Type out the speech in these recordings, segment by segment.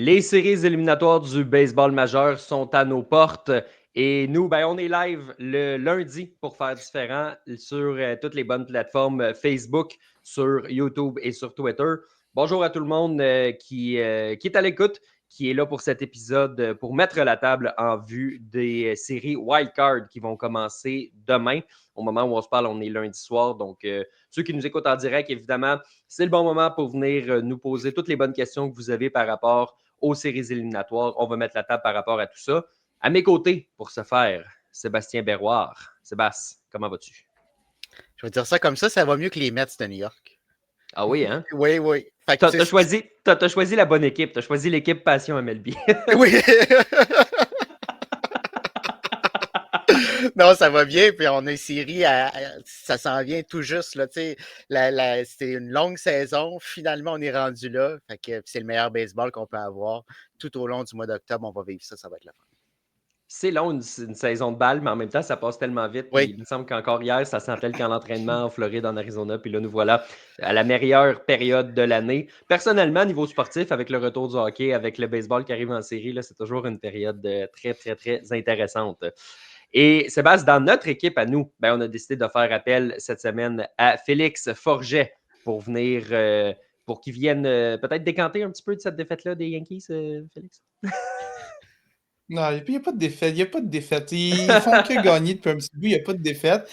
Les séries éliminatoires du baseball majeur sont à nos portes et nous, on est live le lundi pour faire différent sur toutes les bonnes plateformes Facebook, sur YouTube et sur Twitter. Bonjour à tout le monde qui est à l'écoute, qui est là pour cet épisode pour mettre la table en vue des séries Wildcard qui vont commencer demain. Au moment où on se parle, on est lundi soir. Donc, ceux qui nous écoutent en direct, évidemment, c'est le bon moment pour venir nous poser toutes les bonnes questions que vous avez par rapport aux séries éliminatoires. On va mettre la table par rapport à tout ça. À mes côtés, pour ce faire, Sébastien Berroir. Sébastien, comment vas-tu? Je vais dire ça comme ça va mieux que les Mets de New York. Ah oui, hein? Oui. Tu as choisi la bonne équipe. Tu as choisi l'équipe Passion MLB. Oui. Non, ça va bien. Puis on a une série, ça s'en vient tout juste. Là, c'était une longue saison. Finalement, on est rendu là. Fait que c'est le meilleur baseball qu'on peut avoir. Tout au long du mois d'octobre, on va vivre ça. Ça va être la fin. C'est long, une saison de balle, mais en même temps, ça passe tellement vite. Oui. Il me semble qu'encore hier, ça sentait le camp d'entraînement en Floride, en Arizona. Puis là, nous voilà à la meilleure période de l'année. Personnellement, niveau sportif, avec le retour du hockey, avec le baseball qui arrive en série, là, c'est toujours une période très, très, très intéressante. Et Sébastien, dans notre équipe à nous, on a décidé de faire appel cette semaine à Félix Forget pour venir, pour qu'il vienne peut-être décanter un petit peu de cette défaite-là des Yankees, Félix? Non, il n'y a pas de défaite. Il n'y a pas de défaite. Ils font que gagner depuis un petit bout. Il n'y a pas de défaite.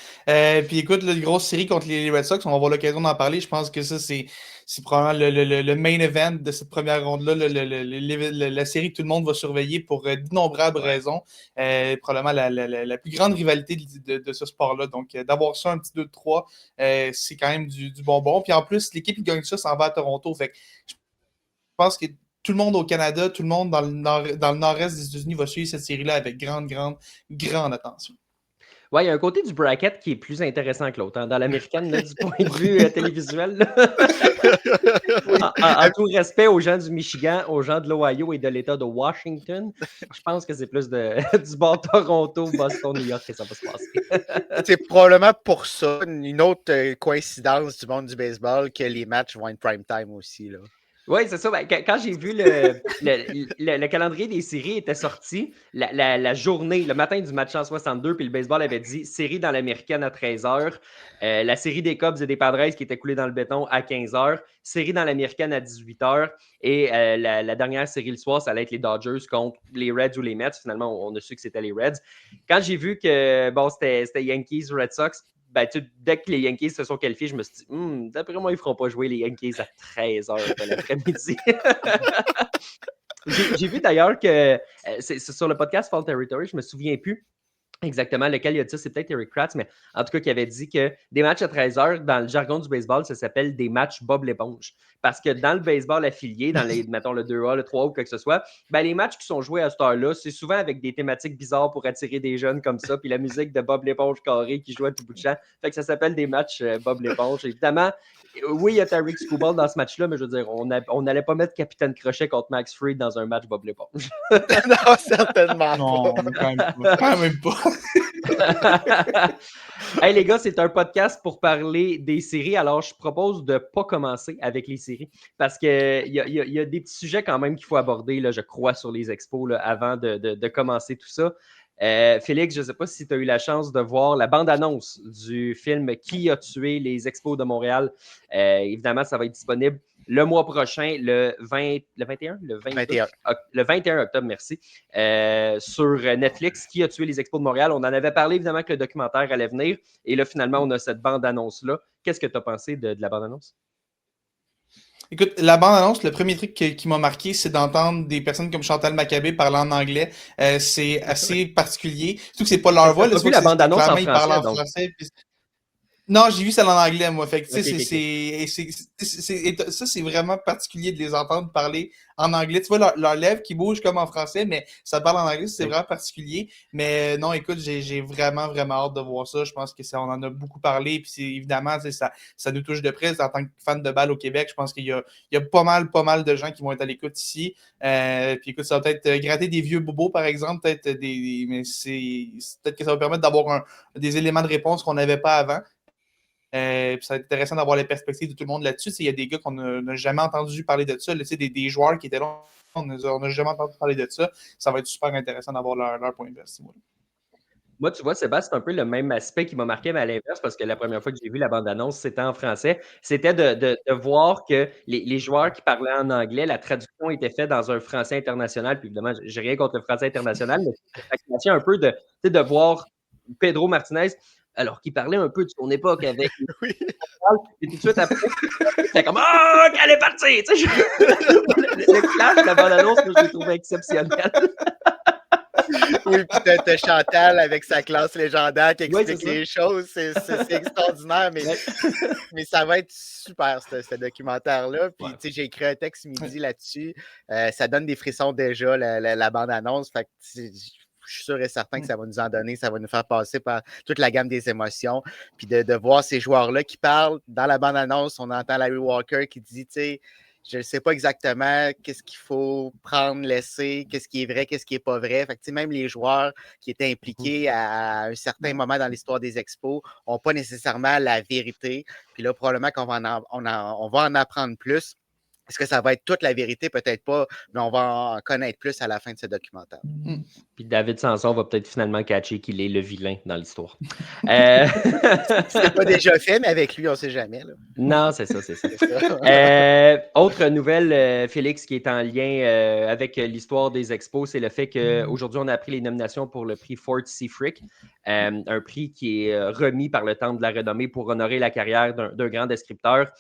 Puis écoute, la grosse série contre les Red Sox, on va avoir l'occasion d'en parler. Je pense que ça, c'est probablement le main event de cette première ronde-là. La série que tout le monde va surveiller pour d'innombrables raisons. Probablement la plus grande rivalité de ce sport-là. Donc, d'avoir ça, un petit 2-3, c'est quand même du bonbon. Puis en plus, l'équipe qui gagne ça s'en va à Toronto. Fait que je pense que tout le monde au Canada, tout le monde dans le nord-est des États-Unis va suivre cette série-là avec grande attention. Oui, il y a un côté du bracket qui est plus intéressant que l'autre. Hein. Dans l'américaine, du point de vue télévisuel, en tout respect aux gens du Michigan, aux gens de l'Ohio et de l'État de Washington, je pense que c'est plus du bord Toronto, Boston, New York que ça va se passer. C'est probablement pour ça, une autre coïncidence du monde du baseball, que les matchs vont être prime time aussi. Là. Oui, c'est ça. Quand j'ai vu le calendrier des séries était sorti, la journée, le matin du match en 62, puis le baseball avait dit série dans l'américaine à 13h, la série des Cubs et des Padres qui était coulée dans le béton à 15h, série dans l'américaine à 18h, et la dernière série le soir, ça allait être les Dodgers contre les Reds ou les Mets. Finalement, on a su que c'était les Reds. Quand j'ai vu que c'était Yankees, Red Sox, dès que les Yankees se sont qualifiés, je me suis dit, d'après moi, ils ne feront pas jouer les Yankees à 13h de l'après-midi. J'ai vu d'ailleurs que c'est sur le podcast Fall Territory, je ne me souviens plus exactement lequel il a dit ça, c'est peut-être Eric Kratz, mais en tout cas, qui avait dit que des matchs à 13h, dans le jargon du baseball, ça s'appelle des matchs Bob l'éponge. Parce que dans le baseball affilié, dans les, mettons, le 2A, le 3A ou quoi que ce soit, les matchs qui sont joués à cette heure-là, c'est souvent avec des thématiques bizarres pour attirer des jeunes comme ça, puis la musique de Bob l'éponge carré qui joue à tout bout de champ. Fait que ça s'appelle des matchs Bob l'éponge. Évidemment, oui, il y a Tariq Skubal dans ce match-là, mais je veux dire, on n'allait pas mettre Capitaine Crochet contre Max Fried dans un match Bob l'éponge. Non, certainement non, pas. Quand même pas. Hey les gars, c'est un podcast pour parler des séries. Alors, je propose de ne pas commencer avec les séries parce qu'il y a des petits sujets quand même qu'il faut aborder, là, je crois, sur les expos là, avant de commencer tout ça. Félix, je ne sais pas si tu as eu la chance de voir la bande-annonce du film Qui a tué les Expos de Montréal. Évidemment, ça va être disponible le mois prochain, le 21 octobre, merci, sur Netflix. Qui a tué les Expos de Montréal? On en avait parlé, évidemment, que le documentaire allait venir. Et là, finalement, on a cette bande-annonce-là. Qu'est-ce que tu as pensé de la bande-annonce? Écoute, la bande-annonce, le premier truc qui m'a marqué, c'est d'entendre des personnes comme Chantal Maccabé parler en anglais. C'est assez particulier. Surtout que c'est pas leur voix. Tu as vu la bande-annonce en ils parlent français, en français. Puis... Non, j'ai vu ça en anglais, moi. Fait que, ça, c'est vraiment particulier de les entendre parler en anglais. Tu vois leur lèvres qui bougent comme en français, mais ça parle en anglais, c'est vraiment particulier. Mais non, écoute, j'ai vraiment hâte de voir ça. Je pense que on en a beaucoup parlé. Puis évidemment, ça nous touche de près. En tant que fan de balle au Québec, je pense qu'il y a pas mal de gens qui vont être à l'écoute ici. Puis écoute, ça va peut-être gratter des vieux bobos, par exemple. Mais peut-être que ça va permettre d'avoir des éléments de réponse qu'on n'avait pas avant. Puis ça va être intéressant d'avoir les perspectives de tout le monde là-dessus. Il y a des gars qu'on n'a jamais entendu parler de ça. Des joueurs qui étaient là, On n'a jamais entendu parler de ça. Ça va être super intéressant d'avoir leur point de vue à ce niveau-là. Moi, tu vois, Sébastien, c'est un peu le même aspect qui m'a marqué, mais à l'inverse, parce que la première fois que j'ai vu la bande-annonce, c'était en français. C'était de voir que les joueurs qui parlaient en anglais, la traduction était faite dans un français international. Puis évidemment, j'ai rien contre le français international, mais c'est un peu de voir Pedro Martinez, alors qu'il parlait un peu de son époque avec Oui. et tout de suite après, c'est comme oh, qu'elle est partie! Tu sais, le clash de la bande-annonce, moi, je l'ai trouvé exceptionnel. Oui, puis t'as Chantal avec sa classe légendaire qui Ouais, explique c'est ça. les choses. C'est extraordinaire, mais ça va être super, ce documentaire-là. Puis, Ouais. tu sais, j'ai écrit un texte midi là-dessus. Ça donne des frissons déjà, la bande-annonce. Fait que, je suis sûr et certain que ça va nous en donner, ça va nous faire passer par toute la gamme des émotions. Puis de voir ces joueurs-là qui parlent. Dans la bande-annonce, on entend Larry Walker qui dit, tu sais, je ne sais pas exactement qu'est-ce qu'il faut prendre, laisser, qu'est-ce qui est vrai, qu'est-ce qui n'est pas vrai. Fait que, même les joueurs qui étaient impliqués à un certain moment dans l'histoire des expos n'ont pas nécessairement la vérité. Puis là, probablement qu'on va on va en apprendre plus. Est-ce que ça va être toute la vérité? Peut-être pas, mais on va en connaître plus à la fin de ce documentaire. Puis David Sanson va peut-être finalement catcher qu'il est le vilain dans l'histoire. C'est pas déjà fait, mais avec lui, on ne sait jamais. Là. Non, c'est ça. C'est ça. Autre nouvelle, Félix, qui est en lien avec l'histoire des expos, c'est le fait qu'aujourd'hui, on a appris les nominations pour le prix Fort Seafrick, un prix qui est remis par le Temple de la Renommée pour honorer la carrière d'un grand descripteur.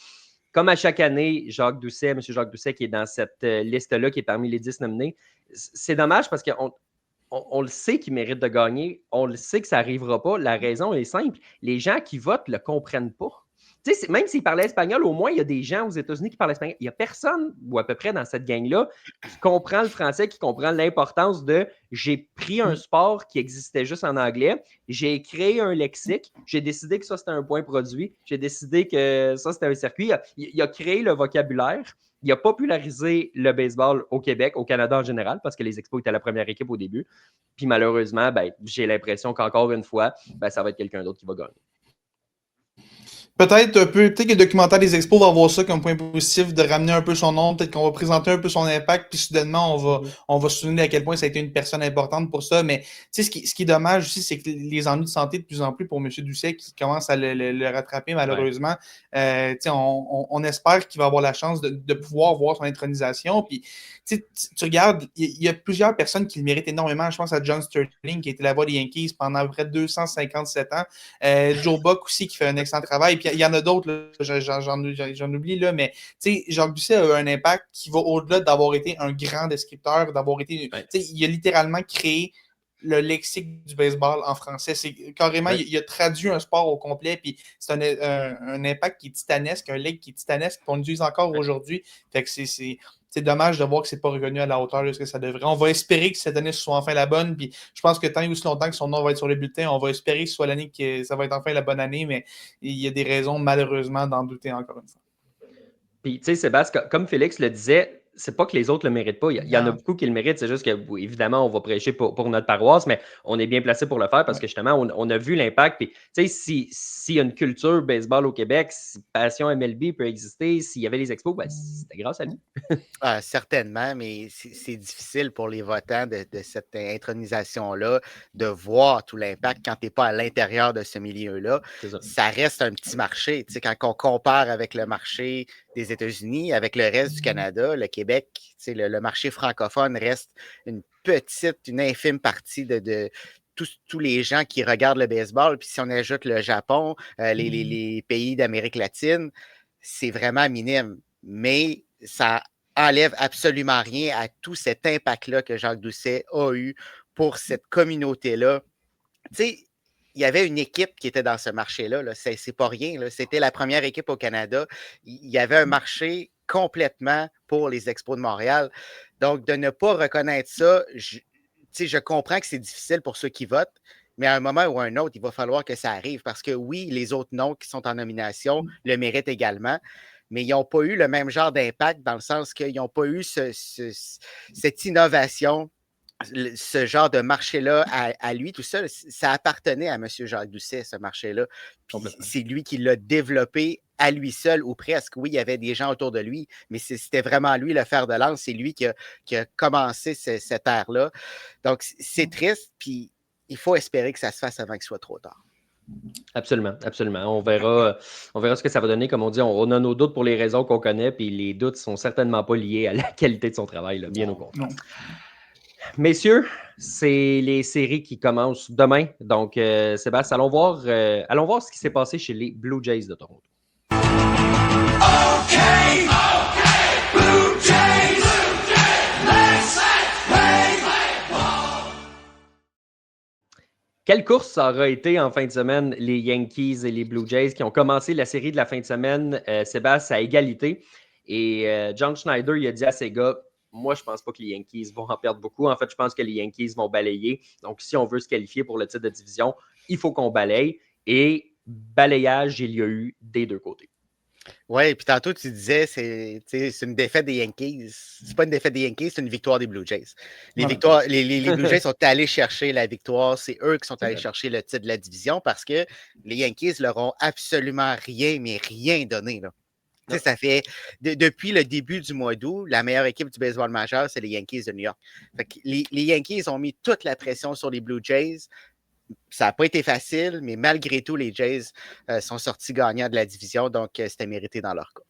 Comme à chaque année, M. Jacques Doucet, qui est dans cette liste-là, qui est parmi les 10 nominés, c'est dommage parce qu'on le sait qu'il mérite de gagner. On le sait que ça n'arrivera pas. La raison est simple. Les gens qui votent ne le comprennent pas. Tu sais, même s'il parlait espagnol, au moins, il y a des gens aux États-Unis qui parlent espagnol. Il n'y a personne, ou à peu près dans cette gang-là, qui comprend le français, qui comprend l'importance de j'ai pris un sport qui existait juste en anglais, j'ai créé un lexique, j'ai décidé que ça, c'était un point produit, j'ai décidé que ça, c'était un circuit. Il a créé le vocabulaire. Il a popularisé le baseball au Québec, au Canada en général, parce que les Expos étaient la première équipe au début. Puis malheureusement, j'ai l'impression qu'encore une fois, ça va être quelqu'un d'autre qui va gagner. Peut-être que le documentaire des Expos va avoir ça comme point positif, de ramener un peu son nom, peut-être qu'on va présenter un peu son impact, puis soudainement, on va souligner à quel point ça a été une personne importante pour ça. Mais tu sais, ce qui est dommage aussi, c'est que les ennuis de santé de plus en plus pour M. Doucet qui commence à le rattraper malheureusement. Ouais. On espère qu'il va avoir la chance de pouvoir voir son intronisation. Puis tu regardes, il y a plusieurs personnes qui le méritent énormément. Je pense à John Sterling qui a été la voix des Yankees pendant à peu près 257 ans. Joe Buck aussi qui fait un excellent travail. Puis il y en a d'autres, j'en oublie, là, mais Jacques Doucet a eu un impact qui va au-delà d'avoir été un grand descripteur, d'avoir été. Ouais. Il a littéralement créé le lexique du baseball en français. C'est carrément, ouais. il a traduit un sport au complet, puis c'est un impact qui est titanesque, un leg qui est titanesque, qu'on utilise encore aujourd'hui. Fait que c'est dommage de voir que c'est pas reconnu à la hauteur de ce que ça devrait. On va espérer que cette année ce soit enfin la bonne. Puis je pense que tant et aussi longtemps que son nom va être sur le bulletin, on va espérer que ce soit l'année que ça va être enfin la bonne année, mais il y a des raisons malheureusement d'en douter encore une fois. Puis tu sais, Sébastien, comme Félix le disait, c'est pas que les autres le méritent pas. Il y en a beaucoup qui le méritent. C'est juste que, évidemment, on va prêcher pour notre paroisse, mais on est bien placé pour le faire parce que justement, on a vu l'impact. Puis, tu sais, s'il y a une culture baseball au Québec, si Passion MLB peut exister, s'il y avait les expos, c'était grâce à lui. Certainement, mais c'est difficile pour les votants de cette intronisation-là de voir tout l'impact quand tu n'es pas à l'intérieur de ce milieu-là. Ça reste un petit marché. Tu sais, quand on compare avec le marché des États-Unis, avec le reste du Canada, le Québec, tu sais, le marché francophone reste une infime partie de tous les gens qui regardent le baseball. Puis si on ajoute le Japon, les pays d'Amérique latine, c'est vraiment minime. Mais ça enlève absolument rien à tout cet impact-là que Jacques Doucet a eu pour cette communauté-là. Tu sais, il y avait une équipe qui était dans ce marché-là. Là. C'est pas rien. Là. C'était la première équipe au Canada. Il y avait un marché complètement pour les Expos de Montréal. Donc, de ne pas reconnaître ça, je comprends que c'est difficile pour ceux qui votent, mais à un moment ou à un autre, il va falloir que ça arrive parce que oui, les autres noms qui sont en nomination le méritent également, mais ils n'ont pas eu le même genre d'impact dans le sens qu'ils n'ont pas eu cette innovation ce genre de marché-là à lui, tout ça, ça appartenait à M. Jacques Doucet, ce marché-là. Puis c'est lui qui l'a développé à lui seul ou presque. Oui, il y avait des gens autour de lui, mais c'était vraiment lui le fer de lance. C'est lui qui a commencé cette ère-là. Donc, c'est triste, puis il faut espérer que ça se fasse avant qu'il soit trop tard. Absolument, absolument. On verra ce que ça va donner. Comme on dit, on a nos doutes pour les raisons qu'on connaît, puis les doutes sont certainement pas liés à la qualité de son travail, là, bien au contraire. Non. Messieurs, c'est les séries qui commencent demain. Donc, Sébastien, allons voir ce qui s'est passé chez les Blue Jays de Toronto. Okay, Blue Jays, let's play ball. Quelle course ça aura été en fin de semaine, les Yankees et les Blue Jays qui ont commencé la série de la fin de semaine, Sébastien, à égalité. Et John Schneider, il a dit à ses gars, moi, je ne pense pas que les Yankees vont en perdre beaucoup. En fait, je pense que les Yankees vont balayer. Donc, si on veut se qualifier pour le titre de division, il faut qu'on balaye. Et balayage, il y a eu des deux côtés. Oui, puis tantôt, tu disais, c'est une défaite des Yankees. C'est pas une défaite des Yankees, c'est une victoire des Blue Jays. Les Blue Jays sont allés chercher la victoire. C'est eux qui sont allés chercher le titre de la division parce que les Yankees leur ont absolument rien, mais rien donné, là. Ça fait depuis le début du mois d'août, la meilleure équipe du baseball majeur, c'est les Yankees de New York. Fait que les Yankees ont mis toute la pression sur les Blue Jays. Ça n'a pas été facile, mais malgré tout, les Jays sont sortis gagnants de la division, donc c'était mérité dans leur cas.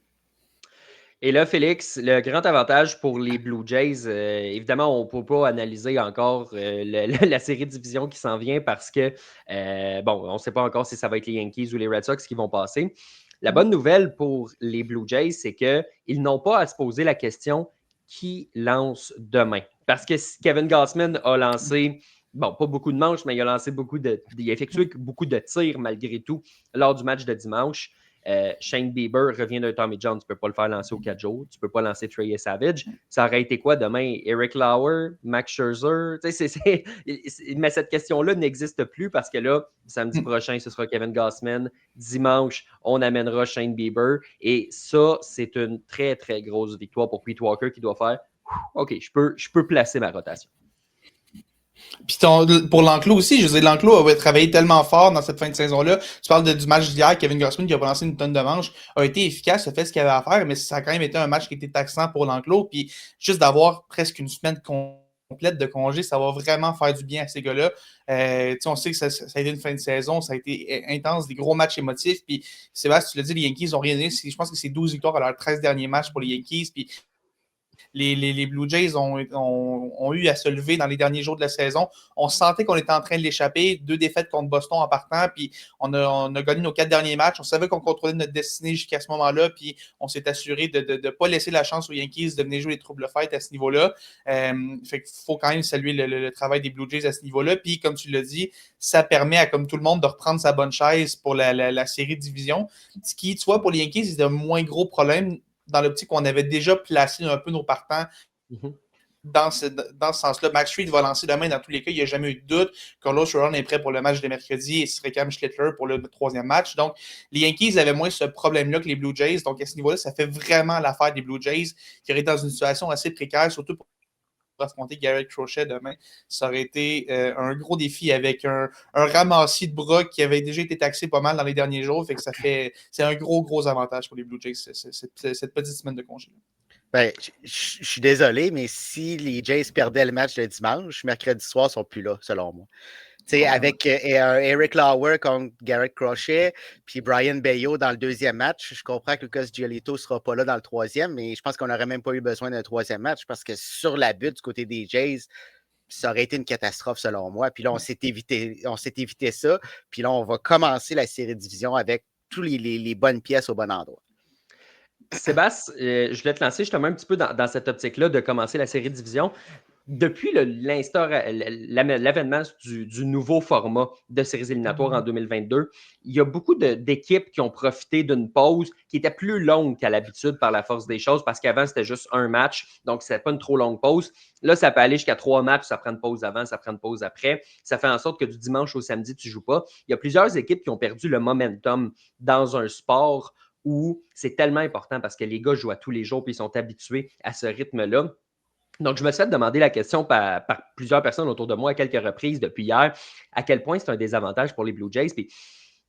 Et là, Félix, le grand avantage pour les Blue Jays, évidemment, on ne peut pas analyser encore la série de division qui s'en vient parce que, on ne sait pas encore si ça va être les Yankees ou les Red Sox qui vont passer. La bonne nouvelle pour les Blue Jays, c'est qu'ils n'ont pas à se poser la question qui lance demain. Parce que Kevin Gausman a lancé, pas beaucoup de manches, mais il a effectué beaucoup de tirs malgré tout lors du match de dimanche. Shane Bieber revient d'un Tommy John, tu ne peux pas le faire lancer aux 4 jours, tu ne peux pas lancer Trey Savage. Ça aurait été quoi demain? Eric Lauer, Max Scherzer? Mais cette question-là n'existe plus parce que là, samedi prochain, ce sera Kevin Gausman. Dimanche, on amènera Shane Bieber. Et ça, c'est une très, très grosse victoire pour Pete Walker qui doit faire OK, je peux placer ma rotation. Puis pour l'enclos aussi, je veux dire, l'enclos avait travaillé tellement fort dans cette fin de saison-là. Tu parles du match d'hier, Kevin Gausman qui a lancé une tonne de manches, a été efficace, a fait ce qu'il avait à faire, mais ça a quand même été un match qui était taxant pour l'enclos. Puis juste d'avoir presque une semaine complète de congé, ça va vraiment faire du bien à ces gars-là. On sait que ça a été une fin de saison, ça a été intense, des gros matchs émotifs. Puis Sébastien, tu l'as dit, les Yankees n'ont rien donné. Je pense que c'est 12 victoires à leurs 13 derniers matchs pour les Yankees. Puis les Blue Jays ont eu à se lever dans les derniers jours de la saison. On sentait qu'on était en train de l'échapper. 2 défaites contre Boston en partant, puis on a gagné nos 4 derniers matchs. On savait qu'on contrôlait notre destinée jusqu'à ce moment-là, puis on s'est assuré de ne pas laisser la chance aux Yankees de venir jouer les troubles fêtes à ce niveau-là. Fait qu'il faut quand même saluer le travail des Blue Jays à ce niveau-là. Puis, comme tu l'as dit, ça permet à comme tout le monde de reprendre sa bonne chaise pour la série de division. Ce qui, tu vois, pour les Yankees, c'est un moins gros problème dans l'optique qu'on avait déjà placé un peu nos partants dans ce sens-là. Max Fried va lancer demain dans tous les cas. Il n'y a jamais eu de doute. Carlos Rodon est prêt pour le match de mercredi et ce serait Cam Schlittler pour le 3e match. Donc, les Yankees avaient moins ce problème-là que les Blue Jays. Donc, à ce niveau-là, ça fait vraiment l'affaire des Blue Jays qui auraient été dans une situation assez précaire, surtout pour affronter Garrett Crochet demain. Ça aurait été un gros défi avec un ramassis de bras qui avait déjà été taxé pas mal dans les derniers jours. Fait que c'est un gros avantage pour les Blue Jays, cette petite semaine de congé. Ben, je suis désolé, mais si les Jays perdaient le match le dimanche, mercredi soir, ils ne sont plus là, selon moi. Avec Eric Lauer contre Garrett Crochet, puis Brian Bello dans le 2e match, je comprends que Lucas Giolito ne sera pas là dans le 3e, mais je pense qu'on n'aurait même pas eu besoin d'un 3e match parce que sur la butte du côté des Jays, ça aurait été une catastrophe selon moi. Puis là, on s'est évité ça. Puis là, on va commencer la série de division avec toutes les bonnes pièces au bon endroit. Sébastien, je voulais te lancer justement un petit peu dans cette optique-là de commencer la série de division. Depuis l'avènement du nouveau format de séries éliminatoires en 2022, il y a beaucoup d'équipes qui ont profité d'une pause qui était plus longue qu'à l'habitude par la force des choses, parce qu'avant, c'était juste un match, donc ce n'était pas une trop longue pause. Là, ça peut aller jusqu'à 3 matchs, ça prend une pause avant, ça prend une pause après. Ça fait en sorte que du dimanche au samedi, tu ne joues pas. Il y a plusieurs équipes qui ont perdu le momentum dans un sport où c'est tellement important parce que les gars jouent à tous les jours et ils sont habitués à ce rythme-là. Donc, je me suis fait demander la question par plusieurs personnes autour de moi à quelques reprises depuis hier, à quel point c'est un désavantage pour les Blue Jays. Puis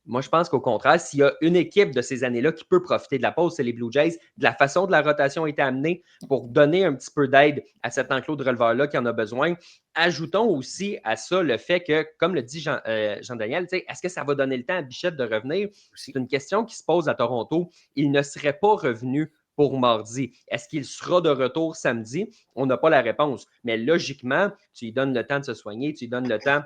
moi, je pense qu'au contraire, s'il y a une équipe de ces années-là qui peut profiter de la pause, c'est les Blue Jays. De la façon dont la rotation a été amenée pour donner un petit peu d'aide à cet enclos de releveur-là qui en a besoin. Ajoutons aussi à ça le fait que, comme le dit Jean-Daniel, est-ce que ça va donner le temps à Bichette de revenir? C'est une question qui se pose à Toronto. Il ne serait pas revenu pour mardi. Est-ce qu'il sera de retour samedi? On n'a pas la réponse. Mais logiquement, tu lui donnes le temps de se soigner, tu lui donnes le temps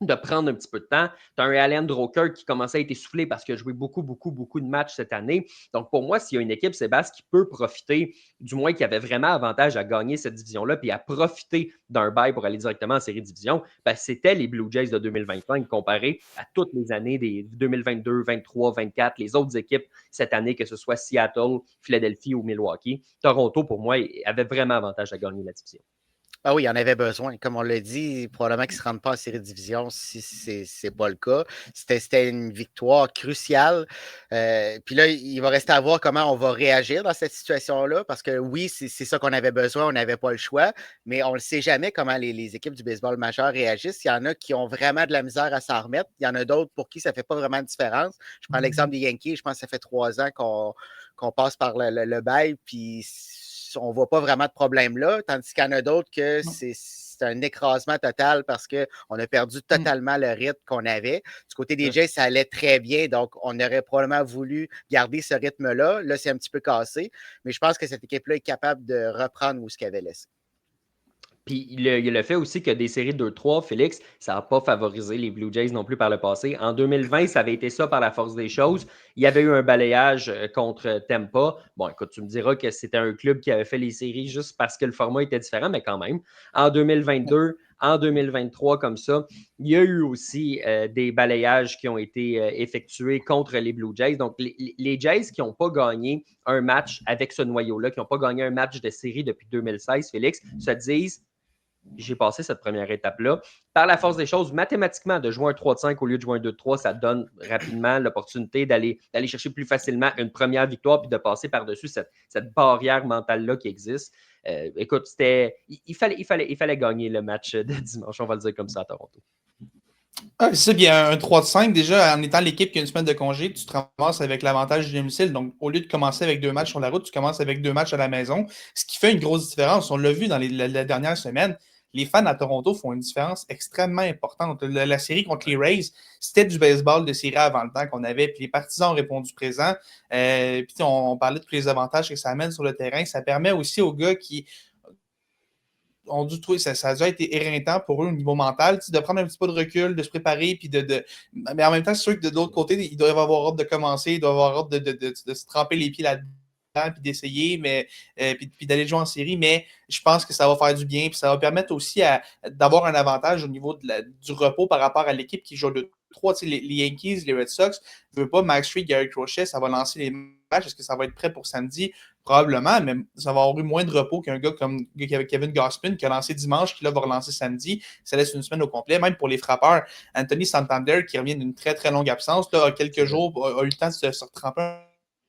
de prendre un petit peu de temps. Tu as un Allen Drucker qui commençait à être essoufflé parce qu'il a joué beaucoup de matchs cette année. Donc, pour moi, s'il y a une équipe, Sébastien, qui peut profiter, du moins qui avait vraiment avantage à gagner cette division-là, puis à profiter d'un bail pour aller directement en série division, ben, c'était les Blue Jays de 2025 comparé à toutes les années des 2022, 23, 24, les autres équipes cette année, que ce soit Seattle, Philadelphie ou Milwaukee. Toronto, pour moi, avait vraiment avantage à gagner la division. Ah oui, il en avait besoin. Comme on l'a dit, probablement qu'ils ne se rendent pas en série de division si ce n'est pas le cas. C'était une victoire cruciale. Puis là, il va rester à voir comment on va réagir dans cette situation-là, parce que oui, c'est ça qu'on avait besoin, on n'avait pas le choix, mais on ne sait jamais comment les équipes du baseball majeur réagissent. Il y en a qui ont vraiment de la misère à s'en remettre. Il y en a d'autres pour qui ça ne fait pas vraiment de différence. Je prends l'exemple des Yankees. Je pense que ça fait 3 ans qu'on passe par le bail, puis on ne voit pas vraiment de problème là, tandis qu'il y en a d'autres que c'est un écrasement total parce qu'on a perdu totalement le rythme qu'on avait. Du côté des Jays, ça allait très bien, donc on aurait probablement voulu garder ce rythme-là. Là, c'est un petit peu cassé, mais je pense que cette équipe-là est capable de reprendre où ce qu'elle avait laissé. Puis il y a le fait aussi que des séries 2-3, Félix, ça n'a pas favorisé les Blue Jays non plus par le passé. En 2020, ça avait été ça par la force des choses. Il y avait eu un balayage contre Tampa. Bon, écoute, tu me diras que c'était un club qui avait fait les séries juste parce que le format était différent, mais quand même. En 2022, en 2023, comme ça, il y a eu aussi des balayages qui ont été effectués contre les Blue Jays. Donc, les Jays qui n'ont pas gagné un match avec ce noyau-là, qui n'ont pas gagné un match de série depuis 2016, Félix, se disent j'ai passé cette première étape-là. Par la force des choses, mathématiquement, de jouer un 3-5 au lieu de jouer un 2-3, ça donne rapidement l'opportunité d'aller chercher plus facilement une première victoire puis de passer par-dessus cette barrière mentale-là qui existe. Écoute, il fallait gagner le match de dimanche, on va le dire comme ça à Toronto. Ah, c'est ça, puis un 3-5, déjà, en étant l'équipe qui a une semaine de congé, tu te ramasses avec l'avantage du domicile. Donc, au lieu de commencer avec 2 matchs sur la route, tu commences avec 2 matchs à la maison, ce qui fait une grosse différence. On l'a vu dans la dernière semaine. Les fans à Toronto font une différence extrêmement importante. La série contre les Rays, c'était du baseball de série avant le temps qu'on avait, puis les partisans ont répondu présent. Puis on parlait de tous les avantages que ça amène sur le terrain. Ça permet aussi aux gars qui ont dû trouver, ça a déjà été éreintant pour eux au niveau mental, de prendre un petit peu de recul, de se préparer, puis mais en même temps, c'est sûr que de l'autre côté, ils doivent avoir hâte de commencer, ils doivent avoir hâte de se tremper les pieds là-dedans, puis d'essayer, mais puis d'aller jouer en série, mais je pense que ça va faire du bien, puis ça va permettre aussi d'avoir un avantage au niveau du repos par rapport à l'équipe qui joue de 3, les Yankees, les Red Sox, je veux pas Max Fried, Gary Crochet, ça va lancer les matchs, est-ce que ça va être prêt pour samedi? Probablement, mais ça va avoir eu moins de repos qu'un gars comme Kevin Gausman qui a lancé dimanche, qui là va relancer samedi. Ça laisse une semaine au complet. Même pour les frappeurs, Anthony Santander, qui revient d'une très, très longue absence, là, a quelques jours, a eu le temps de se retremper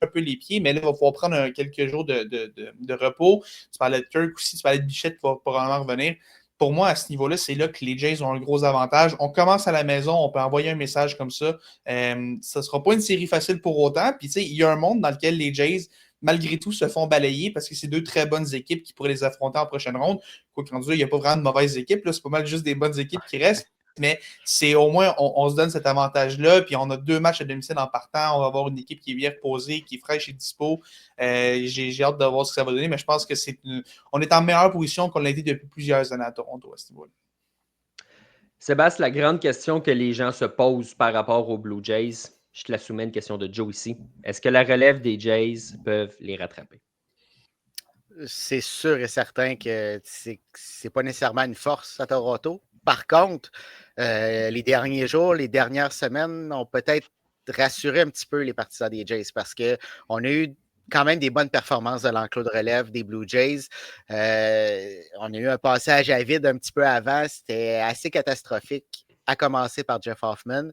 un peu les pieds, mais là, il va pouvoir prendre quelques jours de repos. Tu parlais de Kirk aussi, tu parlais de Bichette qui va probablement revenir. Pour moi, à ce niveau-là, c'est là que les Jays ont un gros avantage. On commence à la maison, on peut envoyer un message comme ça. Ça ne sera pas une série facile pour autant. Puis, tu sais, il y a un monde dans lequel les Jays, malgré tout, se font balayer parce que c'est 2 très bonnes équipes qui pourraient les affronter en prochaine ronde. Quoi qu'il en soit, il n'y a pas vraiment de mauvaises équipes. Là. C'est pas mal juste des bonnes équipes qui restent. Mais c'est au moins, on se donne cet avantage-là. Puis on a 2 matchs à domicile en partant. On va avoir une équipe qui est bien reposée, qui est fraîche et dispo. J'ai hâte de voir ce que ça va donner. Mais je pense que on est en meilleure position qu'on l'a été depuis plusieurs années à Toronto à ce niveau-là. Sébastien, la grande question que les gens se posent par rapport aux Blue Jays, je te la soumets une question de Joe ici. Est-ce que la relève des Jays peuvent les rattraper? C'est sûr et certain que c'est pas nécessairement une force à Toronto. Par contre, les derniers jours, les dernières semaines ont peut-être rassuré un petit peu les partisans des Jays parce qu'on a eu quand même des bonnes performances de l'enclos de relève des Blue Jays. On a eu un passage à vide un petit peu avant. C'était assez catastrophique à commencer par Jeff Hoffman.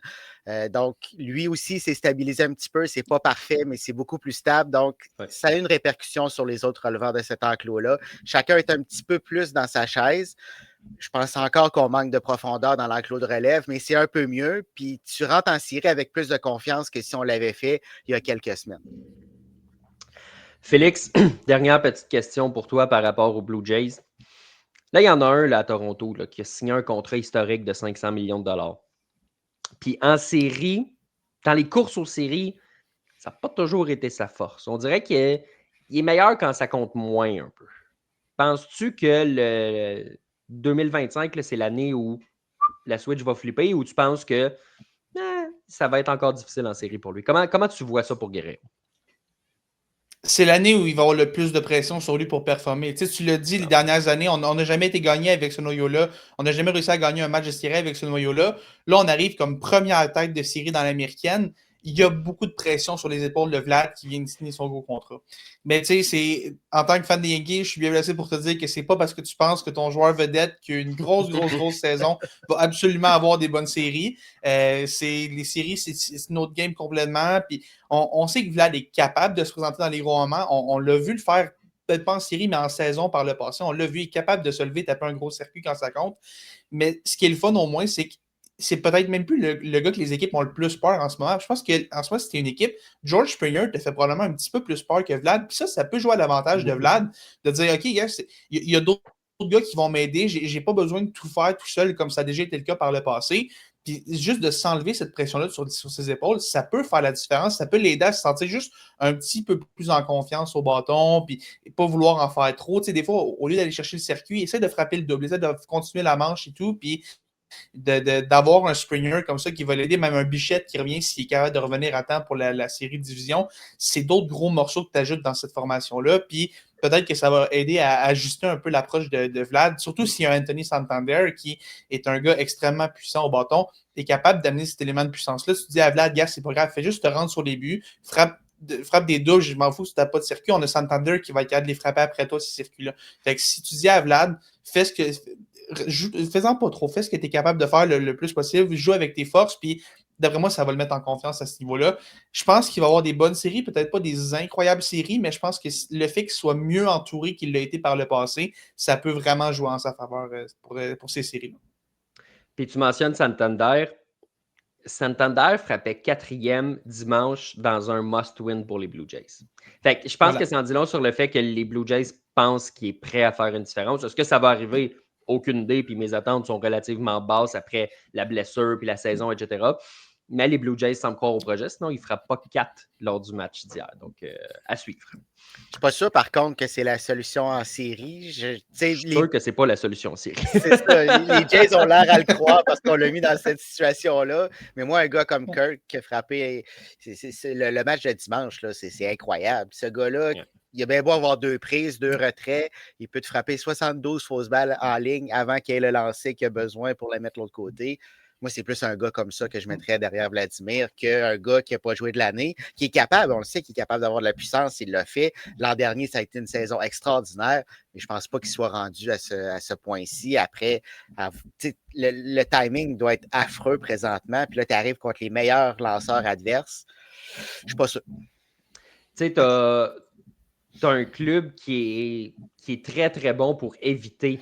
Donc, lui aussi s'est stabilisé un petit peu. C'est pas parfait, mais c'est beaucoup plus stable. Donc, ça a une répercussion sur les autres releveurs de cet enclos-là. Chacun est un petit peu plus dans sa chaise. Je pense encore qu'on manque de profondeur dans l'enclos de relève, mais c'est un peu mieux. Puis tu rentres en série avec plus de confiance que si on l'avait fait il y a quelques semaines. Félix, dernière petite question pour toi par rapport aux Blue Jays. Là, il y en a un là, à Toronto là, qui a signé un contrat historique de 500 millions de dollars. Puis en série, dans les courses aux séries, ça n'a pas toujours été sa force. On dirait qu'il est meilleur quand ça compte moins un peu. Penses-tu que le 2025, là, c'est l'année où la Switch va flipper ou tu penses que ça va être encore difficile en série pour lui? Comment tu vois ça pour Guerrero? C'est l'année où il va avoir le plus de pression sur lui pour performer. Tu sais, tu l'as dit, les dernières années, on n'a jamais été gagné avec ce noyau-là. On n'a jamais réussi à gagner un match de série avec ce noyau-là. Là, on arrive comme première tête de série dans l'américaine. Il y a beaucoup de pression sur les épaules de Vlad qui vient de signer son gros contrat. Mais tu sais, en tant que fan des Yankees, je suis bien placé pour te dire que c'est pas parce que tu penses que ton joueur vedette qui a une grosse saison va absolument avoir des bonnes séries. Les séries, c'est une autre game complètement. Puis on sait que Vlad est capable de se présenter dans les gros moments. On l'a vu le faire, peut-être pas en série, mais en saison par le passé. On l'a vu, il est capable de se lever, taper un gros circuit quand ça compte. Mais ce qui est le fun au moins, c'est que c'est peut-être même plus le gars que les équipes ont le plus peur en ce moment. Je pense qu'en ce moment, c'était une équipe. George Springer te fait probablement un petit peu plus peur que Vlad. Puis ça peut jouer à l'avantage de Vlad, de dire, OK, il y a d'autres gars qui vont m'aider. J'ai pas besoin de tout faire tout seul comme ça a déjà été le cas par le passé. Puis juste de s'enlever cette pression-là sur ses épaules, ça peut faire la différence. Ça peut l'aider à se sentir juste un petit peu plus en confiance au bâton, puis pas vouloir en faire trop. Tu sais, des fois, au lieu d'aller chercher le circuit, essaie de frapper le double, essaie de continuer la manche et tout, puis d'avoir un Springer comme ça qui va l'aider, même un Bichette qui revient s'il est capable de revenir à temps pour la série de division. C'est d'autres gros morceaux que tu ajoutes dans cette formation-là. Puis peut-être que ça va aider à ajuster un peu l'approche de Vlad, surtout s'il y a Anthony Santander qui est un gars extrêmement puissant au bâton, est capable d'amener cet élément de puissance-là. Si tu dis à Vlad, gars, c'est pas grave, fais juste te rendre sur les buts, frappe des doubles, je m'en fous si tu n'as pas de circuit, on a Santander qui va être capable de les frapper après toi, ces circuits-là. Fait que si tu dis à Vlad, fais-en pas trop, fais ce que tu es capable de faire le plus possible, joue avec tes forces, puis d'après moi, ça va le mettre en confiance à ce niveau-là. Je pense qu'il va avoir des bonnes séries, peut-être pas des incroyables séries, mais je pense que le fait qu'il soit mieux entouré qu'il l'a été par le passé, ça peut vraiment jouer en sa faveur pour ces séries-là. Puis tu mentionnes Santander. Santander frappait 4e dimanche dans un must-win pour les Blue Jays. Fait que je pense que ça en dit long sur le fait que les Blue Jays pensent qu'il est prêt à faire une différence. Est-ce que ça va arriver? Aucune idée, puis mes attentes sont relativement basses après la blessure, puis la saison, etc. Mais les Blue Jays semblent croire au projet, sinon ils ne frappent pas 4 lors du match d'hier. Donc, à suivre. Je ne suis pas sûr, par contre, que c'est la solution en série. Je suis sûr que ce n'est pas la solution en série. C'est ça. Les Jays ont l'air à le croire parce qu'on l'a mis dans cette situation-là. Mais moi, un gars comme Kirk qui a frappé le match de dimanche, là, c'est incroyable. Ce gars-là, il a bien beau avoir 2 prises, 2 retraits. Il peut te frapper 72 fausses balles en ligne avant qu'il ait le lancer qu'il a besoin pour la mettre de l'autre côté. Moi, c'est plus un gars comme ça que je mettrais derrière Vladimir qu'un gars qui n'a pas joué de l'année, qui est capable, on le sait, qui est capable d'avoir de la puissance, il l'a fait. L'an dernier, ça a été une saison extraordinaire, mais je ne pense pas qu'il soit rendu à ce point-ci. Après, le timing doit être affreux présentement, puis là, tu arrives contre les meilleurs lanceurs adverses. Je ne suis pas sûr. Tu sais, tu as un club qui est très, très bon pour éviter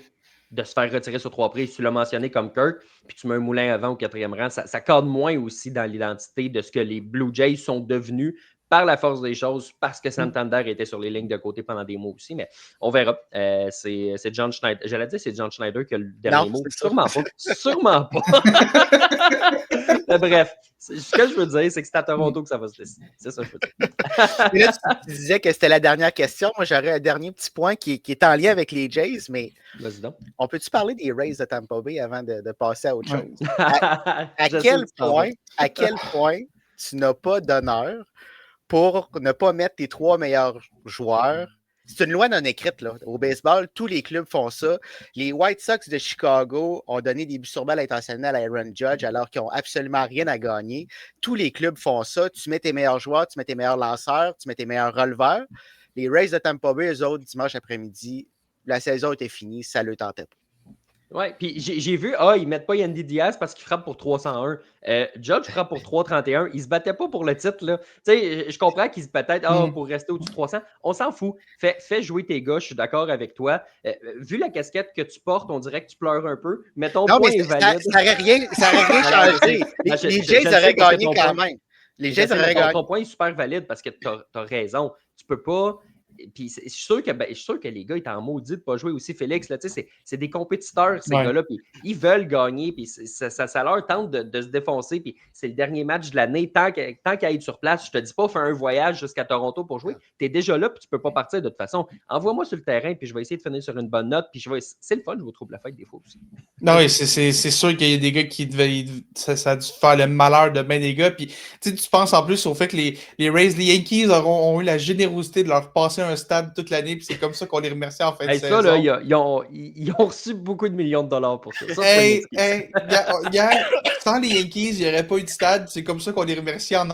de se faire retirer sur 3 prises. Tu l'as mentionné comme Kirk, puis tu mets un moulin avant au 4e rang. Ça cadre moins aussi dans l'identité de ce que les Blue Jays sont devenus par la force des choses, parce que Santander était sur les lignes de côté pendant des mois aussi, mais on verra. C'est John Schneider. J'allais dire c'est John Schneider qui a le dernier mot. Sûrement pas. Sûrement pas. Bref, ce que je veux dire, c'est que c'est à Toronto que ça va se décider. C'est ça que je veux dire. Et là, tu disais que c'était la dernière question. Moi, j'aurais un dernier petit point qui est en lien avec les Jays, mais on peut-tu parler des Rays de Tampa Bay avant de passer à autre chose? À quel point tu n'as pas d'honneur pour ne pas mettre tes 3 meilleurs joueurs? C'est une loi non écrite, là. Au baseball, tous les clubs font ça. Les White Sox de Chicago ont donné des buts sur balle intentionnels à Aaron Judge alors qu'ils n'ont absolument rien à gagner. Tous les clubs font ça. Tu mets tes meilleurs joueurs, tu mets tes meilleurs lanceurs, tu mets tes meilleurs releveurs. Les Rays de Tampa Bay, eux autres, dimanche après-midi, la saison était finie, ça ne le tentait pas. Oui, puis j'ai vu, ils mettent pas Yandy Diaz parce qu'il frappe pour 301. Judge frappe pour 331. Il se battait pas pour le titre, là. Tu sais, je comprends qu'il se peut-être pour rester au-dessus de 300. On s'en fout. Fais jouer tes gars, je suis d'accord avec toi. Vu la casquette que tu portes, on dirait que tu pleures un peu. Mais ton point est valide. Ça n'aurait rien changé. Les Jays auraient gagné quand même. Les Jays auraient gagné. Ton point est super valide parce que tu as raison. Tu peux pas. Puis je suis sûr que les gars étaient en maudit de ne pas jouer aussi, Félix. Là, c'est des compétiteurs, ces gars-là. Puis ils veulent gagner. Puis ça leur tente de se défoncer. Puis c'est le dernier match de l'année. Tant qu'à être sur place, je ne te dis pas faire un voyage jusqu'à Toronto pour jouer. Tu es déjà là, puis tu ne peux pas partir de toute façon. Envoie-moi sur le terrain, puis je vais essayer de finir sur une bonne note. Puis c'est le fun, je vous trouve la fête des fois aussi. Non, oui, c'est sûr qu'il y a des gars qui devaient. Ça a dû faire le malheur de bien des gars. Puis tu penses en plus au fait que les Rays, les Yankees ont eu la générosité de leur passer un stade toute l'année. Puis c'est comme ça qu'on les remercie en fin de saison. Ça, là, ils ont reçu beaucoup de millions de dollars pour ça. Sans les Yankees, il n'y aurait pas eu de stade. C'est comme ça qu'on les remercie en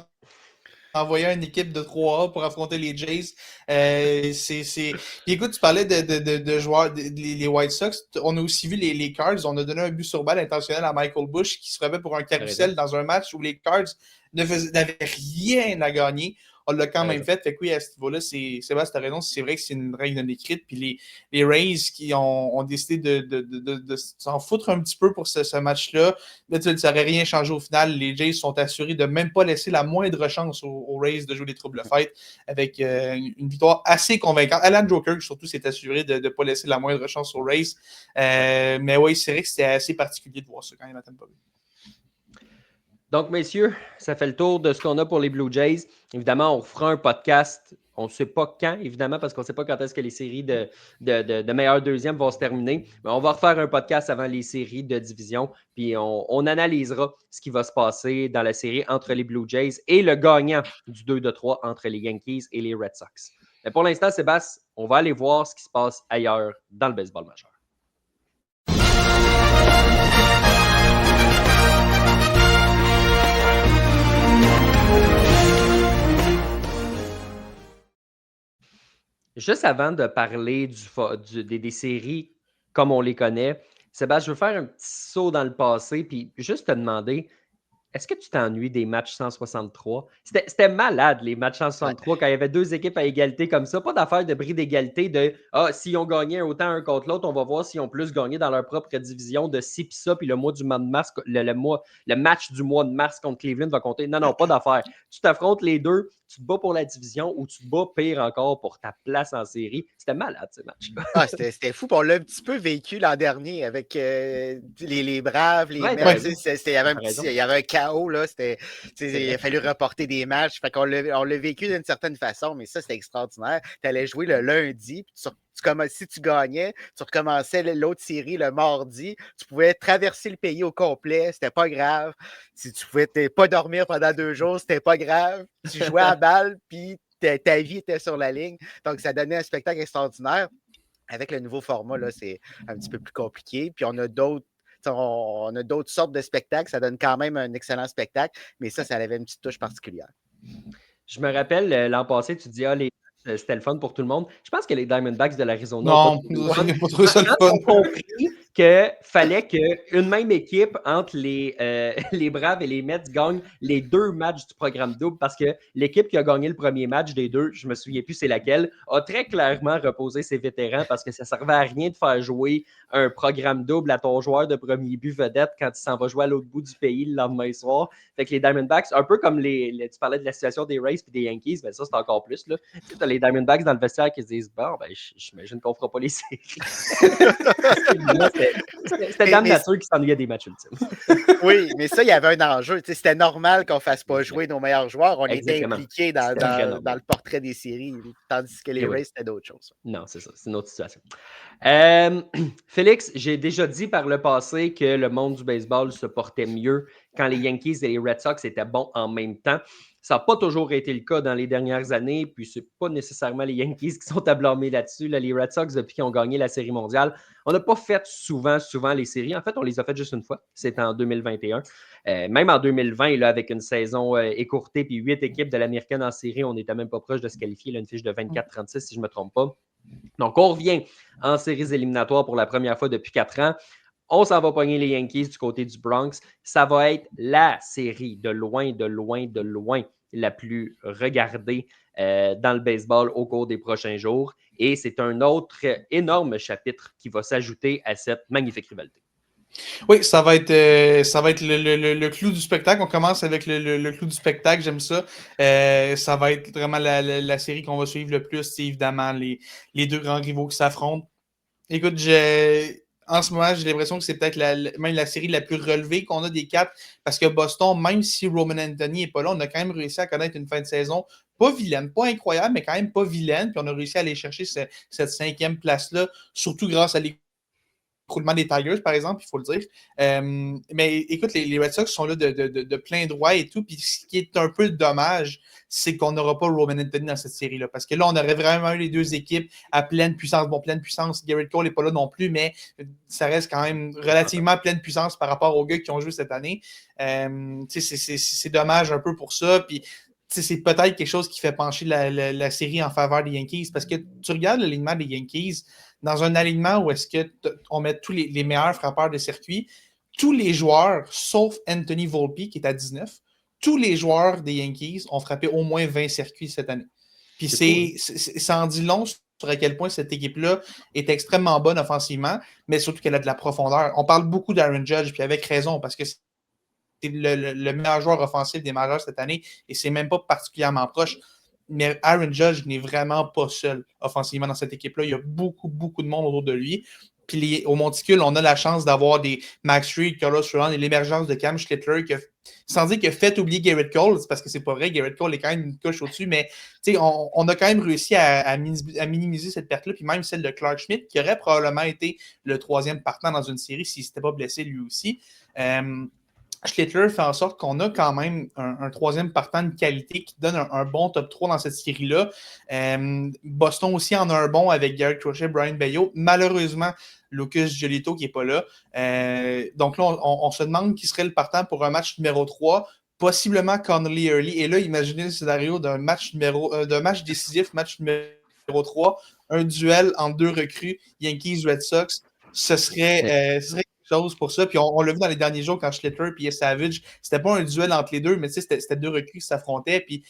envoyant une équipe de 3A pour affronter les Jays. Puis écoute, tu parlais de joueurs, les White Sox. On a aussi vu les Cards. On a donné un but sur balle intentionnel à Michael Busch qui se frappait pour un carrousel dans un match où les Cards n'avaient rien à gagner. On l'a quand même fait. Fait que oui, à ce niveau-là, Sébastien, tu as raison. C'est vrai que c'est une règle non écrite. Puis les Rays qui ont décidé de s'en foutre un petit peu pour ce match-là. Mais ça n'aurait rien changé au final. Les Jays sont assurés de même pas laisser la moindre chance aux Rays de jouer les troubles fêtes avec une victoire assez convaincante. Alan Joker, surtout, s'est assuré de ne pas laisser la moindre chance aux Rays. Mais oui, c'est vrai que c'était assez particulier de voir ça quand même à Tampa Bay. Donc, messieurs, ça fait le tour de ce qu'on a pour les Blue Jays. Évidemment, on fera un podcast. On ne sait pas quand, évidemment, parce qu'on ne sait pas quand est-ce que les séries de meilleurs deuxièmes vont se terminer. Mais on va refaire un podcast avant les séries de division. Puis on analysera ce qui va se passer dans la série entre les Blue Jays et le gagnant du 2-3 entre les Yankees et les Red Sox. Mais pour l'instant, Sébastien, on va aller voir ce qui se passe ailleurs dans le baseball majeur. Juste avant de parler des séries comme on les connaît, Sébastien, je veux faire un petit saut dans le passé puis juste te demander, est-ce que tu t'ennuies des matchs 163? C'était malade, les matchs 163, quand il y avait deux équipes à égalité comme ça. Pas d'affaire de bris d'égalité de s'ils ont gagné autant un contre l'autre, on va voir s'ils ont plus gagné dans leur propre division de ci puis ça, puis le mois de mars, le match du mois de mars contre Cleveland va compter. Non, pas d'affaire. Tu t'affrontes les deux, tu te bats pour la division ou tu te bats pire encore pour ta place en série. C'était malade, ces matchs-là. C'était fou. On l'a un petit peu vécu l'an dernier avec les Braves, les Mets. Il y avait un chaos. Là, il a fallu reporter des matchs. Fait qu'on l'a vécu d'une certaine façon, mais ça, c'était extraordinaire. Tu allais jouer le lundi, puis si tu gagnais, tu recommençais l'autre série le mardi. Tu pouvais traverser le pays au complet, c'était pas grave. Si tu pouvais pas dormir pendant 2 jours, c'était pas grave. Tu jouais à balle, puis ta vie était sur la ligne. Donc, ça donnait un spectacle extraordinaire. Avec le nouveau format, là, c'est un petit peu plus compliqué. Puis on a d'autres sortes de spectacles. Ça donne quand même un excellent spectacle, mais ça avait une petite touche particulière. Je me rappelle, l'an passé, tu dis c'était le fun pour tout le monde. Je pense que les Diamondbacks de l'Arizona n'ont pas trouvé ça le fun. Ont compris qu'il fallait qu'une même équipe entre les Braves et les Mets gagne les 2 matchs du programme double parce que l'équipe qui a gagné le premier match des 2, je ne me souviens plus c'est laquelle, a très clairement reposé ses vétérans parce que ça ne servait à rien de faire jouer un programme double à ton joueur de premier but vedette quand il s'en va jouer à l'autre bout du pays le lendemain soir. Fait que les Diamondbacks, un peu comme tu parlais de la situation des Rays et des Yankees, ben ça c'est encore plus. Tu as les Diamondbacks dans le vestiaire qui se disent bon, ben j'imagine qu'on ne fera pas les séries. C'était Dame Nature qui s'ennuyait des matchs ultimes. Oui, mais ça, il y avait un enjeu. C'était normal qu'on ne fasse pas jouer nos meilleurs joueurs. On était impliqués dans le portrait des séries, tandis que les Rays, c'était d'autres choses. Non, c'est ça. C'est une autre situation. Félix, j'ai déjà dit par le passé que le monde du baseball se portait mieux quand les Yankees et les Red Sox étaient bons en même temps. Ça n'a pas toujours été le cas dans les dernières années, puis c'est pas nécessairement les Yankees qui sont à blâmer là-dessus. Là, les Red Sox, depuis qu'ils ont gagné la Série mondiale, on n'a pas fait souvent les séries. En fait, on les a faites juste une fois. C'était en 2021. Même en 2020, là, avec une saison écourtée, puis 8 équipes de l'Américaine en série, on n'était même pas proche de se qualifier. Là, une fiche de 24-36, si je ne me trompe pas. Donc, on revient en séries éliminatoires pour la première fois depuis 4 ans. On s'en va pogner les Yankees du côté du Bronx. Ça va être la série de loin, de loin, de loin la plus regardée dans le baseball au cours des prochains jours. Et c'est un autre énorme chapitre qui va s'ajouter à cette magnifique rivalité. Oui, ça va être le clou du spectacle. On commence avec le clou du spectacle, j'aime ça. Ça va être vraiment la série qu'on va suivre le plus, c'est évidemment les deux grands rivaux qui s'affrontent. Écoute, en ce moment, j'ai l'impression que c'est peut-être même la série la plus relevée qu'on a des quatre, parce que Boston, même si Roman Anthony n'est pas là, on a quand même réussi à connaître une fin de saison pas vilaine, pas incroyable, mais quand même pas vilaine, puis on a réussi à aller chercher cette 5e place-là, surtout grâce à l'écroulement des Tigers, par exemple, il faut le dire. Mais écoute, les Red Sox sont là de plein droit et tout. Puis ce qui est un peu dommage, c'est qu'on n'aura pas Roman Anthony dans cette série-là. Parce que là, on aurait vraiment eu les deux équipes à pleine puissance. Bon, pleine puissance, Garrett Cole n'est pas là non plus, mais ça reste quand même relativement pleine puissance par rapport aux gars qui ont joué cette année. C'est dommage un peu pour ça. Puis c'est peut-être quelque chose qui fait pencher la série en faveur des Yankees. Parce que tu regardes l'alignement des Yankees, dans un alignement où est-ce qu'on met tous les meilleurs frappeurs de circuit, tous les joueurs, sauf Anthony Volpe, qui est à 19, tous les joueurs des Yankees ont frappé au moins 20 circuits cette année. Puis ça en dit long sur à quel point cette équipe-là est extrêmement bonne offensivement, mais surtout qu'elle a de la profondeur. On parle beaucoup d'Aaron Judge, puis avec raison, parce que c'est le meilleur joueur offensif des majeurs cette année, et c'est même pas particulièrement proche. Mais Aaron Judge n'est vraiment pas seul offensivement dans cette équipe-là. Il y a beaucoup, beaucoup de monde autour de lui. Puis au Monticule, on a la chance d'avoir des Max Fried, Carlos Rodon et l'émergence de Cam Schlittler, sans dire qu'il a fait oublier Garrett Cole, parce que c'est pas vrai, Garrett Cole est quand même une coche au-dessus, mais on a quand même réussi à minimiser cette perte-là, puis même celle de Clark Schmidt, qui aurait probablement été le 3e partant dans une série s'il ne s'était pas blessé lui aussi. Schlittler fait en sorte qu'on a quand même un 3e partant de qualité qui donne un bon top 3 dans cette série-là. Boston aussi en a un bon avec Garrett Crochet, Brian Bello. Malheureusement, Lucas Giolito qui n'est pas là. Donc là, on se demande qui serait le partant pour un match numéro 3. Possiblement Connolly Early. Et là, imaginez le scénario d'un match décisif, match numéro 3, un duel en 2 recrues, Yankees, Red Sox. Ce serait chose pour ça. Puis on l'a vu dans les derniers jours quand Schlittler et Savage, c'était pas un duel entre les deux, mais c'était 2 recrues qui s'affrontaient puis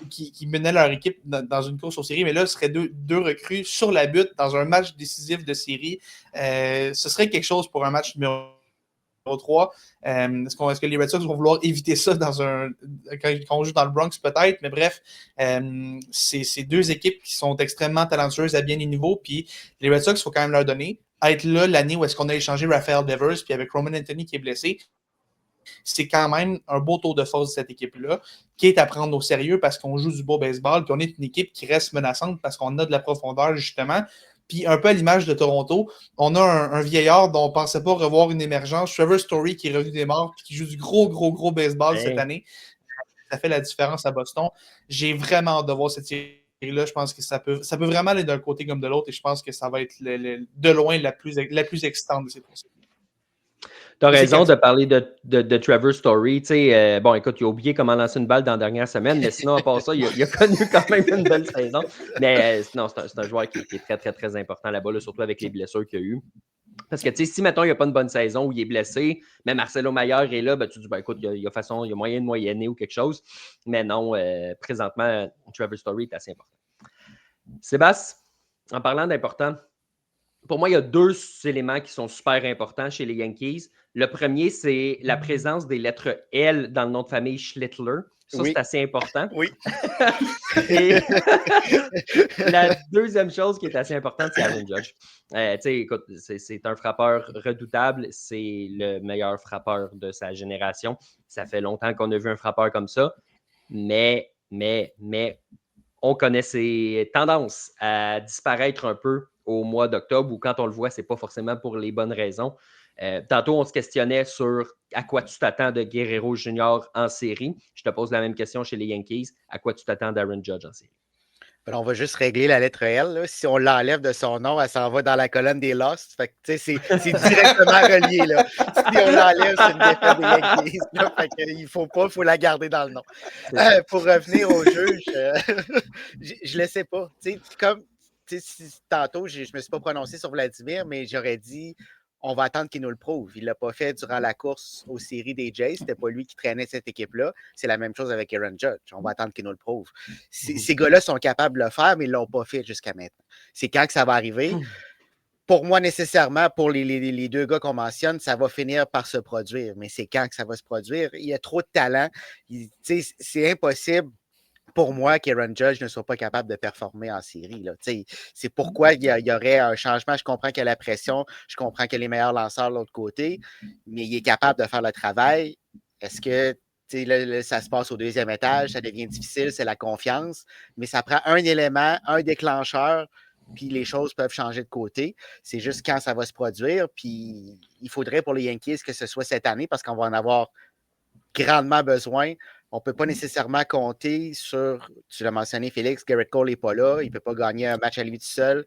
qui menaient leur équipe dans une course aux séries. Mais là, ce serait deux recrues sur la butte dans un match décisif de série. Ce serait quelque chose pour un match numéro 3. Est-ce que les Red Sox vont vouloir éviter ça quand on joue dans le Bronx peut-être? Mais bref, c'est 2 équipes qui sont extrêmement talentueuses à bien des niveaux. Puis les Red Sox, il faut quand même leur donner. Être là l'année où est-ce qu'on a échangé Rafael Devers, puis avec Roman Anthony qui est blessé, c'est quand même un beau tour de force de cette équipe-là, qui est à prendre au sérieux parce qu'on joue du beau baseball, puis on est une équipe qui reste menaçante parce qu'on a de la profondeur, justement. Puis un peu à l'image de Toronto, on a un vieillard dont on ne pensait pas revoir une émergence, Trevor Story qui est revenu des morts, puis qui joue du gros baseball cette année. Ça fait la différence à Boston. J'ai vraiment hâte de voir cette série. Et là, je pense que ça peut vraiment aller d'un côté comme de l'autre et je pense que ça va être de loin la plus excitante de ces procédures. Tu as raison de parler de Trevor Story. Bon, écoute, il a oublié comment lancer une balle dans la dernière semaine, mais sinon, à part ça, il a connu quand même une belle saison. Mais non, c'est un joueur qui est très, très, très important là-bas, là, surtout avec les blessures qu'il y a eu. Parce que, si, mettons, il n'y a pas une bonne saison où il est blessé, mais Marcelo Mayer est là, ben, tu dis, écoute, il y a moyen de moyenner ou quelque chose. Mais non, présentement, Trevor Story est assez important. Sébastien, en parlant d'important, pour moi, il y a 2 éléments qui sont super importants chez les Yankees. Le premier, c'est la présence des lettres L dans le nom de famille Schlittler. Ça, c'est assez important. Oui. Et la deuxième chose qui est assez importante, c'est Aaron Judge. Écoute, c'est un frappeur redoutable. C'est le meilleur frappeur de sa génération. Ça fait longtemps qu'on a vu un frappeur comme ça. Mais on connaît ses tendances à disparaître un peu au mois d'octobre ou quand on le voit, ce n'est pas forcément pour les bonnes raisons. Tantôt, on se questionnait sur à quoi tu t'attends de Guerrero Jr. en série. Je te pose la même question chez les Yankees. À quoi tu t'attends d'Aaron Judge en série? On va juste régler la lettre L. Là. Si on l'enlève de son nom, elle s'en va dans la colonne des Lost. Fait que, c'est directement relié. Là. Si on l'enlève, c'est une défaite des Yankees. Là. Fait que, il faut la garder dans le nom. Pour revenir au juge, je ne le sais pas. Comme tantôt, je ne me suis pas prononcé sur Vladimir, mais j'aurais dit on va attendre qu'il nous le prouve. Il ne l'a pas fait durant la course aux séries des Jays. C'était pas lui qui traînait cette équipe-là. C'est la même chose avec Aaron Judge. On va attendre qu'il nous le prouve. Ces gars-là sont capables de le faire, mais ils ne l'ont pas fait jusqu'à maintenant. C'est quand que ça va arriver. Pour moi, nécessairement, pour les deux gars qu'on mentionne, ça va finir par se produire. Mais c'est quand que ça va se produire? Il y a trop de talent. C'est impossible pour moi qu'Aaron Judge ne soit pas capable de performer en série. Là. C'est pourquoi il y aurait un changement. Je comprends qu'il y a la pression, je comprends qu'il y a les meilleurs lanceurs de l'autre côté, mais il est capable de faire le travail. Est-ce que là, ça se passe au deuxième étage, ça devient difficile, c'est la confiance, mais ça prend un élément, un déclencheur, puis les choses peuvent changer de côté. C'est juste quand ça va se produire, puis il faudrait pour les Yankees que ce soit cette année parce qu'on va en avoir grandement besoin. On ne peut pas nécessairement compter sur, tu l'as mentionné, Félix, Garrett Cole n'est pas là, il ne peut pas gagner un match à lui tout seul.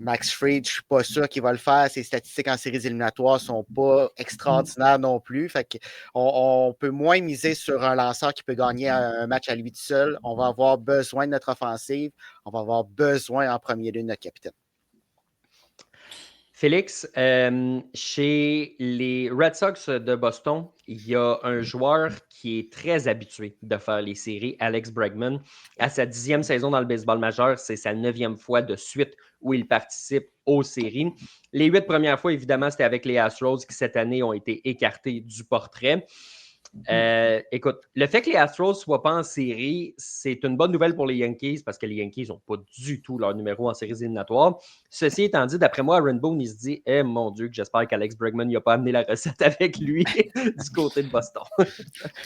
Max Fried, je ne suis pas sûr qu'il va le faire. Ses statistiques en séries éliminatoires ne sont pas extraordinaires non plus. Fait on peut moins miser sur un lanceur qui peut gagner un match à lui tout seul. On va avoir besoin de notre offensive. On va avoir besoin en premier lieu de notre capitaine. Félix, chez les Red Sox de Boston, il y a un joueur qui est très habitué de faire les séries, Alex Bregman. À sa 10e saison dans le baseball majeur, c'est sa 9e fois de suite où il participe aux séries. Les 8 premières fois, évidemment, c'était avec les Astros qui, cette année, ont été écartés du portrait. Écoute, le fait que les Astros ne soient pas en série, c'est une bonne nouvelle pour les Yankees parce que les Yankees n'ont pas du tout leur numéro en séries éliminatoires. Ceci étant dit, d'après moi, Aaron Boone, il se dit mon Dieu, que j'espère qu'Alex Bregman n'a pas amené la recette avec lui du côté de Boston.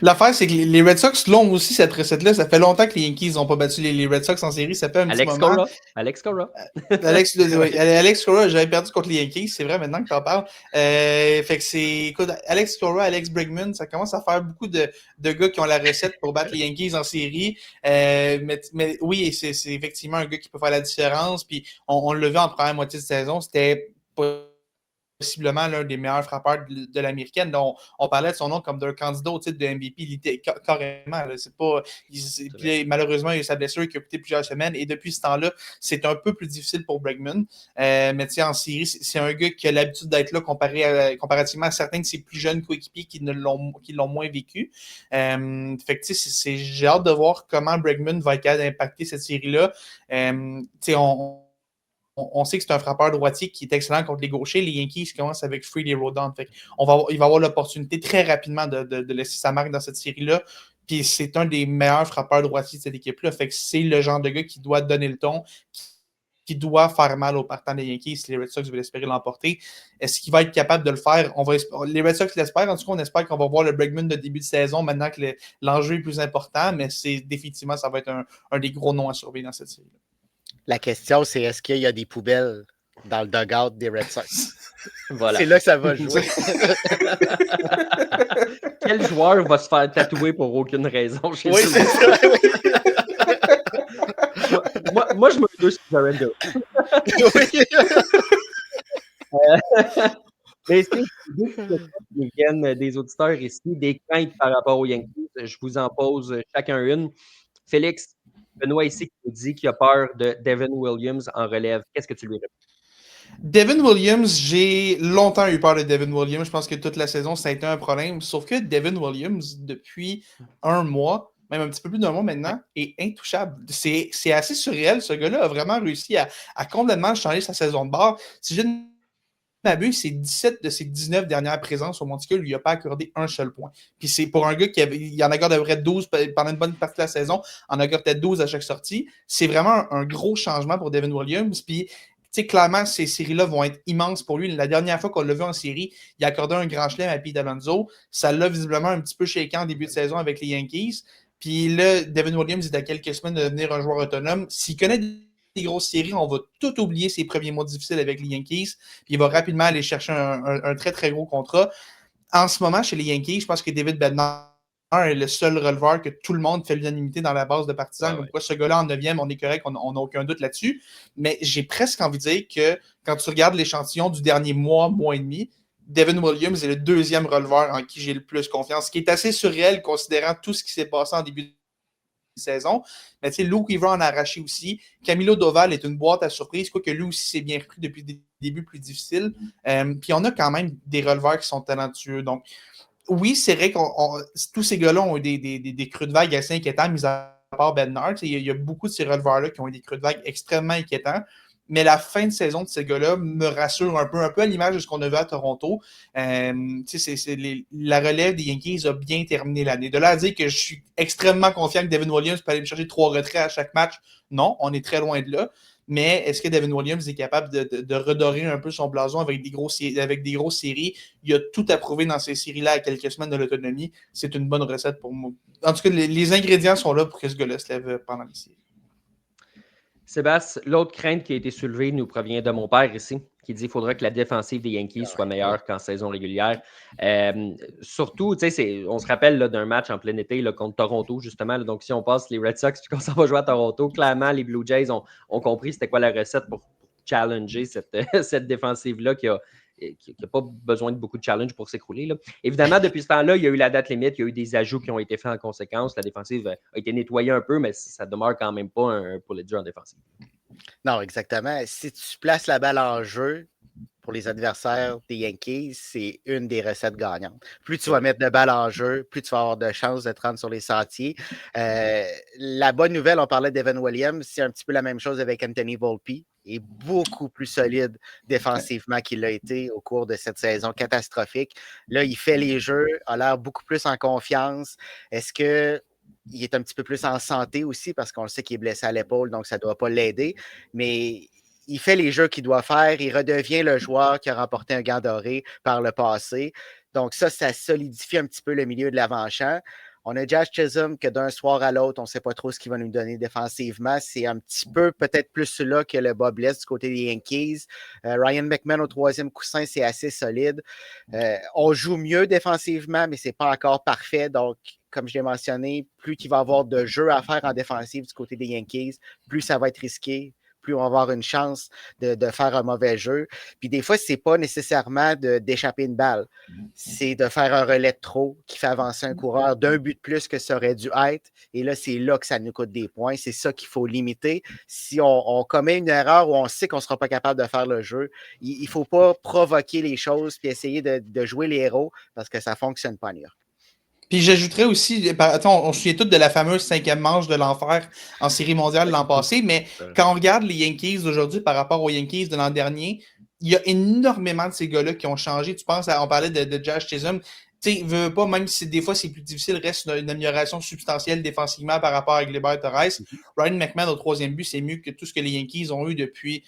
L'affaire, c'est que les Red Sox l'ont aussi, cette recette-là. Ça fait longtemps que les Yankees n'ont pas battu les Red Sox en série. Ça fait un petit moment. Alex Cora. Alex Cora, j'avais perdu contre les Yankees. C'est vrai, maintenant que tu en parles. Fait que c'est... Écoute, Alex Cora, Alex Bregman, ça commence à faire beaucoup de gars qui ont la recette pour battre les Yankees en série. Mais oui, c'est effectivement un gars qui peut faire la différence. Puis on l'a vu en première moitié de saison. C'était possiblement l'un des meilleurs frappeurs de l'américaine. On parlait de son nom comme d'un candidat au titre de MVP. Il était carrément. Là, c'est pas, puis, malheureusement, il y a eu sa blessure qui a coûté plusieurs semaines. Et depuis ce temps-là, c'est un peu plus difficile pour Bregman. Mais en série, c'est un gars qui a l'habitude d'être là comparativement à certains de ses plus jeunes coéquipiers qui l'ont moins vécu. Fait que j'ai hâte de voir comment Bregman va être capable d'impacter cette série-là. On sait que c'est un frappeur droitier qui est excellent contre les gauchers. Les Yankees commencent avec Fried et Rodon. Il va avoir l'opportunité très rapidement de laisser sa marque dans cette série-là. Puis c'est un des meilleurs frappeurs droitiers de cette équipe-là. Fait que c'est le genre de gars qui doit donner le ton, qui doit faire mal aux partants des Yankees si les Red Sox veulent espérer l'emporter. Est-ce qu'il va être capable de le faire? Les Red Sox l'espèrent. En tout cas, on espère qu'on va voir le Bregman de début de saison maintenant que l'enjeu est plus important. Mais définitivement, ça va être un des gros noms à surveiller dans cette série-là. La question, c'est est-ce qu'il y a des poubelles dans le dugout des Red Sox? Voilà. C'est là que ça va jouer. Quel joueur va se faire tatouer pour aucune raison chez oui, c'est ça. moi, je me deux sur Jared. Mais c'est des viennent des auditeurs ici, des craintes par rapport aux Yankees. Je vous en pose chacun une. Félix, Benoît ici qui nous dit qu'il a peur de Devin Williams en relève. Qu'est-ce que tu lui réponds? Devin Williams, j'ai longtemps eu peur de Devin Williams. Je pense que toute la saison, ça a été un problème. Sauf que Devin Williams, depuis un mois, même un petit peu plus d'un mois maintenant, est intouchable. C'est assez surréel. Ce gars-là a vraiment réussi à complètement changer sa saison de bord. Si je ne m'abuse, c'est 17 de ses 19 dernières présences au monticule, lui a pas accordé un seul point. Puis c'est pour un gars il en accorde à peu près 12 pendant une bonne partie de la saison, en accorde peut-être 12 à chaque sortie. C'est vraiment un gros changement pour Devin Williams. Puis clairement, ces séries-là vont être immenses pour lui. La dernière fois qu'on l'a vu en série, il a accordé un grand chelem à Pete Alonso. Ça l'a visiblement un petit peu shaké en début de saison avec les Yankees. Puis là, Devin Williams est à quelques semaines de devenir un joueur autonome. S'il connaît des grosses séries, on va tout oublier ses premiers mois difficiles avec les Yankees. Puis il va rapidement aller chercher un très, très gros contrat. En ce moment, chez les Yankees, je pense que David Bednar est le seul releveur que tout le monde fait l'unanimité dans la base de partisans. Comme quoi, ce gars-là, en 9e, on est correct, on n'a aucun doute là-dessus. Mais j'ai presque envie de dire que quand tu regardes l'échantillon du dernier mois et demi, Devin Williams est le deuxième releveur en qui j'ai le plus confiance, ce qui est assez surréel considérant tout ce qui s'est passé en début de saison. Mais tu sais, Luke Weaver en a arraché aussi. Camilo Doval est une boîte à surprise, quoique lui aussi s'est bien repris depuis le débuts plus difficiles. Puis on a quand même des releveurs qui sont talentueux. Donc, oui, c'est vrai que tous ces gars-là ont eu des creux de vague assez inquiétants, mis à part Bednar. Il y a beaucoup de ces releveurs-là qui ont eu des creux de vague extrêmement inquiétants. Mais la fin de saison de ces gars-là me rassure un peu à l'image de ce qu'on a vu à Toronto. La relève des Yankees a bien terminé l'année. De là à dire que je suis extrêmement confiant que Devin Williams peut aller me chercher 3 retraits à chaque match, non, on est très loin de là. Mais est-ce que Devin Williams est capable de redorer un peu son blason avec des grosses séries? Il a tout à prouver dans ces séries-là à quelques semaines de l'autonomie. C'est une bonne recette pour moi. En tout cas, les ingrédients sont là pour que ce gars-là se lève pendant les séries. Sébastien, l'autre crainte qui a été soulevée nous provient de mon père ici, qui dit qu'il faudra que la défensive des Yankees soit meilleure qu'en saison régulière. Surtout, on se rappelle là, d'un match en plein été là, contre Toronto, justement. Là, donc, si on passe les Red Sox et qu'on s'en va jouer à Toronto, clairement, les Blue Jays ont compris c'était quoi la recette pour challenger cette défensive-là qui n'a pas besoin de beaucoup de challenge pour s'écrouler. Là. Évidemment, depuis ce temps-là, il y a eu la date limite, il y a eu des ajouts qui ont été faits en conséquence. La défensive a été nettoyée un peu, mais ça demeure quand même pas un Pulitzer en défensive. Non, exactement. Si tu places la balle en jeu pour les adversaires des Yankees, c'est une des recettes gagnantes. Plus tu vas mettre de balles en jeu, plus tu vas avoir de chances de te rendre sur les sentiers. La bonne nouvelle, on parlait d'Evan Williams, c'est un petit peu la même chose avec Anthony Volpe. Il est beaucoup plus solide défensivement qu'il l'a été au cours de cette saison catastrophique. Là, il fait les jeux, a l'air beaucoup plus en confiance. Est-ce que il est un petit peu plus en santé aussi parce qu'on le sait qu'il est blessé à l'épaule, donc ça ne doit pas l'aider. Mais il fait les jeux qu'il doit faire. Il redevient le joueur qui a remporté un gant doré par le passé. Donc ça solidifie un petit peu le milieu de l'avant-champ. On a Jazz Chisholm que d'un soir à l'autre, on ne sait pas trop ce qu'il va nous donner défensivement. C'est un petit peu peut-être plus là que le bas blesse du côté des Yankees. Ryan McMahon au troisième coussin, c'est assez solide. On joue mieux défensivement, mais ce n'est pas encore parfait. Donc, comme je l'ai mentionné, plus il va y avoir de jeux à faire en défensive du côté des Yankees, plus ça va être risqué, plus on va avoir une chance de faire un mauvais jeu. Puis des fois, ce n'est pas nécessairement d'échapper une balle. C'est de faire un relais de trop qui fait avancer un coureur d'un but de plus que ça aurait dû être. Et là, c'est là que ça nous coûte des points. C'est ça qu'il faut limiter. Si on commet une erreur où on sait qu'on ne sera pas capable de faire le jeu, il ne faut pas provoquer les choses puis essayer de jouer les héros parce que ça ne fonctionne pas, New York. Puis j'ajouterais aussi, on se souvient tous de la fameuse 5e manche de l'enfer en série mondiale l'an passé, mais quand on regarde les Yankees d'aujourd'hui par rapport aux Yankees de l'an dernier, il y a énormément de ces gars-là qui ont changé. Tu penses, on parlait de Jazz Chisholm, tu sais, veut pas, même si des fois c'est plus difficile, reste une amélioration substantielle défensivement par rapport à Gleyber Torres. Ryan McMahon au troisième but, c'est mieux que tout ce que les Yankees ont eu depuis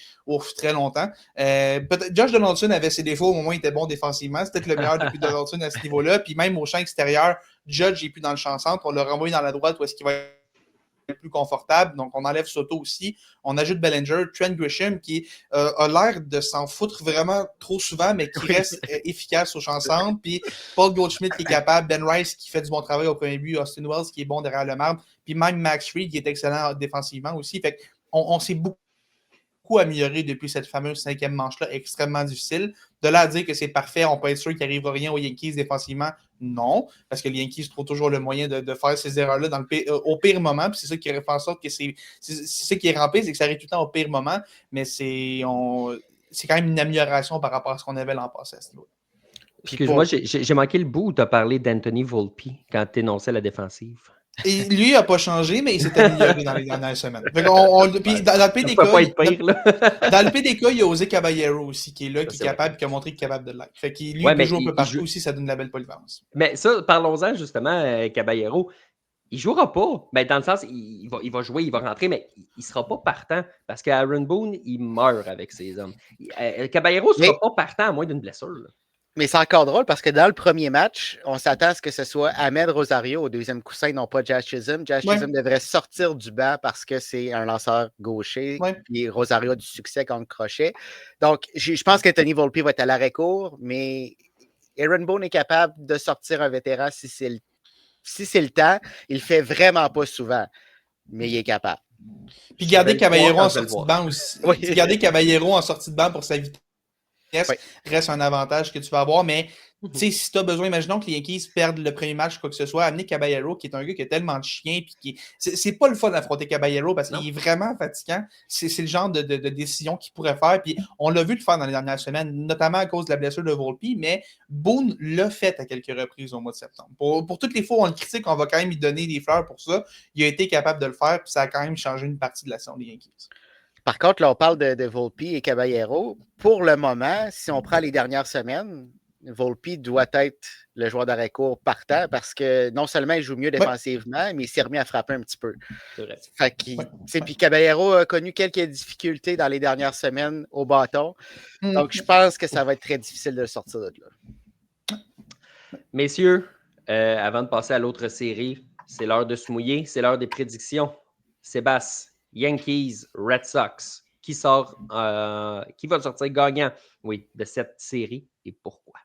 très longtemps. Josh Donaldson avait ses défauts, au moment où il était bon défensivement. C'était peut-être le meilleur depuis Donaldson à ce niveau-là. Puis même au champ extérieur, Judge n'est plus dans le champ centre. On l'a renvoyé dans la droite où est-ce qu'il va être plus confortable. Donc, on enlève Soto aussi. On ajoute Bellinger, Trent Grisham qui a l'air de s'en foutre vraiment trop souvent, mais qui reste efficace au champ centre. Puis Paul Goldschmidt qui est capable, Ben Rice qui fait du bon travail au premier but, Austin Wells qui est bon derrière le marbre, puis même Max Fried qui est excellent défensivement aussi. Fait qu'on s'est beaucoup amélioré depuis cette fameuse 5e manche-là, extrêmement difficile. De là à dire que c'est parfait, on peut être sûr qu'il n'arrive rien aux Yankees défensivement, non, parce que les Yankees trouvent toujours le moyen de faire ces erreurs-là au pire moment, puis c'est ça qui fait en sorte que c'est ça qui est rempli, c'est que ça arrive tout le temps au pire moment, mais c'est quand même une amélioration par rapport à ce qu'on avait l'an passé à ce niveau-là. Excuse-moi, j'ai manqué le bout où tu as parlé d'Anthony Volpe quand tu énonçais la défensive. Et lui, il n'a pas changé, mais il s'est amélioré dans les dernières semaines. Puis dans le PDK, dans le PDK, il y a José Caballero aussi, qui est là, qui est capable, qui a montré qu'il est capable de l'être. Fait qu'il lui, il peut jouer un peu partout aussi, ça donne de la belle polyvalence. Mais ça, parlons-en justement, Caballero. Il ne jouera pas, mais dans le sens, il va jouer, il va rentrer, mais il ne sera pas partant parce qu'Aaron Boone, il meurt avec ses hommes. Caballero ne sera pas partant à moins d'une blessure. Là. Mais c'est encore drôle parce que dans le premier match, on s'attend à ce que ce soit Ahmed Rosario au deuxième coussin, non pas Jazz Chisholm. Jazz Chisholm devrait sortir du banc parce que c'est un lanceur gaucher. Puis Rosario a du succès contre crochet. Donc, je pense qu'Anthony Volpe va être à l'arrêt-court, mais Aaron Boone est capable de sortir un vétéran si c'est le temps. Il le fait vraiment pas souvent, mais il est capable. Puis garder Caballero en sortie de banc aussi. Garder Caballero en sortie de banc pour sa vitesse reste un avantage que tu vas avoir, mais si tu as besoin, imaginons que les Yankees perdent le premier match, quoi que ce soit, amener Caballero, qui est un gars qui a tellement de chiens, puis c'est pas le fun d'affronter Caballero parce qu'il est vraiment fatigant. C'est le genre de décision qu'il pourrait faire, puis on l'a vu le faire dans les dernières semaines, notamment à cause de la blessure de Volpe, mais Boone l'a fait à quelques reprises au mois de septembre. Pour toutes les fois où on le critique, on va quand même lui donner des fleurs pour ça. Il a été capable de le faire, puis ça a quand même changé une partie de la saison des Yankees. Par contre, là, on parle de Volpe et Caballero. Pour le moment, si on prend les dernières semaines, Volpe doit être le joueur d'arrêt-court partant parce que non seulement il joue mieux défensivement, mais il s'est remis à frapper un petit peu. C'est vrai. Puis Caballero a connu quelques difficultés dans les dernières semaines au bâton. Donc, je pense que ça va être très difficile de le sortir de là. Messieurs, avant de passer à l'autre série, c'est l'heure de se mouiller, c'est l'heure des prédictions. Sébastien, Yankees, Red Sox, qui va sortir gagnant, de cette série et pourquoi?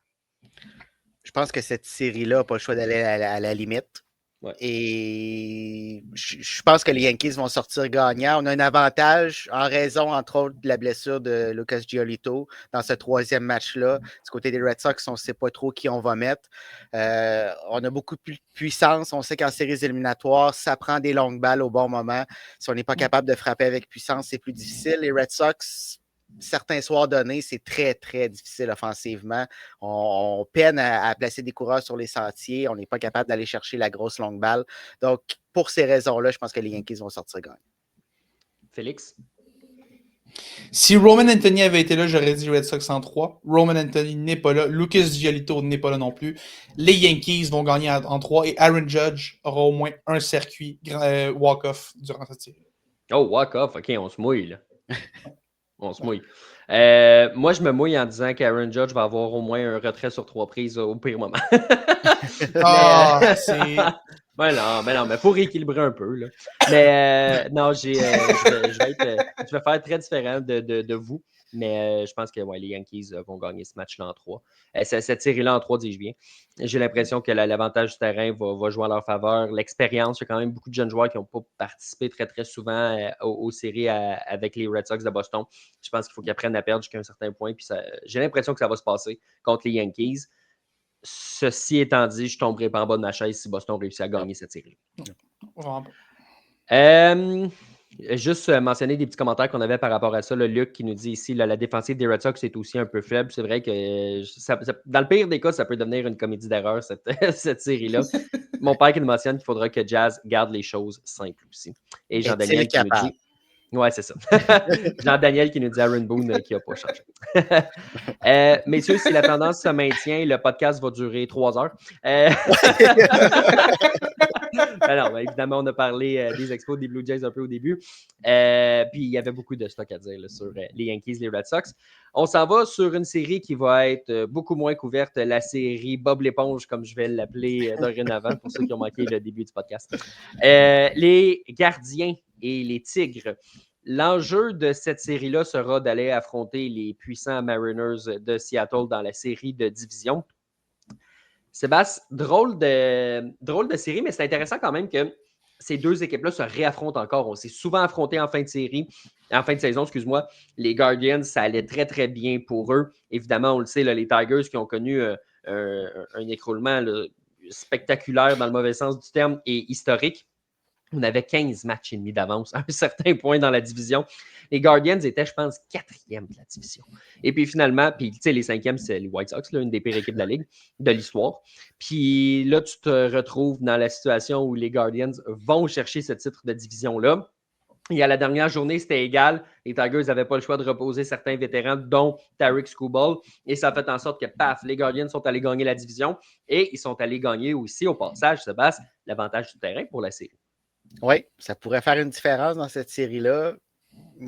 Je pense que cette série-là n'a pas le choix d'aller à la limite. Ouais. Et je pense que les Yankees vont sortir gagnants. On a un avantage en raison, entre autres, de la blessure de Lucas Giolito dans ce troisième match-là. Du côté des Red Sox, on ne sait pas trop qui on va mettre. On a beaucoup plus de puissance. On sait qu'en séries éliminatoires, ça prend des longues balles au bon moment. Si on n'est pas capable de frapper avec puissance, c'est plus difficile. Les Red Sox, certains soirs donnés, c'est très, très difficile offensivement. On peine à placer des coureurs sur les sentiers. On n'est pas capable d'aller chercher la grosse longue balle. Donc, pour ces raisons-là, je pense que les Yankees vont sortir gagnants. Félix? Si Roman Anthony avait été là, j'aurais dit Red Sox en 3. Roman Anthony n'est pas là. Lucas Giolito n'est pas là non plus. Les Yankees vont gagner en 3 et Aaron Judge aura au moins un circuit walk-off durant cette série. Oh, walk-off. OK, on se mouille, là. On se mouille. Moi, je me mouille en disant qu'Aaron Judge va avoir au moins un retrait sur 3 prises au pire moment. Mais non, mais faut rééquilibrer un peu. Là. Mais non, je vais faire très différent de vous. Mais je pense que les Yankees vont gagner ce match-là en 3. Cette série-là en 3, dis-je bien. J'ai l'impression que l'avantage du terrain va jouer en leur faveur. L'expérience, il y a quand même beaucoup de jeunes joueurs qui n'ont pas participé très, très souvent aux séries avec les Red Sox de Boston. Je pense qu'il faut qu'ils apprennent à perdre jusqu'à un certain point. Puis j'ai l'impression que ça va se passer contre les Yankees. Ceci étant dit, je ne tomberai pas en bas de ma chaise si Boston réussit à gagner cette série. Juste mentionner des petits commentaires qu'on avait par rapport à ça. Le Luc qui nous dit ici, la défensive des Red Sox est aussi un peu faible. C'est vrai que dans le pire des cas, ça peut devenir une comédie d'erreur, cette série-là. Mon père qui nous mentionne qu'il faudra que Jazz garde les choses simples aussi. Et Jean-Daniel qui nous dit... Ouais, c'est ça. Jean-Daniel qui nous dit Aaron Boone qui n'a pas changé. Messieurs, si la tendance se maintient, le podcast va durer 3 heures. Alors, évidemment, on a parlé des Expos, des Blue Jays un peu au début. Puis, il y avait beaucoup de stock à dire là, sur les Yankees, les Red Sox. On s'en va sur une série qui va être beaucoup moins couverte, la série Bob l'éponge, comme je vais l'appeler dorénavant, pour ceux qui ont manqué le début du podcast. Les Gardiens et les Tigres. L'enjeu de cette série-là sera d'aller affronter les puissants Mariners de Seattle dans la série de division. Sébastien, drôle de série, mais c'est intéressant quand même que ces deux équipes-là se réaffrontent encore. On s'est souvent affrontés en fin de saison, excuse-moi. Les Guardians, ça allait très, très bien pour eux. Évidemment, on le sait, là, les Tigers qui ont connu un écroulement là, spectaculaire dans le mauvais sens du terme et historique. On avait 15 matchs et demi d'avance à un certain point dans la division. Les Guardians étaient, je pense, 4e de la division. Et puis finalement, les 5e, c'est les White Sox, là, une des pires équipes de la Ligue, de l'histoire. Puis là, tu te retrouves dans la situation où les Guardians vont chercher ce titre de division-là. Et à la dernière journée, c'était égal. Les Tigers n'avaient pas le choix de reposer certains vétérans, dont Tarik Skubal. Et ça a fait en sorte que, paf, les Guardians sont allés gagner la division. Et ils sont allés gagner aussi, au passage, Sébastien, l'avantage du terrain pour la série. Oui, ça pourrait faire une différence dans cette série-là.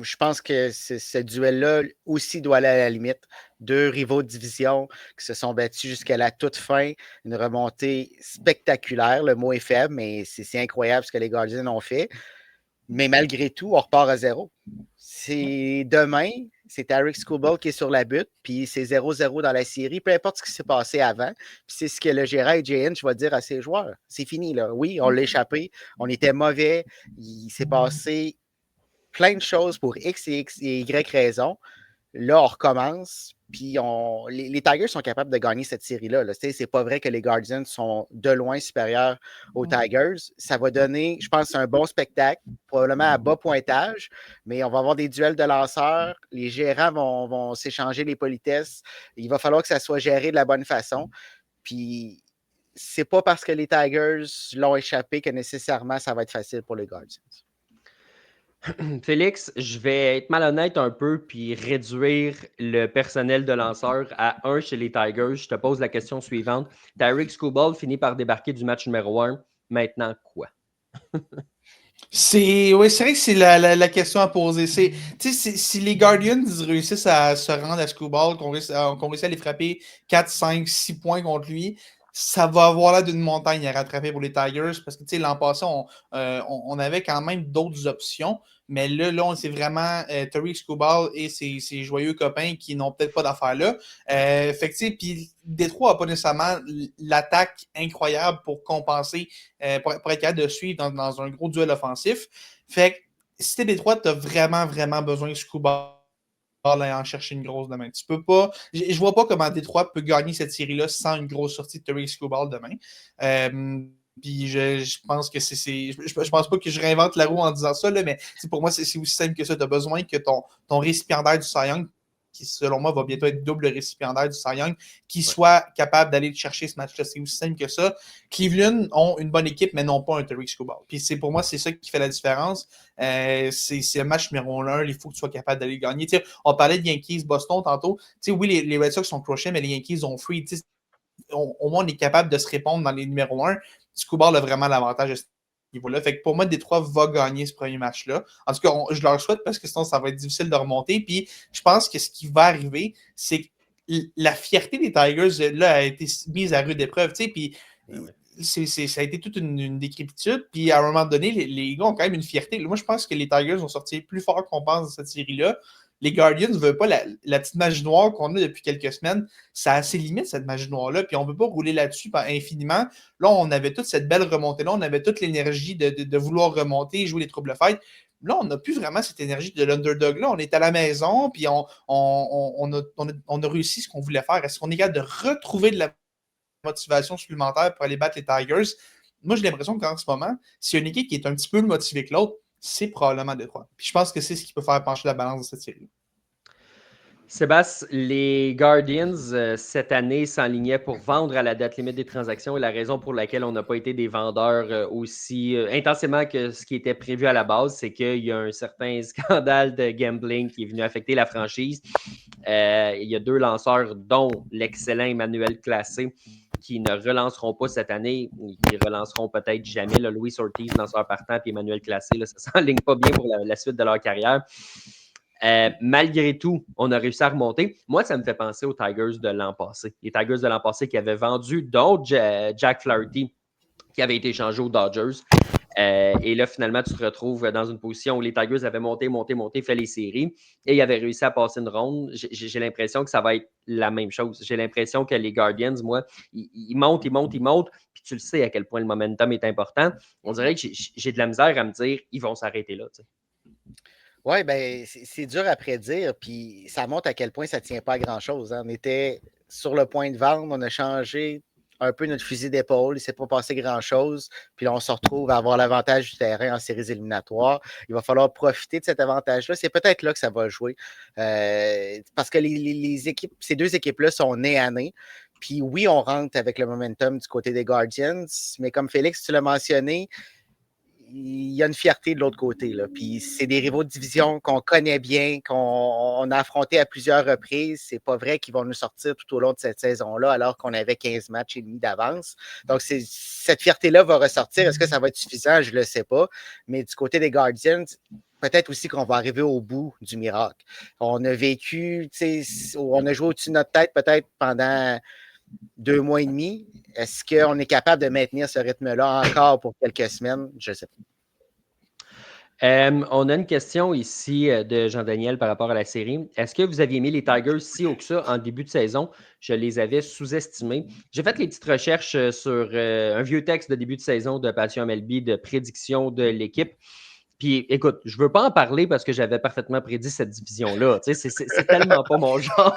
Je pense que ce duel-là aussi doit aller à la limite. Deux rivaux de division qui se sont battus jusqu'à la toute fin. Une remontée spectaculaire. Le mot est faible, mais c'est incroyable ce que les Guardians ont fait. Mais malgré tout, on repart à 0. C'est demain, c'est Tarik Skubal qui est sur la butte, puis c'est 0-0 dans la série, peu importe ce qui s'est passé avant. Puis c'est ce que le gérant Jay Hinch va dire à ses joueurs. C'est fini, là. Oui, on l'a échappé, on était mauvais, il s'est passé plein de choses pour X et Y raisons, Là, on recommence. Puis les Tigers sont capables de gagner cette série-là. Là. C'est pas vrai que les Guardians sont de loin supérieurs aux Tigers. Ça va donner, je pense, un bon spectacle, probablement à bas pointage, mais on va avoir des duels de lanceurs. Les gérants vont s'échanger les politesses. Il va falloir que ça soit géré de la bonne façon. Puis c'est pas parce que les Tigers l'ont échappé que nécessairement ça va être facile pour les Guardians. Félix, je vais être malhonnête un peu puis réduire le personnel de lanceur à 1 chez les Tigers. Je te pose la question suivante. Tyreek Skubal finit par débarquer du match numéro 1. Maintenant, quoi? C'est vrai que c'est la question à poser. Si les Guardians réussissent à se rendre à Skubal, qu'on réussit à les frapper 4, 5, 6 points contre lui, ça va avoir l'air d'une montagne à rattraper pour les Tigers parce que l'an passé, on avait quand même d'autres options. Mais là c'est vraiment Tyreek Skubal et ses joyeux copains qui n'ont peut-être pas d'affaires là. Puis Détroit n'a pas nécessairement l'attaque incroyable pour compenser, pour être capable de suivre dans un gros duel offensif. Fait que si t'es Détroit, t'as vraiment, vraiment besoin de Skubal aller en chercher une grosse demain. Tu peux pas. Je vois pas comment Détroit peut gagner cette série-là sans une grosse sortie de Tyreek Skubal demain. Puis je pense que je pense pas que je réinvente la roue en disant ça, là, mais pour moi, c'est aussi simple que ça. Tu as besoin que ton récipiendaire du Cy Young, qui selon moi va bientôt être double récipiendaire du Cy Young, qui soit capable d'aller chercher ce match-là. C'est aussi simple que ça. Cleveland ont une bonne équipe, mais non pas un Tyreek Skubal. Puis pour moi, c'est ça qui fait la différence. C'est un match numéro 1. Il faut que tu sois capable d'aller gagner. T'sais, on parlait de Yankees-Boston tantôt. Oui, les Red Sox sont crochés, mais les Yankees ont free. Au moins, on est capable de se répondre dans les numéros 1. Skubal a vraiment l'avantage à ce niveau-là. Fait que pour moi, Détroit va gagner ce premier match-là. En tout cas, je leur souhaite parce que sinon, ça va être difficile de remonter. Puis, je pense que ce qui va arriver, c'est que la fierté des Tigers là, a été mise à rude épreuve. Puis, ça a été toute une décrépitude. Puis, à un moment donné, les gars ont quand même une fierté. Moi, je pense que les Tigers vont sortir plus fort qu'on pense dans cette série-là. Les Guardians ne veulent pas la petite magie noire qu'on a depuis quelques semaines. Ça a assez limite, cette magie noire-là, puis on ne peut pas rouler là-dessus infiniment. Là, on avait toute cette belle remontée-là, on avait toute l'énergie de vouloir remonter, jouer les troubles fêtes. Là, on n'a plus vraiment cette énergie de l'underdog-là. On est à la maison, puis on a réussi ce qu'on voulait faire. Est-ce qu'on est capable de retrouver de la motivation supplémentaire pour aller battre les Tigers? Moi, j'ai l'impression qu'en ce moment, s'il y a une équipe qui est un petit peu plus motivée que l'autre, c'est probablement Détroit. Puis je pense que c'est ce qui peut faire pencher la balance de cette série. Sébastien, les Guardians, cette année, s'enlignaient pour vendre à la date limite des transactions et la raison pour laquelle on n'a pas été des vendeurs aussi intensément que ce qui était prévu à la base, c'est qu'il y a un certain scandale de gambling qui est venu affecter la franchise. Il y a 2 lanceurs, dont l'excellent Emmanuel Classé, qui ne relanceront pas cette année, qui relanceront peut-être jamais. Là, Luis Ortiz, lanceur partant, puis Emmanuel Classé, là, ça ne s'enligne pas bien pour la suite de leur carrière. Malgré tout, on a réussi à remonter. Moi, ça me fait penser aux Tigers de l'an passé. Les Tigers de l'an passé qui avaient vendu d'autres Jack Flaherty, qui avait été échangé aux Dodgers. Et là, finalement, tu te retrouves dans une position où les Tigers avaient monté, fait les séries et ils avaient réussi à passer une ronde. J'ai l'impression que ça va être la même chose. J'ai l'impression que les Guardians, moi, ils montent, puis tu le sais à quel point le momentum est important. On dirait que j'ai de la misère à me dire, ils vont s'arrêter là. Tu sais. Oui, bien, c'est dur à prédire, puis ça montre à quel point ça ne tient pas à grand-chose. Hein. On était sur le point de vendre, on a changé un peu notre fusil d'épaule, il ne s'est pas passé grand-chose, puis là, on se retrouve à avoir l'avantage du terrain en séries éliminatoires. Il va falloir profiter de cet avantage-là. C'est peut-être là que ça va jouer, parce que les équipes, ces 2 équipes-là sont nez à nez. Puis oui, on rentre avec le momentum du côté des Guardians, mais comme Félix, tu l'as mentionné, il y a une fierté de l'autre côté. Là. Puis c'est des rivaux de division qu'on connaît bien, qu'on a affrontés à plusieurs reprises. C'est pas vrai qu'ils vont nous sortir tout au long de cette saison-là, alors qu'on avait 15 matchs et demi d'avance. Donc, cette fierté-là va ressortir. Est-ce que ça va être suffisant? Je ne le sais pas. Mais du côté des Guardians, peut-être aussi qu'on va arriver au bout du miracle. On a vécu, on a joué au-dessus de notre tête peut-être pendant 2 mois et demi. Est-ce qu'on est capable de maintenir ce rythme-là encore pour quelques semaines? Je ne sais pas. On a une question ici de Jean-Daniel par rapport à la série. Est-ce que vous aviez mis les Tigers si haut que ça en début de saison? Je les avais sous-estimés. J'ai fait les petites recherches sur un vieux texte de début de saison de Passion MLB de prédiction de l'équipe. Puis écoute, je veux pas en parler parce que j'avais parfaitement prédit cette division-là. Tu sais, c'est tellement pas mon genre.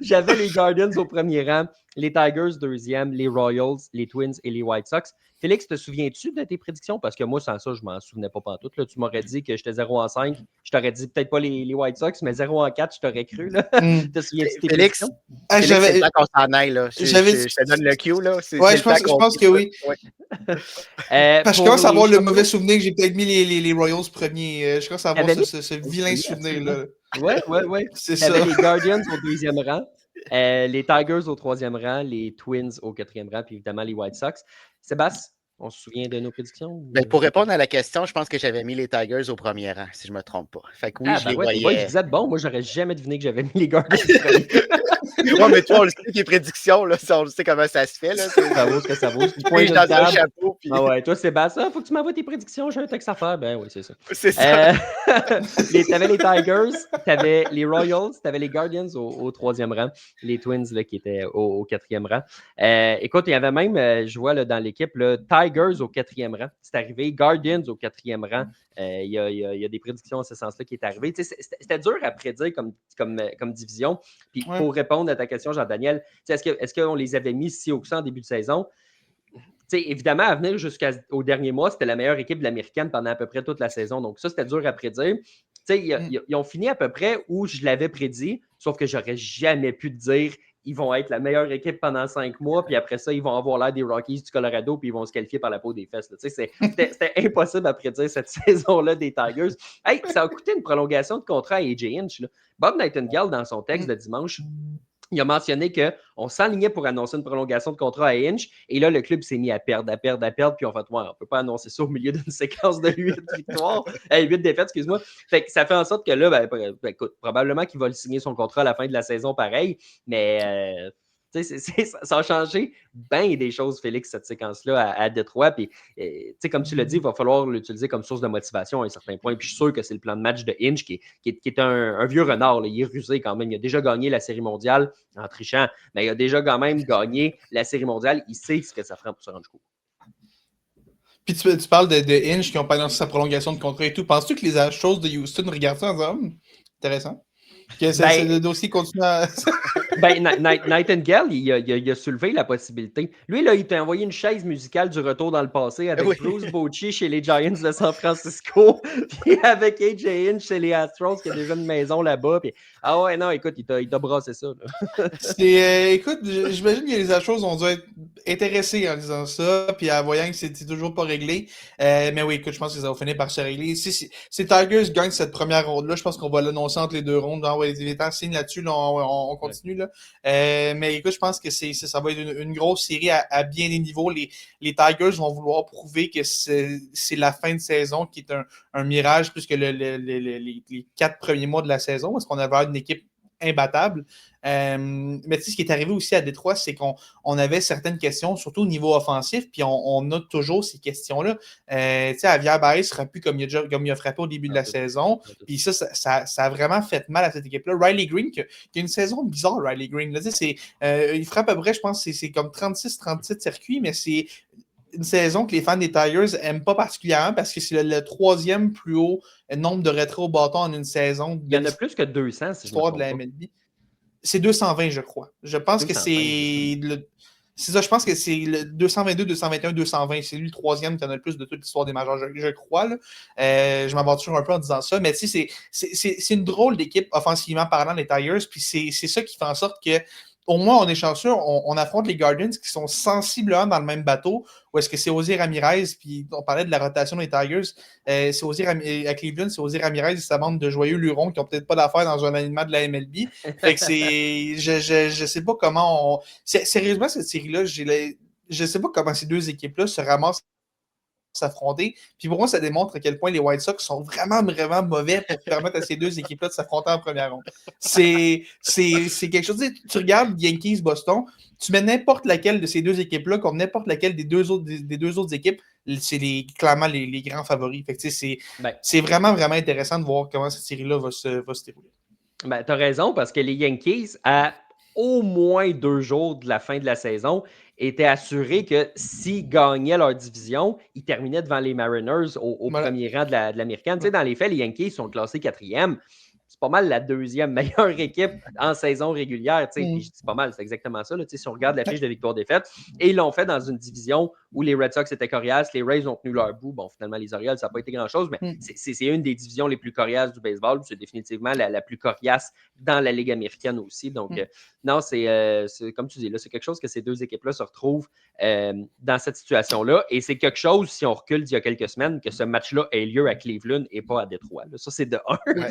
J'avais les Guardians au premier rang, les Tigers deuxième, les Royals, les Twins et les White Sox. Félix, te souviens-tu de tes prédictions? Parce que moi, sans ça, je m'en souvenais pas pantoute. Là. Tu m'aurais dit que j'étais 0-5. Je t'aurais dit peut-être pas les White Sox, mais 0-4, je t'aurais cru. Là. Te souviens-tu de tes Félix, prédictions? Félix, c'est le temps qu'on s'en aille. Là. Je te donne le cue. Là. Ouais, je pense que oui. Ouais. Parce que je commence à avoir le mauvais souvenir que j'ai peut-être mis les Royals premiers. Je commence à avoir ce vilain souvenir-là. Ouais. C'est ça. T'avais ça. les Guardians au deuxième rang, les Tigers au troisième rang, les Twins au quatrième rang, puis évidemment les White Sox. Sébastien, on se souvient de nos prédictions? Ben, pour répondre à la question, je pense que j'avais mis les Tigers au premier rang, si je ne me trompe pas. Fait que oui, je les voyais. Ouais, vous êtes bon. Moi, j'aurais jamais deviné que j'avais mis les Guardians au premier. Ouais, mais toi, on le sait, tes prédictions, là, on le sait comment ça se fait. Là, ça vaut ce que ça vaut. Tu piges dans un chapeau. Puis... Ah ouais, toi, Sébastien, faut que tu m'envoies tes prédictions, j'ai un texte à faire. Ben oui, c'est ça. C'est ça. T'avais les Tigers, t'avais les Royals, t'avais les Guardians au troisième rang, les Twins là, qui étaient au quatrième rang. Écoute, il y avait même, je vois là, dans l'équipe, là, Tigers au quatrième rang. C'est arrivé, Guardians au quatrième rang. Il y a des prédictions en ce sens-là qui est arrivé. C'était dur à prédire comme division. Puis pour répondre à ta question, Jean-Daniel, est-ce qu'on les avait mis si haut que ça en début de saison? Évidemment, à venir jusqu'au dernier mois, c'était la meilleure équipe de l'américaine pendant à peu près toute la saison. Donc ça, c'était dur à prédire. Ils ont fini à peu près où je l'avais prédit, sauf que j'aurais jamais pu te dire ils vont être la meilleure équipe pendant 5 mois, puis après ça, ils vont avoir l'air des Rockies du Colorado, puis ils vont se qualifier par la peau des fesses. C'était impossible à prédire cette saison-là des Tigers. Hey, ça a coûté une prolongation de contrat à AJ Hinch. Là. Bob Nightingale, dans son texte de dimanche, il a mentionné qu'on s'enlignait pour annoncer une prolongation de contrat à Hinch, et là, le club s'est mis à perdre, puis on fait, on ne peut pas annoncer ça au milieu d'une séquence de 8 victoires, 8 défaites, excuse-moi. Fait que ça fait en sorte que là, écoute, probablement qu'il va signer son contrat à la fin de la saison pareil, mais ça a changé bien des choses, Félix, cette séquence-là à Détroit. Puis, comme tu l'as dit, il va falloir l'utiliser comme source de motivation à un certain point. Puis, je suis sûr que c'est le plan de match de Hinch qui est un vieux renard. Là. Il est rusé quand même. Il a déjà gagné la Série mondiale en trichant, mais il a déjà quand même gagné la Série mondiale. Il sait ce que ça fera pour se rendre jusqu'au bout. Puis, tu parles de Hinch qui n'ont pas annoncé sa prolongation de contrat et tout. Penses-tu que les choses de Houston regardent ça en disant intéressant? Que le dossier continue à... Nightingale, il a soulevé la possibilité. Lui, là, il t'a envoyé une chaise musicale du retour dans le passé avec Bruce Bochy chez les Giants de San Francisco, puis avec AJ Hinch chez les Astros, qui a déjà une maison là-bas. Puis... Ah ouais, non, écoute, il t'a brassé ça. Écoute, j'imagine que les Astros ont dû être intéressés en disant ça, puis en voyant que c'était toujours pas réglé. Mais oui, écoute, je pense que ça va finir par se régler. Si Tigers gagnent cette première ronde-là, je pense qu'on va l'annoncer entre les deux rondes. Les temps signent là-dessus, là, on continue. Là. Mais écoute, je pense que ça va être une grosse série à bien des niveaux. Les Tigers vont vouloir prouver que c'est la fin de saison qui est un mirage plus que les 4 premiers mois de la saison, parce qu'on avait une équipe imbattable. Mais tu sais, ce qui est arrivé aussi à Détroit, c'est qu'on avait certaines questions, surtout au niveau offensif, puis on a toujours ces questions-là. Tu sais, Javier Baez sera plus comme il a frappé au début de la saison. Puis ça a vraiment fait mal à cette équipe-là. Riley Green, qui a une saison bizarre, Riley Green. Là, il frappe à peu près, je pense, c'est comme 36-37 circuits, mais c'est une saison que les fans des Tigers n'aiment pas particulièrement parce que c'est le troisième plus haut nombre de retraits au bâton en une saison. Il y en a plus que 200, si je me trompe de la MLB. C'est 220, je crois. Je pense que c'est c'est ça, je pense que c'est le 222, 221, 220. C'est lui le troisième qui en a le plus de toute l'histoire des majors, je crois. Là. Je m'aventure un peu en disant ça, mais tu sais, c'est une drôle d'équipe offensivement parlant, les Tigers, puis c'est ça qui fait en sorte que au moins, on est chanceux, on affronte les Guardians qui sont sensiblement dans le même bateau, ou est-ce que c'est Ozzy Ramirez, puis on parlait de la rotation des Tigers, c'est Ozzy à Cleveland, c'est Ozzy Ramirez et sa bande de joyeux lurons qui n'ont peut-être pas d'affaires dans un alignement de la MLB. Fait que c'est... Je sais pas comment on... Sérieusement, cette série-là, je sais pas comment ces deux équipes-là se ramassent s'affronter. Puis pour moi, ça démontre à quel point les White Sox sont vraiment, vraiment mauvais pour permettre à ces deux équipes-là de s'affronter en première ronde. C'est quelque chose... Tu regardes Yankees-Boston, tu mets n'importe laquelle de ces deux équipes-là comme n'importe laquelle des deux autres équipes, c'est clairement les grands favoris. Fait que, c'est vraiment, vraiment intéressant de voir comment cette série-là va se dérouler. Ben, tu as raison, parce que les Yankees, à au moins 2 jours de la fin de la saison, étaient assurés que s'ils gagnaient leur division, ils terminaient devant les Mariners au premier rang de l'américaine. Tu sais, dans les faits, les Yankees sont classés 4e. C'est pas mal la 2e meilleure équipe en saison régulière. Puis je dis pas mal, c'est exactement ça. Là, si on regarde la fiche de victoire-défaite, et ils l'ont fait dans une division où les Red Sox étaient coriaces, les Rays ont tenu leur bout. Bon, finalement, les Orioles, ça n'a pas été grand-chose, mais c'est une des divisions les plus coriaces du baseball. C'est définitivement la plus coriace dans la Ligue américaine aussi. Donc, non, c'est comme tu dis, là, c'est quelque chose que ces deux équipes-là se retrouvent dans cette situation-là. Et c'est quelque chose, si on recule d'il y a quelques semaines, que ce match-là ait lieu à Cleveland et pas à Détroit. Là. Ça, c'est de un. Mais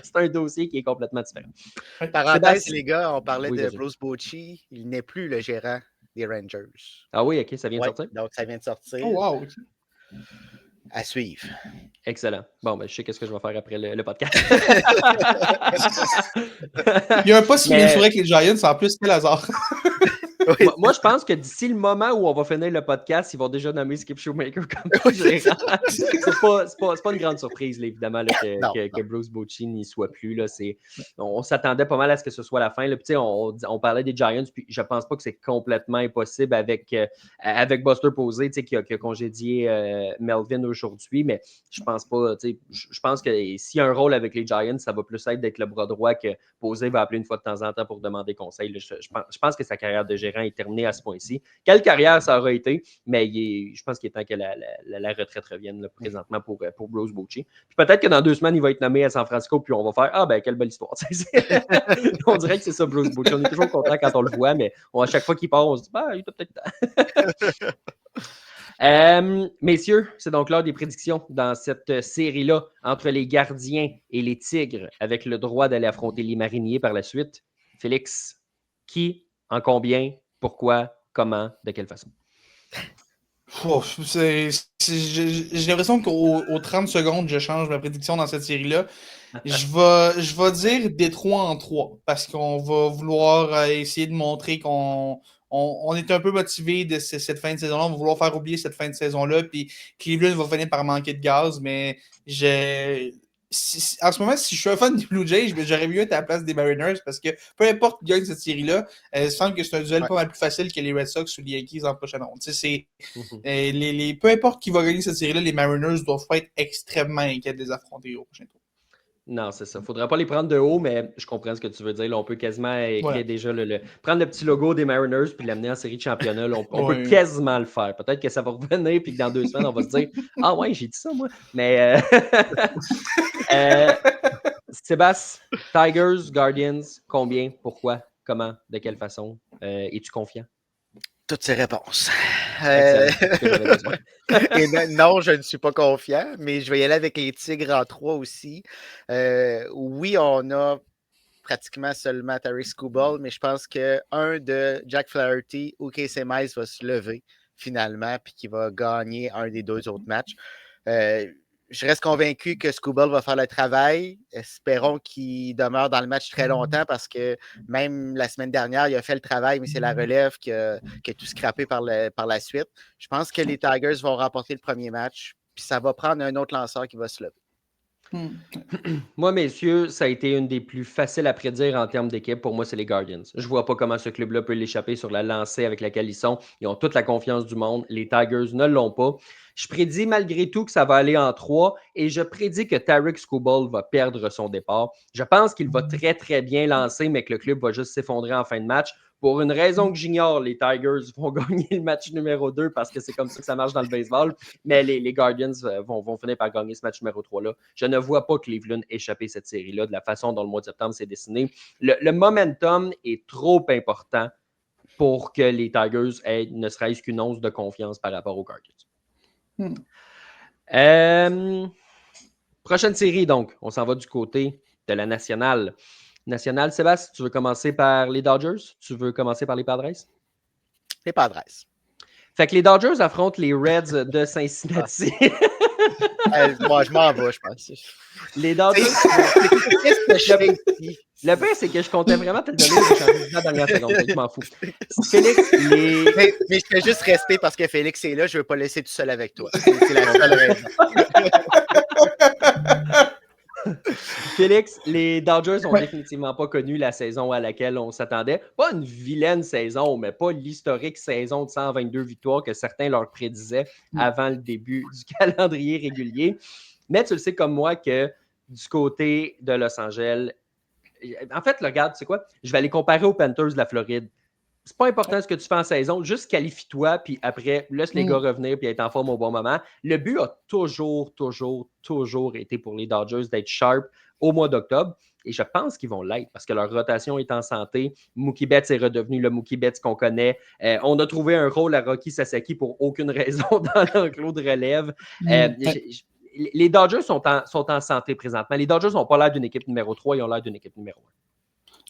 c'est un dossier qui est complètement différent. Parenthèse, les gars, on parlait de Bruce Bochy. Il n'est plus le gérant des Rangers. Ah oui, OK, ça vient de sortir? Donc, ça vient de sortir. Oh, wow! À suivre. Excellent. Bon, ben, je sais qu'est-ce que je vais faire après le podcast. Il y a un poste qui vient de fourrer avec les Giants, en plus, quel hasard. Oui. Moi, je pense que d'ici le moment où on va finir le podcast, ils vont déjà nommer Skip Shoemaker comme gérant. C'est pas une grande surprise, là, évidemment, là, que Bruce Bochy n'y soit plus. Là, on s'attendait pas mal à ce que ce soit la fin. Là. Puis, on parlait des Giants, puis je pense pas que c'est complètement impossible avec Buster Posey qui a congédié Melvin aujourd'hui, mais je pense pas. Je pense que s'il y a un rôle avec les Giants, ça va plus être d'être le bras droit que Posey va appeler une fois de temps en temps pour demander conseil. Là. Je pense que sa carrière de gérant est terminé à ce point-ci. Quelle carrière ça aura été, mais je pense qu'il est temps que la retraite revienne là, présentement pour Bruce Bochy. Puis peut-être que dans 2 semaines, il va être nommé à San Francisco, puis on va faire « Ah, ben, quelle belle histoire! » On dirait que c'est ça, Bruce Bochy. On est toujours content quand on le voit, mais à chaque fois qu'il part, on se dit « Ben, il a peut-être temps. » Messieurs, c'est donc l'heure des prédictions dans cette série-là entre les Gardiens et les Tigres, avec le droit d'aller affronter les Mariniers par la suite. Félix, qui, en combien, pourquoi, comment, de quelle façon? J'ai l'impression qu'aux 30 secondes, je change ma prédiction dans cette série-là. Je vais dire Détroit en 3 parce qu'on va vouloir essayer de montrer qu'on est un peu motivé de cette fin de saison-là. On va vouloir faire oublier cette fin de saison-là. Puis Cleveland va finir par manquer de gaz. Mais en ce moment, si je suis un fan des Blue Jays, j'aurais mieux être à la place des Mariners parce que peu importe qui gagne cette série-là, il semble que c'est un duel pas mal plus facile que les Red Sox ou les Yankees en prochaine ronde. Peu importe qui va gagner cette série-là, les Mariners doivent pas être extrêmement inquiets de les affronter au prochain tour. Non, c'est ça. Il ne faudra pas les prendre de haut, mais je comprends ce que tu veux dire. Là, on peut quasiment écrire déjà prendre le petit logo des Mariners puis l'amener en série de championnat. Là, on peut quasiment le faire. Peut-être que ça va revenir puis que dans 2 semaines, on va se dire « Ah ouais, j'ai dit ça, moi. » Mais Sébastien, Tigers, Guardians, combien, pourquoi, comment, de quelle façon? Es-tu confiant? Toutes ces réponses. Et non, je ne suis pas confiant, mais je vais y aller avec les Tigres en 3 aussi. Oui, on a pratiquement seulement Tarik Skubal, mais je pense qu'un de Jack Flaherty ou Casey Mize va se lever finalement puis qu'il va gagner un des 2 autres matchs. Je reste convaincu que Skubal va faire le travail. Espérons qu'il demeure dans le match très longtemps parce que même la semaine dernière, il a fait le travail, mais c'est la relève qui a tout scrappé par la suite. Je pense que les Tigers vont remporter le premier match, puis ça va prendre un autre lanceur qui va se lever. Moi, messieurs, ça a été une des plus faciles à prédire en termes d'équipe. Pour moi, c'est les Guardians. Je ne vois pas comment ce club-là peut l'échapper sur la lancée avec laquelle ils sont. Ils ont toute la confiance du monde. Les Tigers ne l'ont pas. Je prédis malgré tout que ça va aller en 3 et je prédis que Tarik Skubal va perdre son départ. Je pense qu'il va très, très bien lancer, mais que le club va juste s'effondrer en fin de match. Pour une raison que j'ignore, les Tigers vont gagner le match numéro 2 parce que c'est comme ça que ça marche dans le baseball. Mais les Guardians vont finir par gagner ce match numéro 3-là. Je ne vois pas Cleveland échapper cette série-là de la façon dont le mois de septembre s'est dessiné. Le momentum est trop important pour que les Tigers aient ne serait-ce qu'une once de confiance par rapport aux Guardians. Prochaine série, donc. On s'en va du côté de la nationale. Nationale, Sébastien, tu veux commencer par les Dodgers? Tu veux commencer par les Padres? Les Padres. Fait que les Dodgers affrontent les Reds de Cincinnati. Moi, je m'en vais, je pense. Les Dodgers... Qu'est-ce que je fais ici? Le pire, c'est que je comptais vraiment te le donner dans la dernière seconde. Je m'en fous. Félix, mais je fais juste rester parce que Félix est là. Je ne veux pas laisser tout seul avec toi. C'est la seule raison. Félix, les Dodgers n'ont Ouais. définitivement pas connu la saison à laquelle on s'attendait. Pas une vilaine saison, mais pas l'historique saison de 122 victoires que certains leur prédisaient avant le début du calendrier régulier. Mais tu le sais comme moi que du côté de Los Angeles, en fait, regarde, tu sais quoi? Je vais aller comparer aux Panthers de la Floride. C'est pas important ce que tu fais en saison, juste qualifie-toi, puis après, laisse les gars revenir puis être en forme au bon moment. Le but a toujours été pour les Dodgers d'être sharp au mois d'octobre. Et je pense qu'ils vont l'être parce que leur rotation est en santé. Mookie Betts est redevenu le Mookie Betts qu'on connaît. On a trouvé un rôle à Rocky Sasaki pour aucune raison dans l'enclos de relève. Les Dodgers sont en santé présentement. Les Dodgers n'ont pas l'air d'une équipe numéro 3, ils ont l'air d'une équipe numéro 1.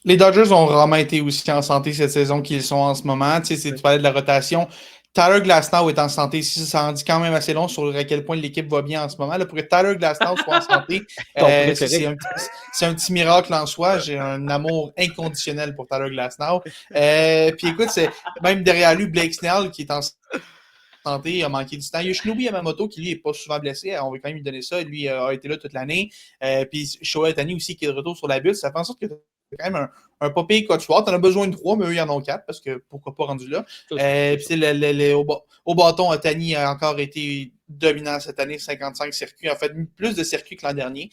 Les Dodgers ont vraiment été aussi en santé cette saison qu'ils sont en ce moment. Tu parlais de la rotation. Tyler Glasnow est en santé. Ça en dit quand même assez long sur à quel point l'équipe va bien en ce moment. Là, pour que Tyler Glasnow soit en santé, c'est un petit miracle en soi. J'ai un amour inconditionnel pour Tyler Glasnow. Puis écoute, c'est même derrière lui, Blake Snell qui est en santé, il a manqué du temps. Il y a Shinobi Yamamoto qui, lui, n'est pas souvent blessé. On va quand même lui donner ça. Lui a été là toute l'année. Puis Shohei Ohtani aussi qui est de retour sur la bulle. Ça fait en sorte que c'est quand même un pas pire coach swat. On a besoin de 3, mais eux, ils en ont 4 parce que pourquoi pas rendu là. Puis au bâton, Ohtani a encore été dominant cette année, 55 circuits. En fait, plus de circuits que l'an dernier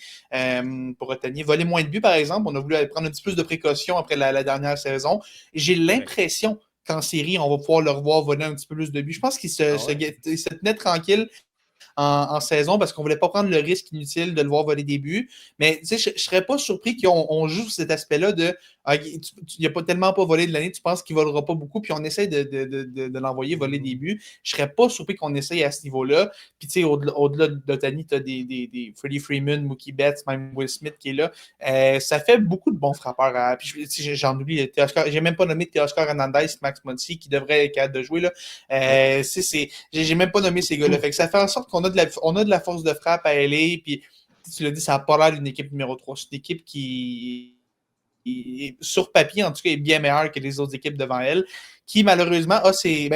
pour Ohtani. Voler moins de buts, par exemple. On a voulu prendre un petit plus de précautions après la dernière saison. J'ai l'impression qu'en série, on va pouvoir le revoir voler un petit peu plus de buts. Je pense qu'il se tenait tranquille en saison parce qu'on ne voulait pas prendre le risque inutile de le voir voler des buts. Mais je ne serais pas surpris qu'on joue cet aspect-là de il n'a pas tellement pas volé de l'année, tu penses qu'il ne volera pas beaucoup, puis on essaie de l'envoyer voler des buts. Je ne serais pas surpris qu'on essaye à ce niveau-là. Puis tu sais, au-delà d'Ohtani, tu as des Freddie Freeman, Mookie Betts, même Will Smith qui est là. Ça fait beaucoup de bons frappeurs. Puis j'en oublie, j'ai même pas nommé Teoscar Hernandez, Max Muncy, qui devrait être capable de jouer. Là. J'ai même pas nommé ces gars-là. Fait que ça fait en sorte qu'on a de la force de frappe à LA, puis tu l'as dit, ça n'a pas l'air d'une équipe numéro 3. C'est une équipe qui, sur papier, en tout cas, est bien meilleure que les autres équipes devant elle, qui malheureusement a ses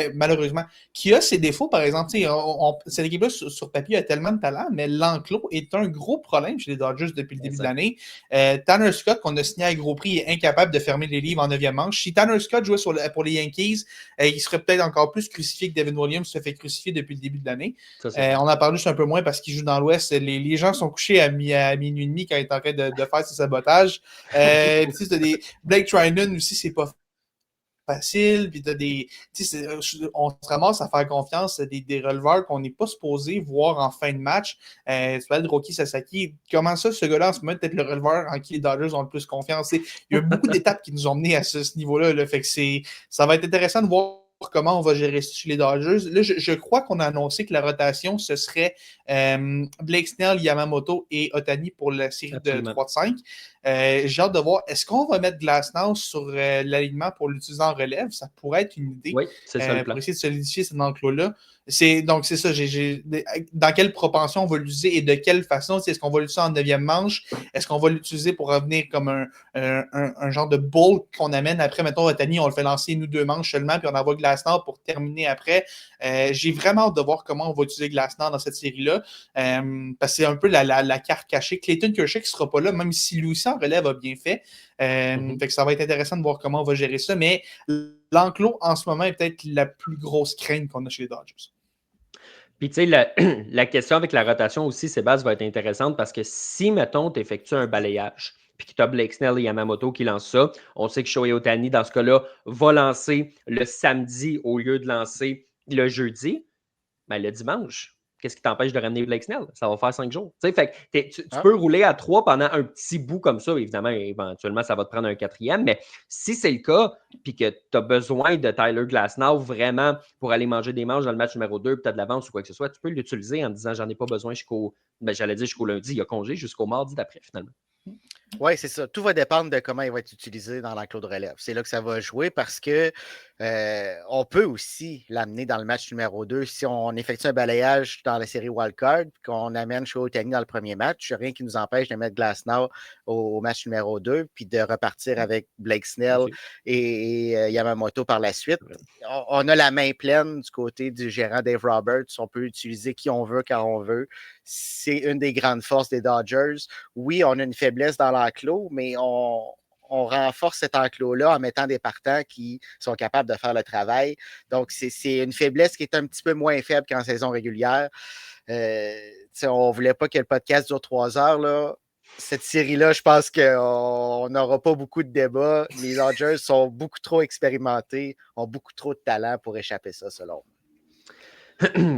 défauts, par exemple. Cette équipe-là, sur papier, a tellement de talent, mais l'enclos est un gros problème chez les Dodgers depuis le début de l'année. Tanner Scott, qu'on a signé à gros prix, est incapable de fermer les livres en 9e manche. Si Tanner Scott jouait pour les Yankees, il serait peut-être encore plus crucifié que Devin Williams se fait crucifier depuis le début de l'année. On en parle juste un peu moins parce qu'il joue dans l'Ouest. Les gens sont couchés à minuit et demi quand il est en train de faire ses sabotages. Blake Trinan aussi, c'est pas facile, puis on se ramasse à faire confiance des releveurs qu'on n'est pas supposé voir en fin de match. Tu parles de Rocky Sasaki. Comment ça, ce gars-là, en ce moment, peut-être le releveur en qui les Dodgers ont le plus confiance? Il y a beaucoup d'étapes qui nous ont menés à ce niveau-là. Là, fait que ça va être intéressant de voir comment on va gérer ça chez les Dodgers. Là, je crois qu'on a annoncé que la rotation, ce serait Blake Snell, Yamamoto et Ohtani pour la série de 3-5. J'ai hâte de voir, est-ce qu'on va mettre Glasnow sur l'alignement pour l'utiliser en relève? Ça pourrait être une idée c'est ça, le plan. pour essayer de solidifier cet enclos-là. Donc, c'est ça. Dans quelle propension on va l'utiliser et de quelle façon? Est-ce qu'on va l'utiliser en 9e manche? Est-ce qu'on va l'utiliser pour revenir comme un genre de bowl qu'on amène après? Mettons, Ohtani, on le fait lancer nous 2 manches seulement, puis on envoie Glasnow pour terminer après. J'ai vraiment hâte de voir comment on va utiliser Glasnow dans cette série-là. Parce que c'est un peu la carte cachée. Clayton Kershaw qui ne sera pas là, même si lui aussi en relève a bien fait. Fait que ça va être intéressant de voir comment on va gérer ça. Mais l'enclos, en ce moment, est peut-être la plus grosse crainte qu'on a chez les Dodgers. Puis, tu sais, la question avec la rotation aussi, Sébastien, va être intéressante parce que si, mettons, tu effectues un balayage, puis que tu as Blake Snell et Yamamoto qui lancent ça, on sait que Shohei Ohtani, dans ce cas-là, va lancer le samedi au lieu de lancer le jeudi. Ben, le dimanche, qu'est-ce qui t'empêche de ramener Blake Snell? Ça va faire 5 jours. Tu sais, fait que tu peux rouler à 3 pendant un petit bout comme ça. Évidemment, éventuellement, ça va te prendre un 4e. Mais si c'est le cas, puis que tu as besoin de Tyler Glasnow vraiment pour aller manger des manches dans le match numéro 2, puis tu as de l'avance ou quoi que ce soit, tu peux l'utiliser en disant j'en ai pas besoin jusqu'au lundi. Il y a congé jusqu'au mardi d'après, finalement. Oui, c'est ça. Tout va dépendre de comment il va être utilisé dans l'enclos de relève. C'est là que ça va jouer parce que On peut aussi l'amener dans le match numéro 2 si on effectue un balayage dans la série Wildcard, qu'on amène Shohei Ohtani dans le premier match. Rien qui nous empêche de mettre Glasnow au match numéro 2 puis de repartir avec Blake Snell et Yamamoto par la suite. On a la main pleine du côté du gérant Dave Roberts. On peut utiliser qui on veut quand on veut. C'est une des grandes forces des Dodgers. Oui, on a une faiblesse dans l'enclos, mais on renforce cet enclos-là en mettant des partants qui sont capables de faire le travail. Donc, c'est une faiblesse qui est un petit peu moins faible qu'en saison régulière. On ne voulait pas que le podcast dure 3 heures. Là. Cette série-là, je pense qu'on n'aura pas beaucoup de débats. Les Dodgers sont beaucoup trop expérimentés, ont beaucoup trop de talent pour échapper ça, selon moi.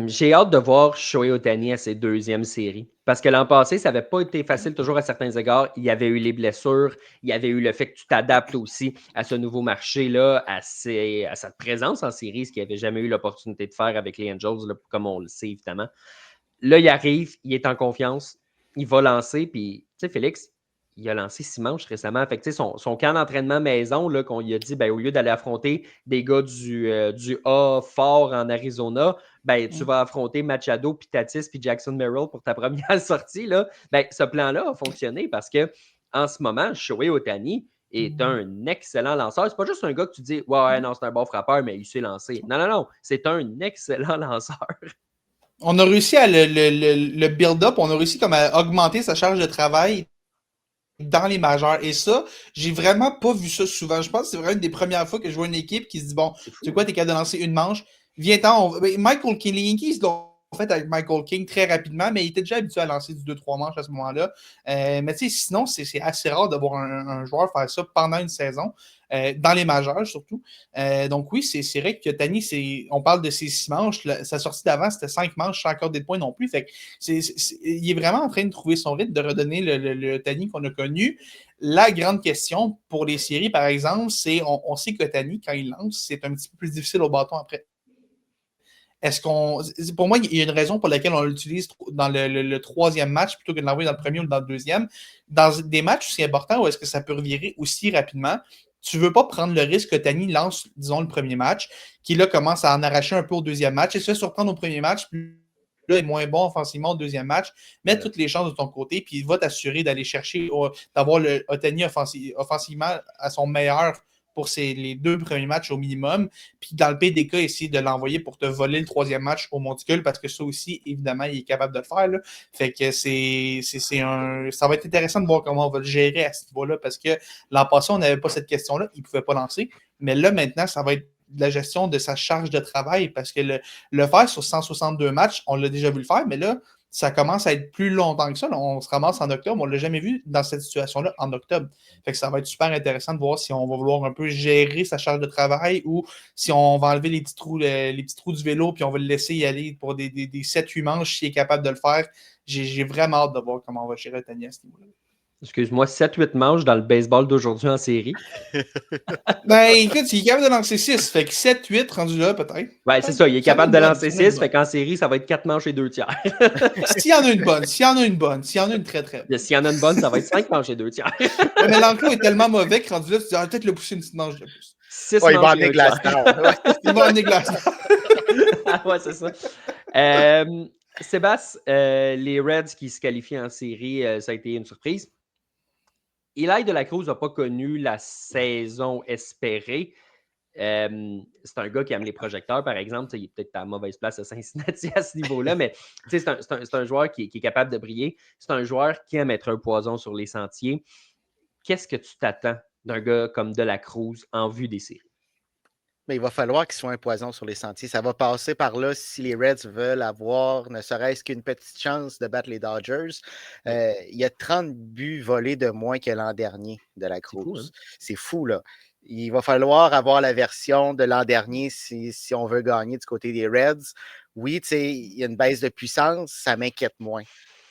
J'ai hâte de voir Shohei Ohtani à ses deuxièmes séries. Parce que l'an passé, ça n'avait pas été facile toujours à certains égards. Il y avait eu les blessures, il y avait eu le fait que tu t'adaptes aussi à ce nouveau marché-là, à sa présence en série, ce qu'il n'avait jamais eu l'opportunité de faire avec les Angels, là, comme on le sait évidemment. Là, il arrive, il est en confiance, il va lancer, puis tu sais, Félix, il a lancé 6 manches récemment. Fait que, son camp d'entraînement maison, là, qu'on lui a dit, ben, au lieu d'aller affronter des gars du A fort en Arizona, ben, tu vas affronter Machado, puis Tatis, puis Jackson Merrill pour ta première sortie. Là. Ben, ce plan-là a fonctionné parce que en ce moment, Shohei Ohtani est un excellent lanceur. C'est pas juste un gars que tu dis, ouais, non, c'est un bon frappeur, mais il sait lancer. Non, non, non, c'est un excellent lanceur. On a réussi à le build-up, on a réussi comme à augmenter sa charge de travail dans les majeurs. Et ça, j'ai vraiment pas vu ça souvent. Je pense que c'est vraiment une des premières fois que je vois une équipe qui se dit, bon, tu sais quoi, t'es capable de lancer une manche, viens-t'en. Michael King, les Yankees l'ont fait avec Michael King très rapidement, mais il était déjà habitué à lancer du 2-3 manches à ce moment-là. Mais tu sais, sinon, c'est assez rare de voir un joueur faire ça pendant une saison, dans les majeurs surtout. Donc oui, c'est vrai que Tani, on parle de ses 6 manches. Sa sortie d'avant, c'était 5 manches sans accorder de points non plus. Fait que il est vraiment en train de trouver son rythme, de redonner le Tani qu'on a connu. La grande question pour les séries, par exemple, c'est on sait que Tani, quand il lance, c'est un petit peu plus difficile au bâton après. Pour moi, il y a une raison pour laquelle on l'utilise dans le troisième match plutôt que de l'envoyer dans le premier ou dans le deuxième. Dans des matchs aussi importants où est-ce que ça peut revirer aussi rapidement, tu ne veux pas prendre le risque que Tani lance, disons, le premier match, qui là commence à en arracher un peu au deuxième match et se fait surprendre au premier match, puis là, est moins bon offensivement au deuxième match. Mets toutes les chances de ton côté, puis il va t'assurer d'aller chercher, d'avoir le Ohtani offensivement à son meilleur pour les 2 premiers matchs au minimum. Puis dans le PDK, essayer de l'envoyer pour te voler le troisième match au monticule parce que ça aussi, évidemment, il est capable de le faire. Là. Fait que ça va être intéressant de voir comment on va le gérer à ce niveau-là parce que l'an passé, on n'avait pas cette question-là. Il ne pouvait pas lancer. Mais là, maintenant, ça va être de la gestion de sa charge de travail parce que le faire sur 162 matchs, on l'a déjà vu le faire, mais là, ça commence à être plus longtemps que ça. Là, on se ramasse en octobre. On ne l'a jamais vu dans cette situation-là en octobre. Fait que ça va être super intéressant de voir si on va vouloir un peu gérer sa charge de travail ou si on va enlever les petits trous du vélo puis on va le laisser y aller pour des 7-8 manches s'il est capable de le faire. J'ai vraiment hâte de voir comment on va gérer Tani à ce niveau-là. Excuse-moi, 7-8 manches dans le baseball d'aujourd'hui en série. Ben, écoute, il est capable de lancer 6. Fait que 7-8 rendu là, peut-être. Ouais, c'est ça. Il est capable de lancer 6. Fait qu'en série, ça va être 4 manches et 2 tiers. S'il y en a une bonne, s'il y en a une très, très bonne. S'il y en a une bonne, ça va être 5 manches et 2 tiers. Ouais, mais l'enclos est tellement mauvais que rendu là, tu dis, peut-être le pousser une petite manche de plus. 6 manches il va et 1 tiers. Il va emmener Glasnow. Ouais, c'est ça. Sébastien, les Reds qui se qualifient en série, ça a été une surprise. Eli de la Cruz n'a pas connu la saison espérée. C'est un gars qui aime les projecteurs, par exemple. Il est peut-être à la mauvaise place à Cincinnati à ce niveau-là, mais c'est un joueur qui est capable de briller. C'est un joueur qui aime être un poison sur les sentiers. Qu'est-ce que tu t'attends d'un gars comme de la Cruz en vue des séries? Mais il va falloir qu'il soit un poison sur les sentiers. Ça va passer par là si les Reds veulent avoir ne serait-ce qu'une petite chance de battre les Dodgers. Il y a 30 buts volés de moins que l'an dernier de la Cruz. C'est fou, là. Il va falloir avoir la version de l'an dernier si on veut gagner du côté des Reds. Oui, il y a une baisse de puissance, ça m'inquiète moins.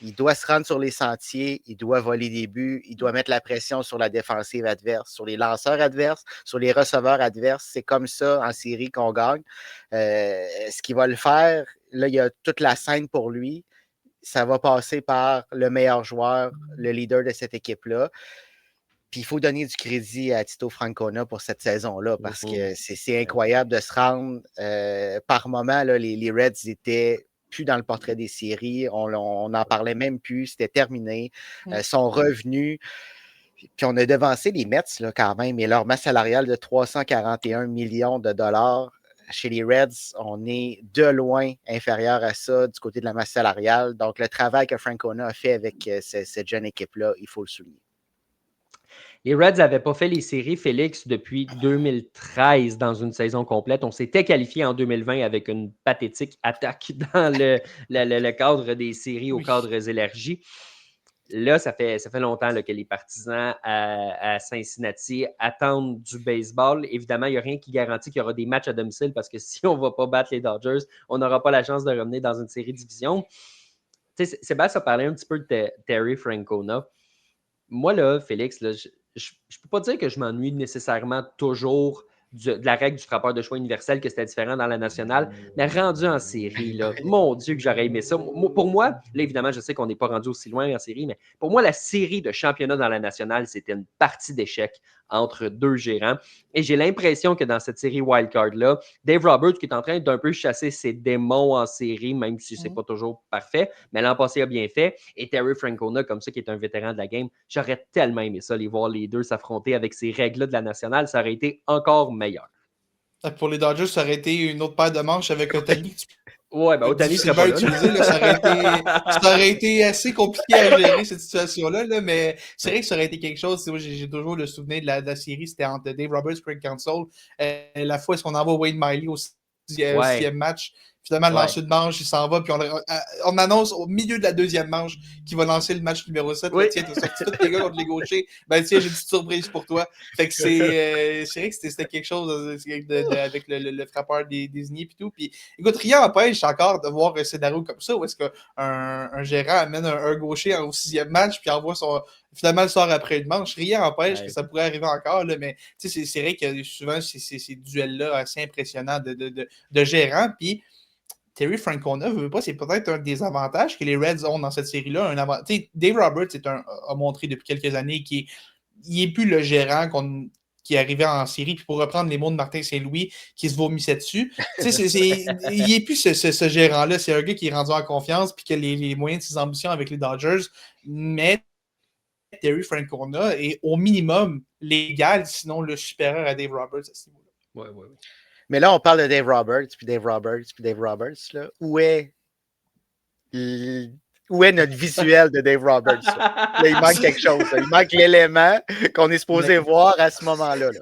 Il doit se rendre sur les sentiers, il doit voler des buts, il doit mettre la pression sur la défensive adverse, sur les lanceurs adverses, sur les receveurs adverses. C'est comme ça en série qu'on gagne. Ce qu'il va le faire, là, il y a toute la scène pour lui. Ça va passer par le meilleur joueur, le leader de cette équipe-là. Puis il faut donner du crédit à Tito Francona pour cette saison-là parce que c'est Ouais. incroyable de se rendre. Par moment, là, les Reds étaient plus dans le portrait des séries. On n'en parlait même plus. C'était terminé. Sont revenus. Puis on a devancé les Mets là, quand même et leur masse salariale de 341 millions de dollars. Chez les Reds, on est de loin inférieur à ça du côté de la masse salariale. Donc, le travail que Francona a fait avec cette jeune équipe-là, il faut le souligner. Les Reds n'avaient pas fait les séries, Félix, depuis 2013 dans une saison complète. On s'était qualifié en 2020 avec une pathétique attaque dans le cadre des séries au cadre élargi. Là, ça fait longtemps là, que les partisans à Cincinnati attendent du baseball. Évidemment, il n'y a rien qui garantit qu'il y aura des matchs à domicile parce que si on ne va pas battre les Dodgers, on n'aura pas la chance de revenir dans une série division. Sébastien a parlé un petit peu de Terry Francona. Moi, là, Félix, là, je ne peux pas dire que je m'ennuie nécessairement toujours de la règle du frappeur de choix universel, que c'était différent dans la nationale, mais rendu en série, là, mon Dieu que j'aurais aimé ça. Pour moi, là, évidemment, je sais qu'on n'est pas rendu aussi loin en série, mais pour moi, la série de championnat dans la nationale, c'était une partie d'échecs entre deux gérants. Et j'ai l'impression que dans cette série wildcard-là, Dave Roberts, qui est en train d'un peu chasser ses démons en série, même si c'est pas toujours parfait, mais l'an passé a bien fait, et Terry Francona, comme ça, qui est un vétéran de la game, j'aurais tellement aimé ça, les voir les deux s'affronter avec ces règles-là de la nationale, ça aurait été encore meilleur. Pour les Dodgers, ça aurait été une autre paire de manches avec Ohtani. Ouais, ben Ohtani serait pas là. Utilisé, là, ça aurait été assez compliqué à gérer cette situation-là, là, mais c'est vrai que ça aurait été quelque chose. Moi, j'ai toujours le souvenir de la série, c'était entre Dave Roberts et Craig Counsell. La fois, est-ce qu'on envoie Wade Miley au sixième match? Finalement, le lancer de manche, il s'en va, puis on annonce au milieu de la deuxième manche qu'il va lancer le match numéro 7. Oui. Là, tiens, t'as sorti tous les gars contre les gauchers. Ben, tiens, j'ai une petite surprise pour toi. Fait que c'est vrai que c'était quelque chose avec le frappeur désigné et tout. Puis, écoute, rien n'empêche encore de voir un scénario comme ça où est-ce qu'un gérant amène un gaucher au sixième match, puis envoie finalement le sort après une manche. Rien n'empêche que ça pourrait arriver encore, là, mais c'est vrai que souvent, ces duels-là assez impressionnants de gérants. Puis, Terry Francona, c'est peut-être un des avantages que les Reds ont dans cette série-là. Dave Roberts a montré depuis quelques années qu'il n'est plus le gérant qui arrivait en série, puis pour reprendre les mots de Martin Saint-Louis, qui se vomissait dessus. Il n'est plus ce gérant-là. C'est un gars qui est rendu en confiance, puis qui a les moyens de ses ambitions avec les Dodgers. Mais Terry Francona est au minimum l'égal, sinon le supérieur à Dave Roberts à ce niveau-là. Ouais. Mais là, on parle de Dave Roberts, puis Dave Roberts, puis Dave Roberts. Là. Où est notre visuel de Dave Roberts? Là, il manque quelque chose. Là. Il manque l'élément qu'on est supposé voir à ce moment-là. Là.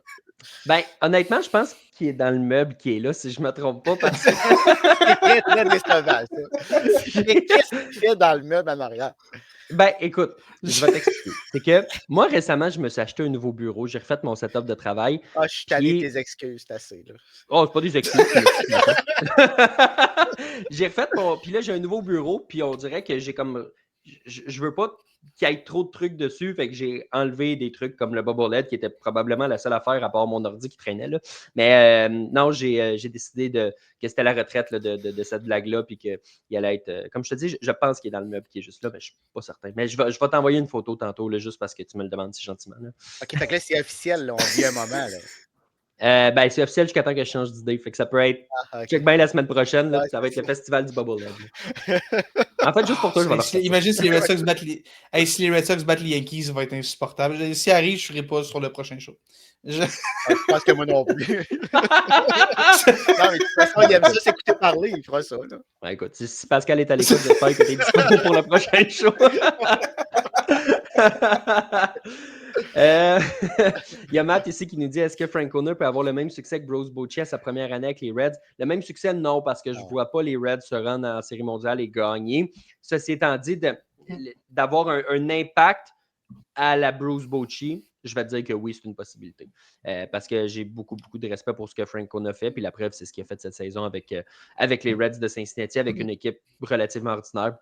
Ben, honnêtement, je pense qu'il est dans le meuble qui est là, si je ne me trompe pas. Parce que... c'est très, très décevant, ça. Qu'est-ce qu'il fait dans le meuble en arrière? Ben, écoute, je vais t'expliquer. C'est que moi, récemment, je me suis acheté un nouveau bureau. J'ai refait mon setup de travail. Ah, je suis tanné de tes excuses, c'est assez. Là. Oh, c'est pas des excuses. J'ai refait mon... Puis là, j'ai un nouveau bureau, puis on dirait que j'ai comme... Je veux pas qu'il y ait trop de trucs dessus, fait que j'ai enlevé des trucs comme le Bobblehead, qui était probablement la seule affaire à part mon ordi qui traînait. Là. Mais non, j'ai décidé que c'était la retraite là, de cette blague-là, puis qu'il allait être... comme je te dis, je pense qu'il est dans le meuble qui est juste là, mais je suis pas certain. Mais je vais t'envoyer une photo tantôt, là, juste parce que tu me le demandes si gentiment. Là. OK, fait que là, c'est officiel, là, on vit un moment. Là. Ben, c'est officiel jusqu'à temps que je change d'idée. Fait que ça peut être. Okay. Check bien la semaine prochaine, là, ça va être le festival du Bubblehead. En fait, juste pour toi, je vais leur imagine si les Red Sox battent si les Red Sox battent les Yankees, ça va être insupportable. Si arrive, je ne serai pas sur le prochain show. Je pense que moi non plus. Non, mais de toute façon, il aime ça s'écouter parler, il fera ça. Là. Ouais, écoute, si Pascal est à l'écoute, j'espère que tu es disponible pour le prochain show. Il y a Matt ici qui nous dit: est-ce que Francona peut avoir le même succès que Bruce Bochy à sa première année avec les Reds? Le même succès, non, parce que je ne vois pas les Reds se rendre en Série mondiale et gagner. Ceci étant dit, d'avoir un impact à la Bruce Bochy, je vais te dire que oui, c'est une possibilité. Parce que j'ai beaucoup de respect pour ce que Francona fait. Puis la preuve, c'est ce qu'il a fait cette saison avec les Reds de Cincinnati, avec une équipe relativement ordinaire.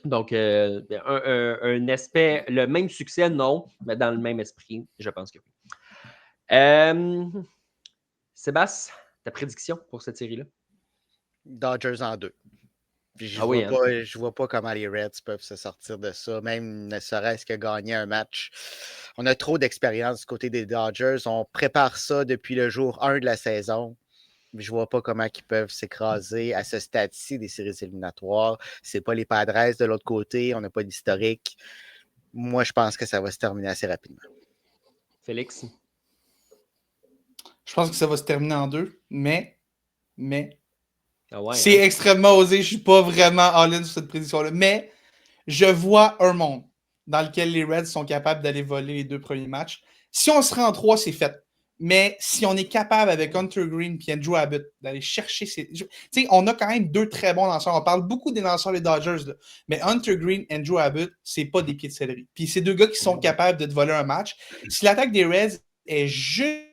Donc, un aspect, le même succès, non, mais dans le même esprit, je pense que oui. Sébastien, ta prédiction pour cette série-là? Dodgers en 2. Je Ah oui, hein? vois pas comment les Reds peuvent se sortir de ça, même ne serait-ce que gagner un match. On a trop d'expérience du côté des Dodgers. On prépare ça depuis le jour 1 de la saison. Je vois pas comment ils peuvent s'écraser à ce stade-ci des séries éliminatoires. C'est pas les Padres de l'autre côté. On n'a pas d'historique. Moi, je pense que ça va se terminer assez rapidement. Félix? Je pense que ça va se terminer en 2, mais Ah ouais, c'est hein? extrêmement osé. Je suis pas vraiment all-in sur cette prédiction-là, mais je vois un monde dans lequel les Reds sont capables d'aller voler les 2 premiers matchs. Si on se rend en 3, c'est fait. Mais si on est capable avec Hunter Green et Andrew Abbott d'aller chercher ces. Tu sais, on a quand même 2 très bons lanceurs. On parle beaucoup des lanceurs des Dodgers, là. Mais Hunter Green et Andrew Abbott, c'est pas des pieds de céleri. Puis c'est 2 gars qui sont capables de te voler un match. Si l'attaque des Reds est juste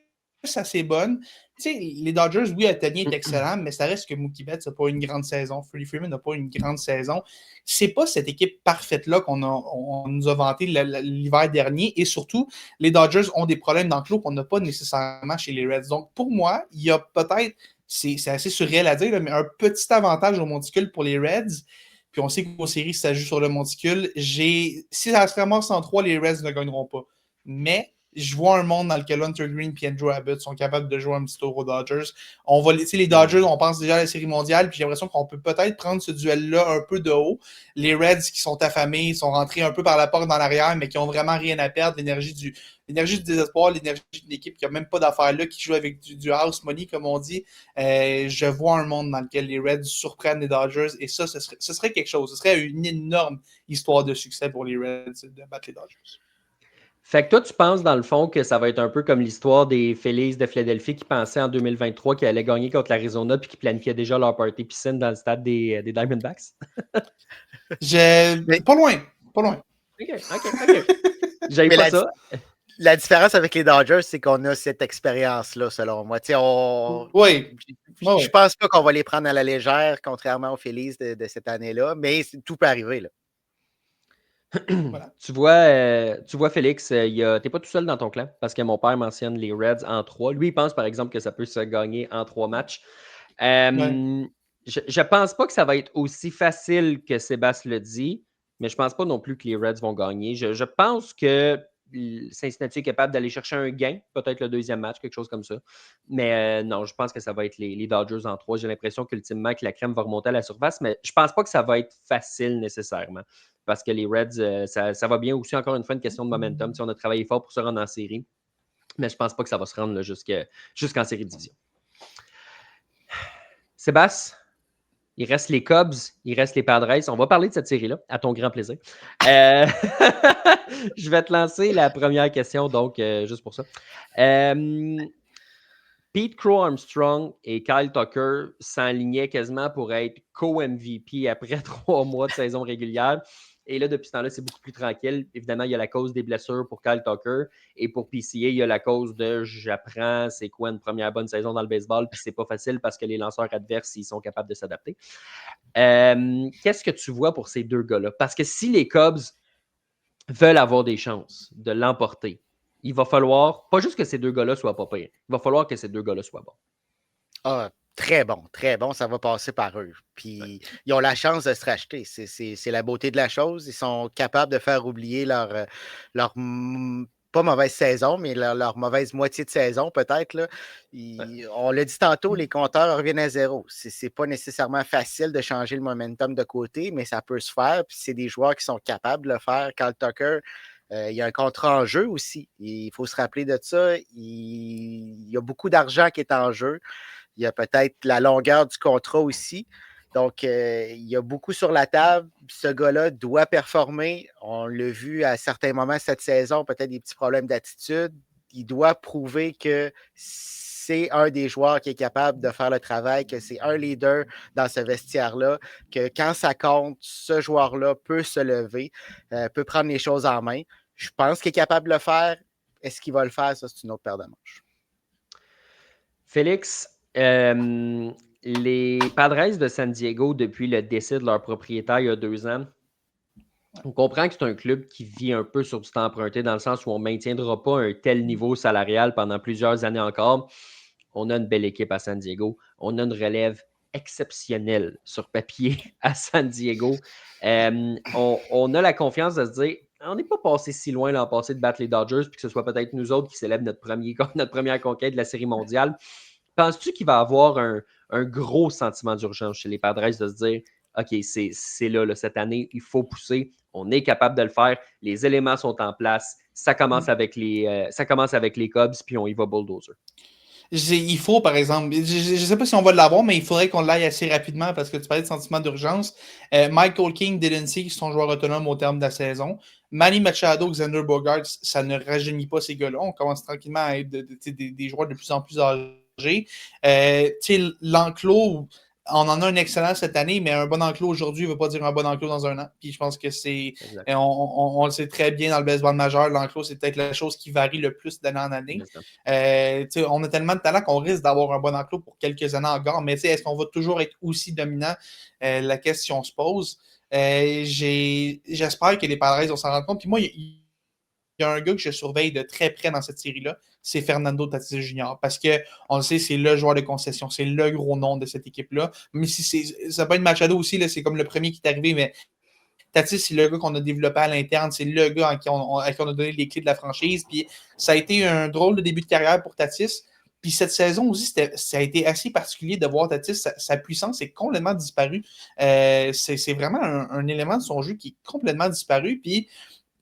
assez bonne, tu sais, les Dodgers, oui, Altani est excellent, mais ça reste que Mookie Betts n'a pas une grande saison. Freddie Freeman n'a pas une grande saison. C'est pas cette équipe parfaite-là on nous a vanté l'hiver dernier. Et surtout, les Dodgers ont des problèmes d'enclos qu'on n'a pas nécessairement chez les Reds. Donc, pour moi, il y a peut-être, c'est assez surréel à dire, là, mais un petit avantage au monticule pour les Reds. Puis on sait qu'aux séries, ça joue sur le monticule. Si ça se ramasse en 3, les Reds ne gagneront pas. Mais je vois un monde dans lequel Hunter Green et Andrew Abbott sont capables de jouer un petit tour aux Dodgers. On va laisser les Dodgers, on pense déjà à la Série mondiale, puis j'ai l'impression qu'on peut peut-être prendre ce duel-là un peu de haut. Les Reds qui sont affamés, sont rentrés un peu par la porte dans l'arrière, mais qui ont vraiment rien à perdre. L'énergie du désespoir, l'énergie d'une équipe qui n'a même pas d'affaires là, qui joue avec du house money, comme on dit. Je vois un monde dans lequel les Reds surprennent les Dodgers, et ça, ce serait quelque chose. Ce serait une énorme histoire de succès pour les Reds de battre les Dodgers. Fait que toi, tu penses dans le fond que ça va être un peu comme l'histoire des Phillies de Philadelphie qui pensaient en 2023 qu'ils allaient gagner contre l'Arizona puis qui planifiaient déjà leur party piscine dans le stade des Diamondbacks? Pas loin. OK. J'aime pas ça. La différence avec les Dodgers, c'est qu'on a cette expérience-là, selon moi. Oui. Je pense pas qu'on va les prendre à la légère, contrairement aux Phillies de cette année-là, mais tout peut arriver, là. Voilà. Tu vois, Félix, t'es pas tout seul dans ton clan parce que mon père mentionne les Reds en 3. Lui, il pense par exemple que ça peut se gagner en 3 matchs. Je pense pas que ça va être aussi facile que Sébastien le dit, mais je pense pas non plus que les Reds vont gagner. Je pense que Cincinnati est capable d'aller chercher un gain, peut-être le 2e match, quelque chose comme ça. Mais non, je pense que ça va être les Dodgers en 3. J'ai l'impression qu'ultimement, que la crème va remonter à la surface, mais je pense pas que ça va être facile nécessairement. Parce que les Reds, ça va bien aussi, encore une fois, une question de momentum. Si on a travaillé fort pour se rendre en série, mais je pense pas que ça va se rendre là, jusqu'en série division. Sébastien, il reste les Cubs, il reste les Padres. On va parler de cette série-là, à ton grand plaisir. Je vais te lancer la première question, donc, juste pour ça. Pete Crow-Armstrong et Kyle Tucker s'enlignaient quasiment pour être co-MVP après 3 mois de saison régulière. Et là, depuis ce temps-là, c'est beaucoup plus tranquille. Évidemment, il y a la cause des blessures pour Kyle Tucker. Et pour PCA, il y a la cause de j'apprends c'est quoi une première bonne saison dans le baseball. Puis c'est pas facile parce que les lanceurs adverses, ils sont capables de s'adapter. Qu'est-ce que tu vois pour ces 2 gars-là? Parce que si les Cubs veulent avoir des chances de l'emporter, il va falloir, pas juste que ces 2 gars-là soient pas pires, il va falloir que ces 2 gars-là soient bons. Ah, très bon, ça va passer par eux. Puis, ils ont la chance de se racheter. C'est la beauté de la chose. Ils sont capables de faire oublier leur pas mauvaise saison, mais leur mauvaise moitié de saison, peut-être. Là. On l'a dit tantôt, les compteurs reviennent à zéro. C'est pas nécessairement facile de changer le momentum de côté, mais ça peut se faire. Puis, c'est des joueurs qui sont capables de le faire. Kyle Tucker, il y a un contrat en jeu aussi. Il faut se rappeler de ça. Il y a beaucoup d'argent qui est en jeu. Il y a peut-être la longueur du contrat aussi. Donc, il y a beaucoup sur la table. Ce gars-là doit performer. On l'a vu à certains moments cette saison, peut-être des petits problèmes d'attitude. Il doit prouver que c'est un des joueurs qui est capable de faire le travail, que c'est un leader dans ce vestiaire-là, que quand ça compte, ce joueur-là peut se lever, peut prendre les choses en main. Je pense qu'il est capable de le faire. Est-ce qu'il va le faire? Ça, c'est une autre paire de manches. Félix, les Padres de San Diego, depuis le décès de leur propriétaire il y a 2 ans, on comprend que c'est un club qui vit un peu sur du temps emprunté dans le sens où on ne maintiendra pas un tel niveau salarial pendant plusieurs années encore. On a une belle équipe à San Diego. On a une relève exceptionnel sur papier à San Diego. On a la confiance de se dire, on n'est pas passé si loin l'an passé de battre les Dodgers, puis que ce soit peut-être nous autres qui célèbrent notre première conquête de la Série mondiale. Penses-tu qu'il va y avoir un gros sentiment d'urgence chez les Padres de se dire, OK, c'est là, cette année, il faut pousser, on est capable de le faire, les éléments sont en place, ça commence avec les Cubs, puis on y va bulldozer. Il faut, par exemple, je ne sais pas si on va l'avoir, mais il faudrait qu'on l'aille assez rapidement parce que tu parlais de sentiment d'urgence. Michael King, Dylan Cease sont joueurs autonomes au terme de la saison. Manny Machado, Xander Bogaerts, ça ne rajeunit pas ces gars-là. On commence tranquillement à être des joueurs de plus en plus âgés. L'enclos, on en a un excellent cette année, mais un bon enclos aujourd'hui ne veut pas dire un bon enclos dans un an. Puis je pense que c'est. On le sait très bien dans le baseball majeur, l'enclos, c'est peut-être la chose qui varie le plus d'année en année. On a tellement de talent qu'on risque d'avoir un bon enclos pour quelques années encore, mais est-ce qu'on va toujours être aussi dominant? La question se pose. J'espère que les Padres vont s'en rendre compte. Puis moi, il y a un gars que je surveille de très près dans cette série-là, c'est Fernando Tatis Jr. Parce qu'on le sait, c'est le joueur de concession, c'est le gros nom de cette équipe-là. Mais si ça peut être Machado aussi, là, c'est comme le premier qui est arrivé, mais Tatis, c'est le gars qu'on a développé à l'interne, c'est le gars à qui on a donné les clés de la franchise. Puis ça a été un drôle de début de carrière pour Tatis. Puis cette saison aussi, ça a été assez particulier de voir Tatis. Sa puissance est complètement disparue. C'est vraiment un élément de son jeu qui est complètement disparu. Puis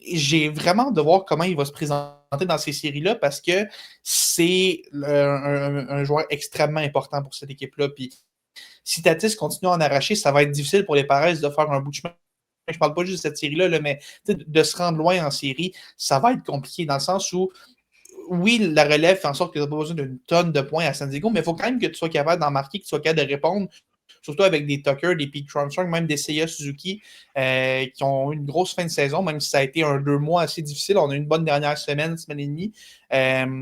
j'ai vraiment hâte de voir comment il va se présenter dans ces séries-là parce que c'est un joueur extrêmement important pour cette équipe-là. Puis si Tatis continue à en arracher, ça va être difficile pour les Padres de faire un bout de chemin. Je ne parle pas juste de cette série-là, mais de se rendre loin en série, ça va être compliqué dans le sens où, oui, la relève fait en sorte que tu n'as pas besoin d'une tonne de points à San Diego, mais il faut quand même que tu sois capable d'en marquer, que tu sois capable de répondre, surtout avec des Tucker, des Pete Armstrong, même des Seiya Suzuki, qui ont eu une grosse fin de saison, même si ça a été 2 mois assez difficile. On a eu une bonne dernière semaine et demie.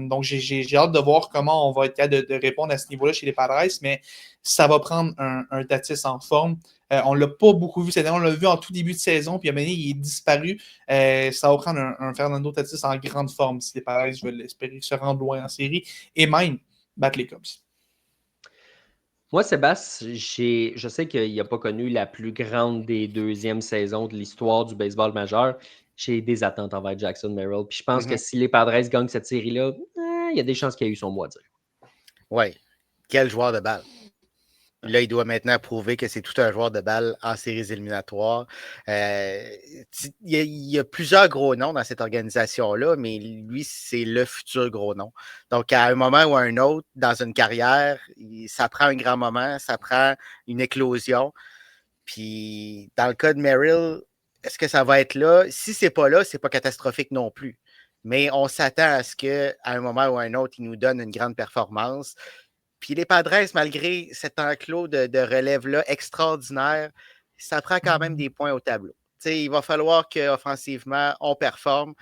Donc, j'ai hâte de voir comment on va être capable de répondre à ce niveau-là chez les Padres, mais ça va prendre un Tatis en forme. On ne l'a pas beaucoup vu cette année. On l'a vu en tout début de saison, puis à un moment donné, il est disparu. Ça va prendre un Fernando Tatis en grande forme si les Padres veulent espérer se rendre loin en série et même battre les Cubs. Moi, Sébastien, je sais qu'il n'a pas connu la plus grande des deuxièmes saisons de l'histoire du baseball majeur. J'ai des attentes envers Jackson Merrill. Puis je pense que si les Padres gagnent cette série-là, il y a des chances qu'il y ait eu son mot à dire. Oui. Quel joueur de balle. Là, il doit maintenant prouver que c'est tout un joueur de balle en séries éliminatoires. Il y a plusieurs gros noms dans cette organisation-là, mais lui, c'est le futur gros nom. Donc, à un moment ou à un autre, dans une carrière, ça prend un grand moment, ça prend une éclosion. Puis, dans le cas de Merrill, est-ce que ça va être là? Si c'est pas là, c'est pas catastrophique non plus. Mais on s'attend à ce qu'à un moment ou à un autre, il nous donne une grande performance. Puis les Padres, malgré cet enclos de relève-là extraordinaire, ça prend quand même des points au tableau. T'sais, il va falloir qu'offensivement, on performe.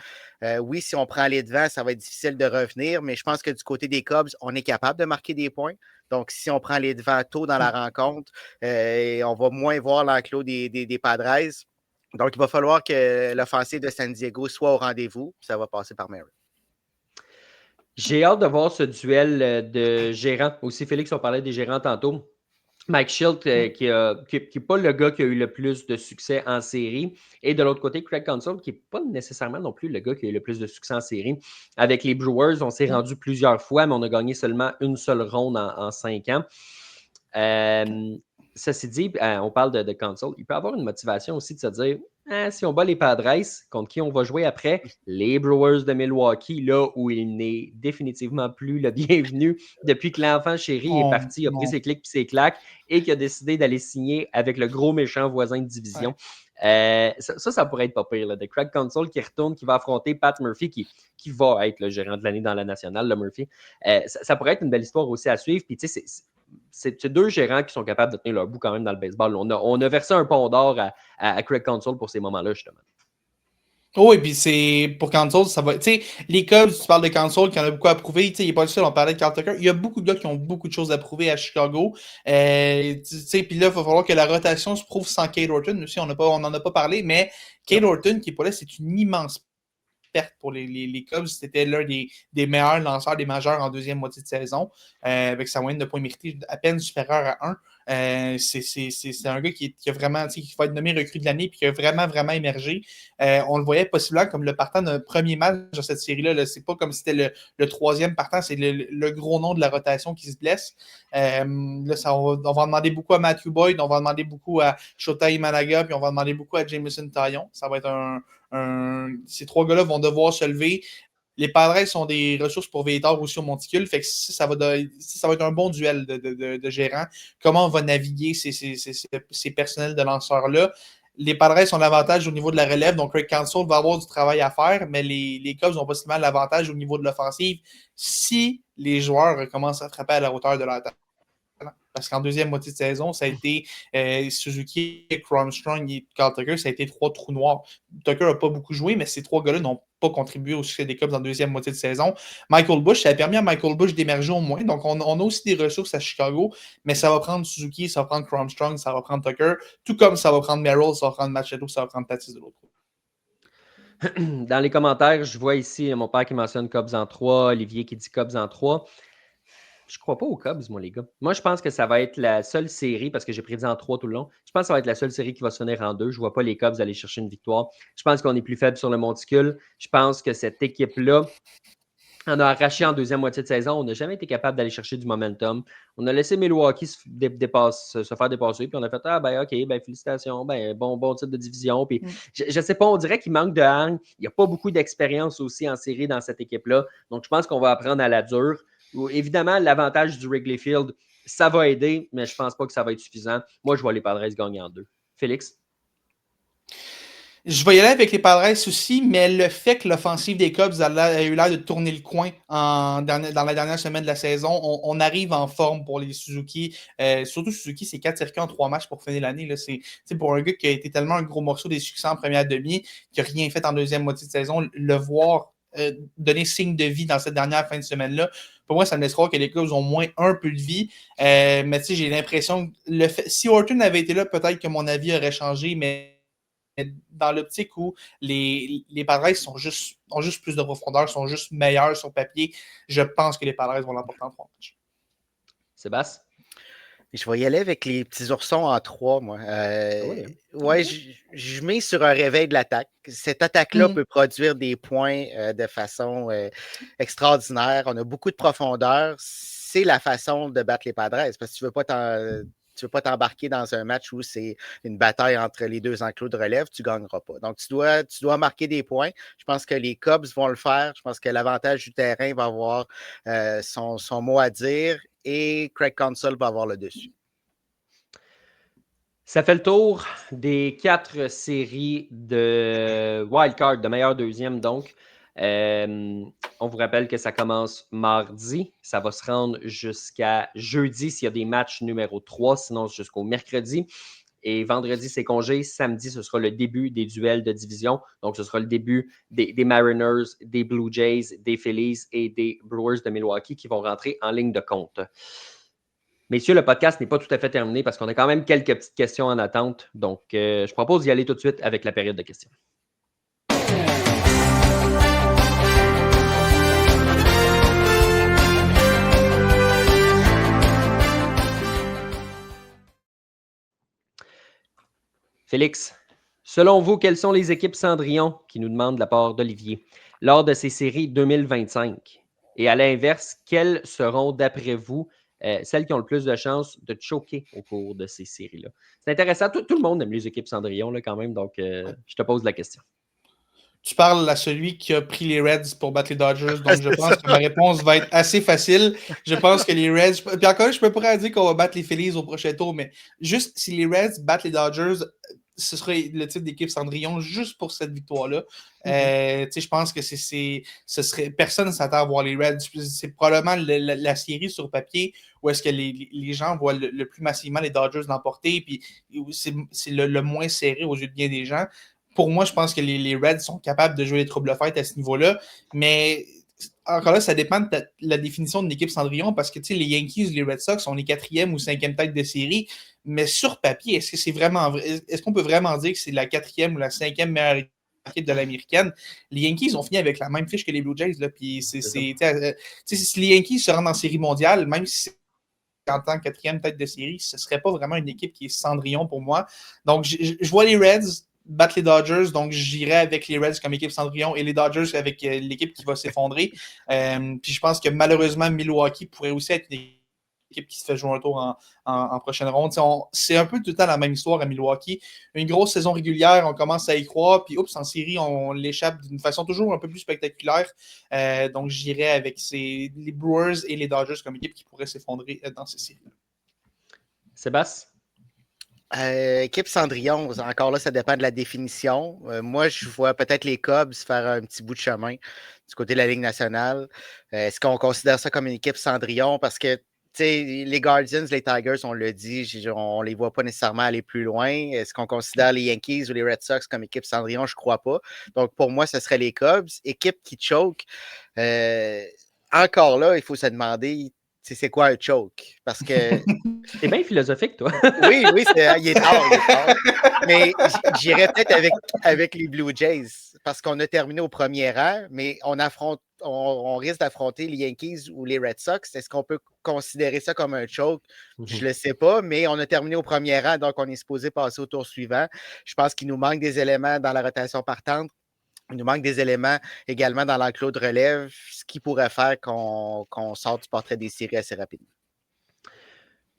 Oui, si on prend les devants, ça va être difficile de revenir, mais je pense que du côté des Cubs, on est capable de marquer des points. Donc, si on prend les devants tôt dans la rencontre, on va moins voir l'enclos des Padres. Donc, il va falloir que l'offensive de San Diego soit au rendez-vous. Ça va passer par Merrill. J'ai hâte de voir ce duel de gérants. Aussi, Félix, on parlait des gérants tantôt. Mike Shildt, qui n'est pas le gars qui a eu le plus de succès en série. Et de l'autre côté, Craig Counsell, qui n'est pas nécessairement non plus le gars qui a eu le plus de succès en série. Avec les Brewers, on s'est rendu plusieurs fois, mais on a gagné seulement une seule ronde en 5 ans. Ceci dit, on parle de Counsell. Il peut avoir une motivation aussi de se dire si on bat les Padres, contre qui on va jouer après? Les Brewers de Milwaukee, là où il n'est définitivement plus le bienvenu depuis que l'enfant chéri est parti, a pris ses clics et ses claques et qui a décidé d'aller signer avec le gros méchant voisin de division. Ouais. Ça pourrait être pas pire. Là, de Craig Counsell qui retourne, qui va affronter Pat Murphy, qui va être le gérant de l'année dans la nationale, le Murphy. Ça pourrait être une belle histoire aussi à suivre. Puis, tu sais, c'est 2 gérants qui sont capables de tenir leur bout quand même dans le baseball. On a versé un pont d'or à Craig Counsell pour ces moments-là, justement. Oh, et puis c'est pour Counsell, ça va. Tu sais, les Cubs, tu parles de Counsell qui en a beaucoup à prouver. Tu sais, il n'est pas le seul, on parlait de Carl Tucker. Il y a beaucoup de gars qui ont beaucoup de choses à prouver à Chicago. Tu sais, puis là, il va falloir que la rotation se prouve sans Kate Orton. Aussi, on n'en a pas parlé, mais Kate Orton qui n'est pas là, c'est une immense perte pour les Cubs. C'était l'un des meilleurs lanceurs des majeurs en deuxième moitié de saison, avec sa moyenne de points mérités à peine supérieure à C'est un gars qui a vraiment, qui va être nommé recrue de l'année puis qui a vraiment, vraiment émergé. On le voyait possiblement comme le partant d'un premier match de cette série-là. Là. C'est pas comme si c'était le troisième partant, c'est le gros nom de la rotation qui se blesse. Là, on va demander beaucoup à Matthew Boyd, on va demander beaucoup à Shota Imanaga, puis on va demander beaucoup à Jameson Taillon. Ça va être ces trois gars-là vont devoir se lever. Les Padres sont des ressources pour Viator aussi au monticule. Fait que ça va être un bon duel de gérants. Comment on va naviguer ces personnels de lanceurs-là? Les Padres ont l'avantage au niveau de la relève, donc Craig Counsell va avoir du travail à faire, mais les Cubs ont possiblement l'avantage au niveau de l'offensive si les joueurs commencent à frapper à la hauteur de leur tête. Parce qu'en deuxième moitié de saison, ça a été Suzuki, Armstrong et Carl Tucker, ça a été 3 trous noirs. Tucker n'a pas beaucoup joué, mais ces 3 gars-là n'ont pas contribué au succès des Cubs en deuxième moitié de saison. Michael Busch, ça a permis à Michael Busch d'émerger au moins. Donc, on a aussi des ressources à Chicago, mais ça va prendre Suzuki, ça va prendre Armstrong, ça va prendre Tucker, tout comme ça va prendre Merrill, ça va prendre Machado, ça va prendre Tatis de l'autre côté. Dans les commentaires, je vois ici mon père qui mentionne Cubs en 3, Olivier qui dit Cubs en 3. Je ne crois pas aux Cubs, moi, les gars. Moi, je pense que ça va être la seule série, parce que j'ai prédit en 3 tout le long. Je pense que ça va être la seule série qui va se finir en 2. Je ne vois pas les Cubs aller chercher une victoire. Je pense qu'on est plus faible sur le monticule. Je pense que cette équipe-là en a arraché en deuxième moitié de saison. On n'a jamais été capable d'aller chercher du momentum. On a laissé Milwaukee se faire dépasser. Puis on a fait OK, félicitations. Bon titre de division. Puis je ne sais pas, on dirait qu'il manque de hargne. Il n'y a pas beaucoup d'expérience aussi en série dans cette équipe-là. Donc, je pense qu'on va apprendre à la dure. Évidemment, l'avantage du Wrigley Field, ça va aider, mais je ne pense pas que ça va être suffisant. Moi, je vois les Padres gagner en 2. Félix? Je vais y aller avec les Padres aussi, mais le fait que l'offensive des Cubs a eu l'air de tourner le coin dans la dernière semaine de la saison, on arrive en forme pour les Suzuki. Surtout Suzuki, c'est 4 circuits en 3 matchs pour finir l'année. Là. C'est pour un gars qui a été tellement un gros morceau des succès en première demi, qui n'a rien fait en deuxième moitié de saison, le voir donner signe de vie dans cette dernière fin de semaine-là, pour moi, ça me laisse croire que les Cubs ont moins un peu de vie. Mais j'ai l'impression que si Horton avait été là, peut-être que mon avis aurait changé, mais dans l'optique où les Padres ont juste plus de profondeur, sont juste meilleurs sur papier, je pense que les Padres vont l'emporter en 3 matchs. Sébastien? Je vais y aller avec les petits oursons en 3, moi. Je mets sur un réveil de l'attaque. Cette attaque-là peut produire des points de façon extraordinaire. On a beaucoup de profondeur. C'est la façon de battre les Padres parce que tu veux pas t'embarquer dans un match où c'est une bataille entre les deux enclos de relève, tu ne gagneras pas. Donc, tu dois marquer des points. Je pense que les Cubs vont le faire. Je pense que l'avantage du terrain va avoir son mot à dire et Craig Counsell va avoir le dessus. Ça fait le tour des 4 séries de wildcard, de meilleur deuxième donc. On vous rappelle que ça commence mardi. Ça va se rendre jusqu'à jeudi s'il y a des matchs numéro 3, sinon jusqu'au mercredi. Et vendredi, c'est congé. Samedi, ce sera le début des duels de division. Donc, ce sera le début des Mariners, des Blue Jays, des Phillies et des Brewers de Milwaukee qui vont rentrer en ligne de compte. Messieurs, le podcast n'est pas tout à fait terminé parce qu'on a quand même quelques petites questions en attente. Donc, je propose d'y aller tout de suite avec la période de questions. Félix, selon vous, quelles sont les équipes Cendrillon qui nous demandent de la part d'Olivier lors de ces séries 2025? Et à l'inverse, quelles seront, d'après vous, celles qui ont le plus de chances de choquer au cours de ces séries-là? C'est intéressant. Tout le monde aime les équipes Cendrillon là, quand même, donc je te pose la question. Tu parles à celui qui a pris les Reds pour battre les Dodgers, donc je pense que ma réponse va être assez facile. Je pense que les Reds... Puis encore, je peux pas dire qu'on va battre les Phillies au prochain tour, mais juste si les Reds battent les Dodgers, ce serait le type d'équipe Cendrillon juste pour cette victoire-là. Je pense que ce serait personne ne s'attend à voir les Reds. C'est probablement la série sur papier où est-ce que les gens voient le plus massivement les Dodgers l'emporter, puis c'est le moins serré aux yeux de bien des gens. Pour moi, je pense que les Reds sont capables de jouer les troubles-fêtes à ce niveau-là, mais encore là, ça dépend de la définition de l'équipe Cendrillon, parce que les Yankees, les Red Sox sont les 4e ou 5e têtes de série, mais sur papier, est-ce que c'est vraiment vrai? Est-ce qu'on peut vraiment dire que c'est la 4e ou la 5e meilleure équipe de l'américaine? Les Yankees ont fini avec la même fiche que les Blue Jays, là, puis si les Yankees se rendent en série mondiale, même si en tant que 4e tête de série, ce ne serait pas vraiment une équipe qui est Cendrillon pour moi. Donc, je vois les Reds battre les Dodgers, donc j'irai avec les Reds comme équipe Cendrillon et les Dodgers avec l'équipe qui va s'effondrer. Puis je pense que malheureusement, Milwaukee pourrait aussi être une équipe qui se fait jouer un tour en prochaine ronde. C'est un peu tout le temps la même histoire à Milwaukee. Une grosse saison régulière, on commence à y croire, puis en série, on l'échappe d'une façon toujours un peu plus spectaculaire. Donc j'irai avec les Brewers et les Dodgers comme équipe qui pourraient s'effondrer dans ces séries. Sébastien? Équipe Cendrillon, encore là, ça dépend de la définition. Moi, je vois peut-être les Cubs faire un petit bout de chemin du côté de la Ligue nationale. Est-ce qu'on considère ça comme une équipe Cendrillon? Parce que les Guardians, les Tigers, on le dit, on ne les voit pas nécessairement aller plus loin. Est-ce qu'on considère les Yankees ou les Red Sox comme équipe Cendrillon? Je ne crois pas. Donc, pour moi, ce serait les Cubs. Équipe qui choke. Encore là, il faut se demander, c'est quoi un choke? Parce que... T'es bien philosophique, toi. Oui, il est tard. Mais j'irais peut-être avec les Blue Jays parce qu'on a terminé au premier rang, mais on risque d'affronter les Yankees ou les Red Sox. Est-ce qu'on peut considérer ça comme un choke? Je ne le sais pas, mais on a terminé au premier rang, donc on est supposé passer au tour suivant. Je pense qu'il nous manque des éléments dans la rotation partante. Il nous manque des éléments également dans l'enclos de relève, ce qui pourrait faire qu'on sorte du portrait des séries assez rapidement.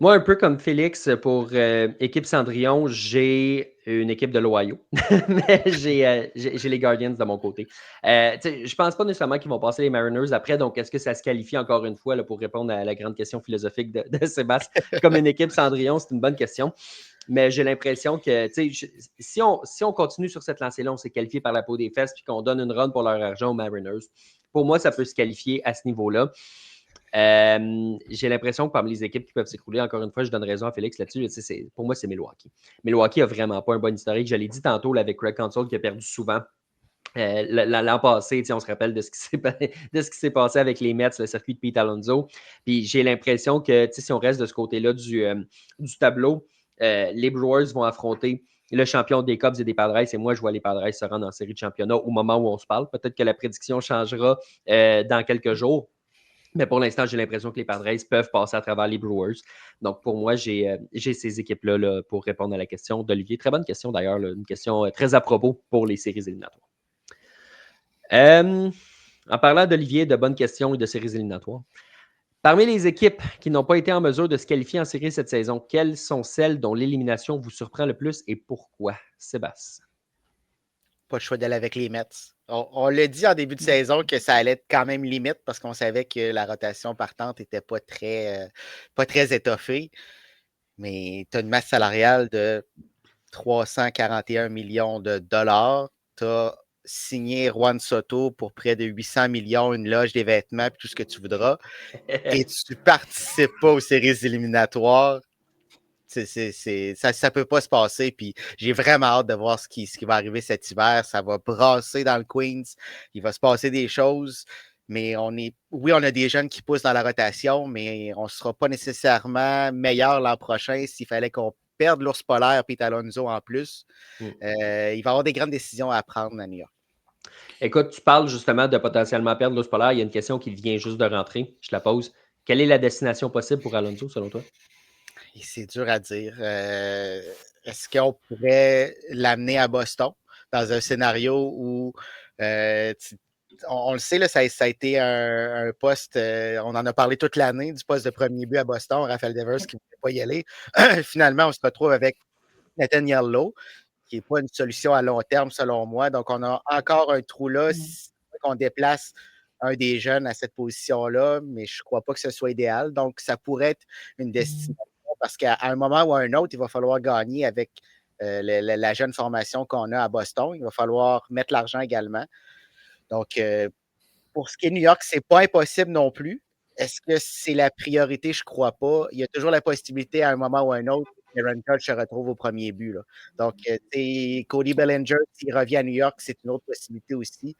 Moi, un peu comme Félix, pour équipe Cendrillon, j'ai une équipe de loyaux, mais j'ai les Guardians de mon côté. Je pense pas nécessairement qu'ils vont passer les Mariners après, donc est-ce que ça se qualifie encore une fois là, pour répondre à la grande question philosophique de Sébastien comme une équipe Cendrillon? C'est une bonne question. Mais j'ai l'impression que si on continue sur cette lancée-là, on s'est qualifié par la peau des fesses puis qu'on donne une run pour leur argent aux Mariners, pour moi, ça peut se qualifier à ce niveau-là. J'ai l'impression que parmi les équipes qui peuvent s'écrouler, encore une fois, je donne raison à Félix là-dessus. Pour moi, c'est Milwaukee. Milwaukee n'a vraiment pas un bon historique. Je l'ai dit tantôt là, avec Craig Counsell qui a perdu souvent. L'an passé, on se rappelle de ce qui s'est passé avec les Mets, le circuit de Pete Alonso. Puis j'ai l'impression que si on reste de ce côté-là du tableau, les Brewers vont affronter le champion des Cubs et des Padres. Et moi, je vois les Padres se rendre en série de championnat au moment où on se parle. Peut-être que la prédiction changera dans quelques jours. Mais pour l'instant, j'ai l'impression que les Padres peuvent passer à travers les Brewers. Donc, pour moi, j'ai ces équipes-là là, pour répondre à la question d'Olivier. Très bonne question, d'ailleurs. Une question très à propos pour les séries éliminatoires. En parlant d'Olivier, de bonnes questions et de séries éliminatoires, parmi les équipes qui n'ont pas été en mesure de se qualifier en série cette saison, quelles sont celles dont l'élimination vous surprend le plus et pourquoi? Sébastien? Pas le choix d'aller avec les Mets. On l'a dit en début de saison que ça allait être quand même limite parce qu'on savait que la rotation partante n'était pas très étoffée. Mais tu as une masse salariale de 341 millions de dollars. Tu as signé Juan Soto pour près de 800 millions, une loge, des vêtements, puis tout ce que tu voudras. Et tu ne participes pas aux séries éliminatoires. Ça ne peut pas se passer. Puis j'ai vraiment hâte de voir ce qui va arriver cet hiver. Ça va brasser dans le Queens. Il va se passer des choses. Mais on a des jeunes qui poussent dans la rotation, mais on ne sera pas nécessairement meilleur l'an prochain s'il fallait qu'on perde l'ours polaire et Alonso en plus. Il va y avoir des grandes décisions à prendre à New York. Écoute, tu parles justement de potentiellement perdre l'ours polaire. Il y a une question qui vient juste de rentrer. Je la pose. Quelle est la destination possible pour Alonso, selon toi? Et c'est dur à dire. Est-ce qu'on pourrait l'amener à Boston dans un scénario où on le sait, là, ça a été un poste, on en a parlé toute l'année du poste de premier but à Boston, Rafael Devers qui ne voulait pas y aller. Finalement, on se retrouve avec Nathaniel Lowe, qui n'est pas une solution à long terme selon moi. Donc, on a encore un trou là. Si on déplace un des jeunes à cette position-là, mais je ne crois pas que ce soit idéal. Donc, ça pourrait être une destination parce qu'à un moment ou à un autre, il va falloir gagner avec la jeune formation qu'on a à Boston. Il va falloir mettre l'argent également. Donc, pour ce qui est New York, ce n'est pas impossible non plus. Est-ce que c'est la priorité? Je ne crois pas. Il y a toujours la possibilité à un moment ou à un autre que Aaron Judge se retrouve au premier but. Là. Donc, Cody Bellinger, s'il revient à New York, c'est une autre possibilité aussi.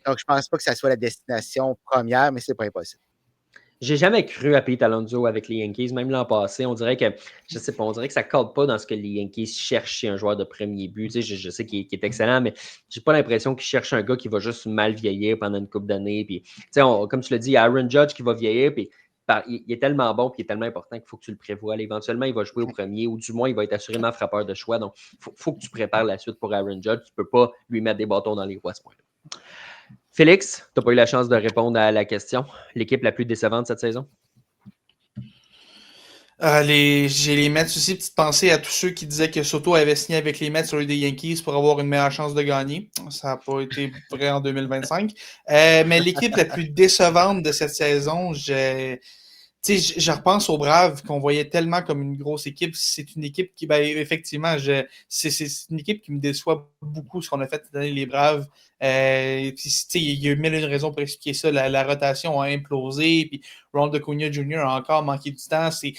Donc, je ne pense pas que ça soit la destination première, mais ce n'est pas impossible. J'ai jamais cru à Pete Alonso avec les Yankees, même l'an passé. On dirait que, je sais pas, on dirait que ça ne cadre pas dans ce que les Yankees cherchent chez un joueur de premier but. Tu sais, je sais qu'il est excellent, mais j'ai pas l'impression qu'ils cherchent un gars qui va juste mal vieillir pendant une couple d'années. Puis, tu sais, comme tu l'as dit, il y a Aaron Judge qui va vieillir, puis il est tellement bon et il est tellement important qu'il faut que tu le prévois. Éventuellement, il va jouer au premier ou du moins, il va être assurément frappeur de choix. Donc, il faut que tu prépares la suite pour Aaron Judge. Tu ne peux pas lui mettre des bâtons dans les roues à ce point-là. Félix, tu n'as pas eu la chance de répondre à la question. L'équipe la plus décevante cette saison? J'ai les Mets aussi. Petite pensée à tous ceux qui disaient que Soto avait signé avec les Mets sur les Yankees pour avoir une meilleure chance de gagner. Ça n'a pas été vrai en 2025. Mais l'équipe la plus décevante de cette saison, je repense aux Braves qu'on voyait tellement comme une grosse équipe. C'est une équipe qui, effectivement, c'est une équipe qui me déçoit beaucoup ce qu'on a fait cette année, les Braves. Il y a eu mille et une raisons pour expliquer ça. La rotation a implosé, puis Ronald Acuna Jr. a encore manqué du temps. Il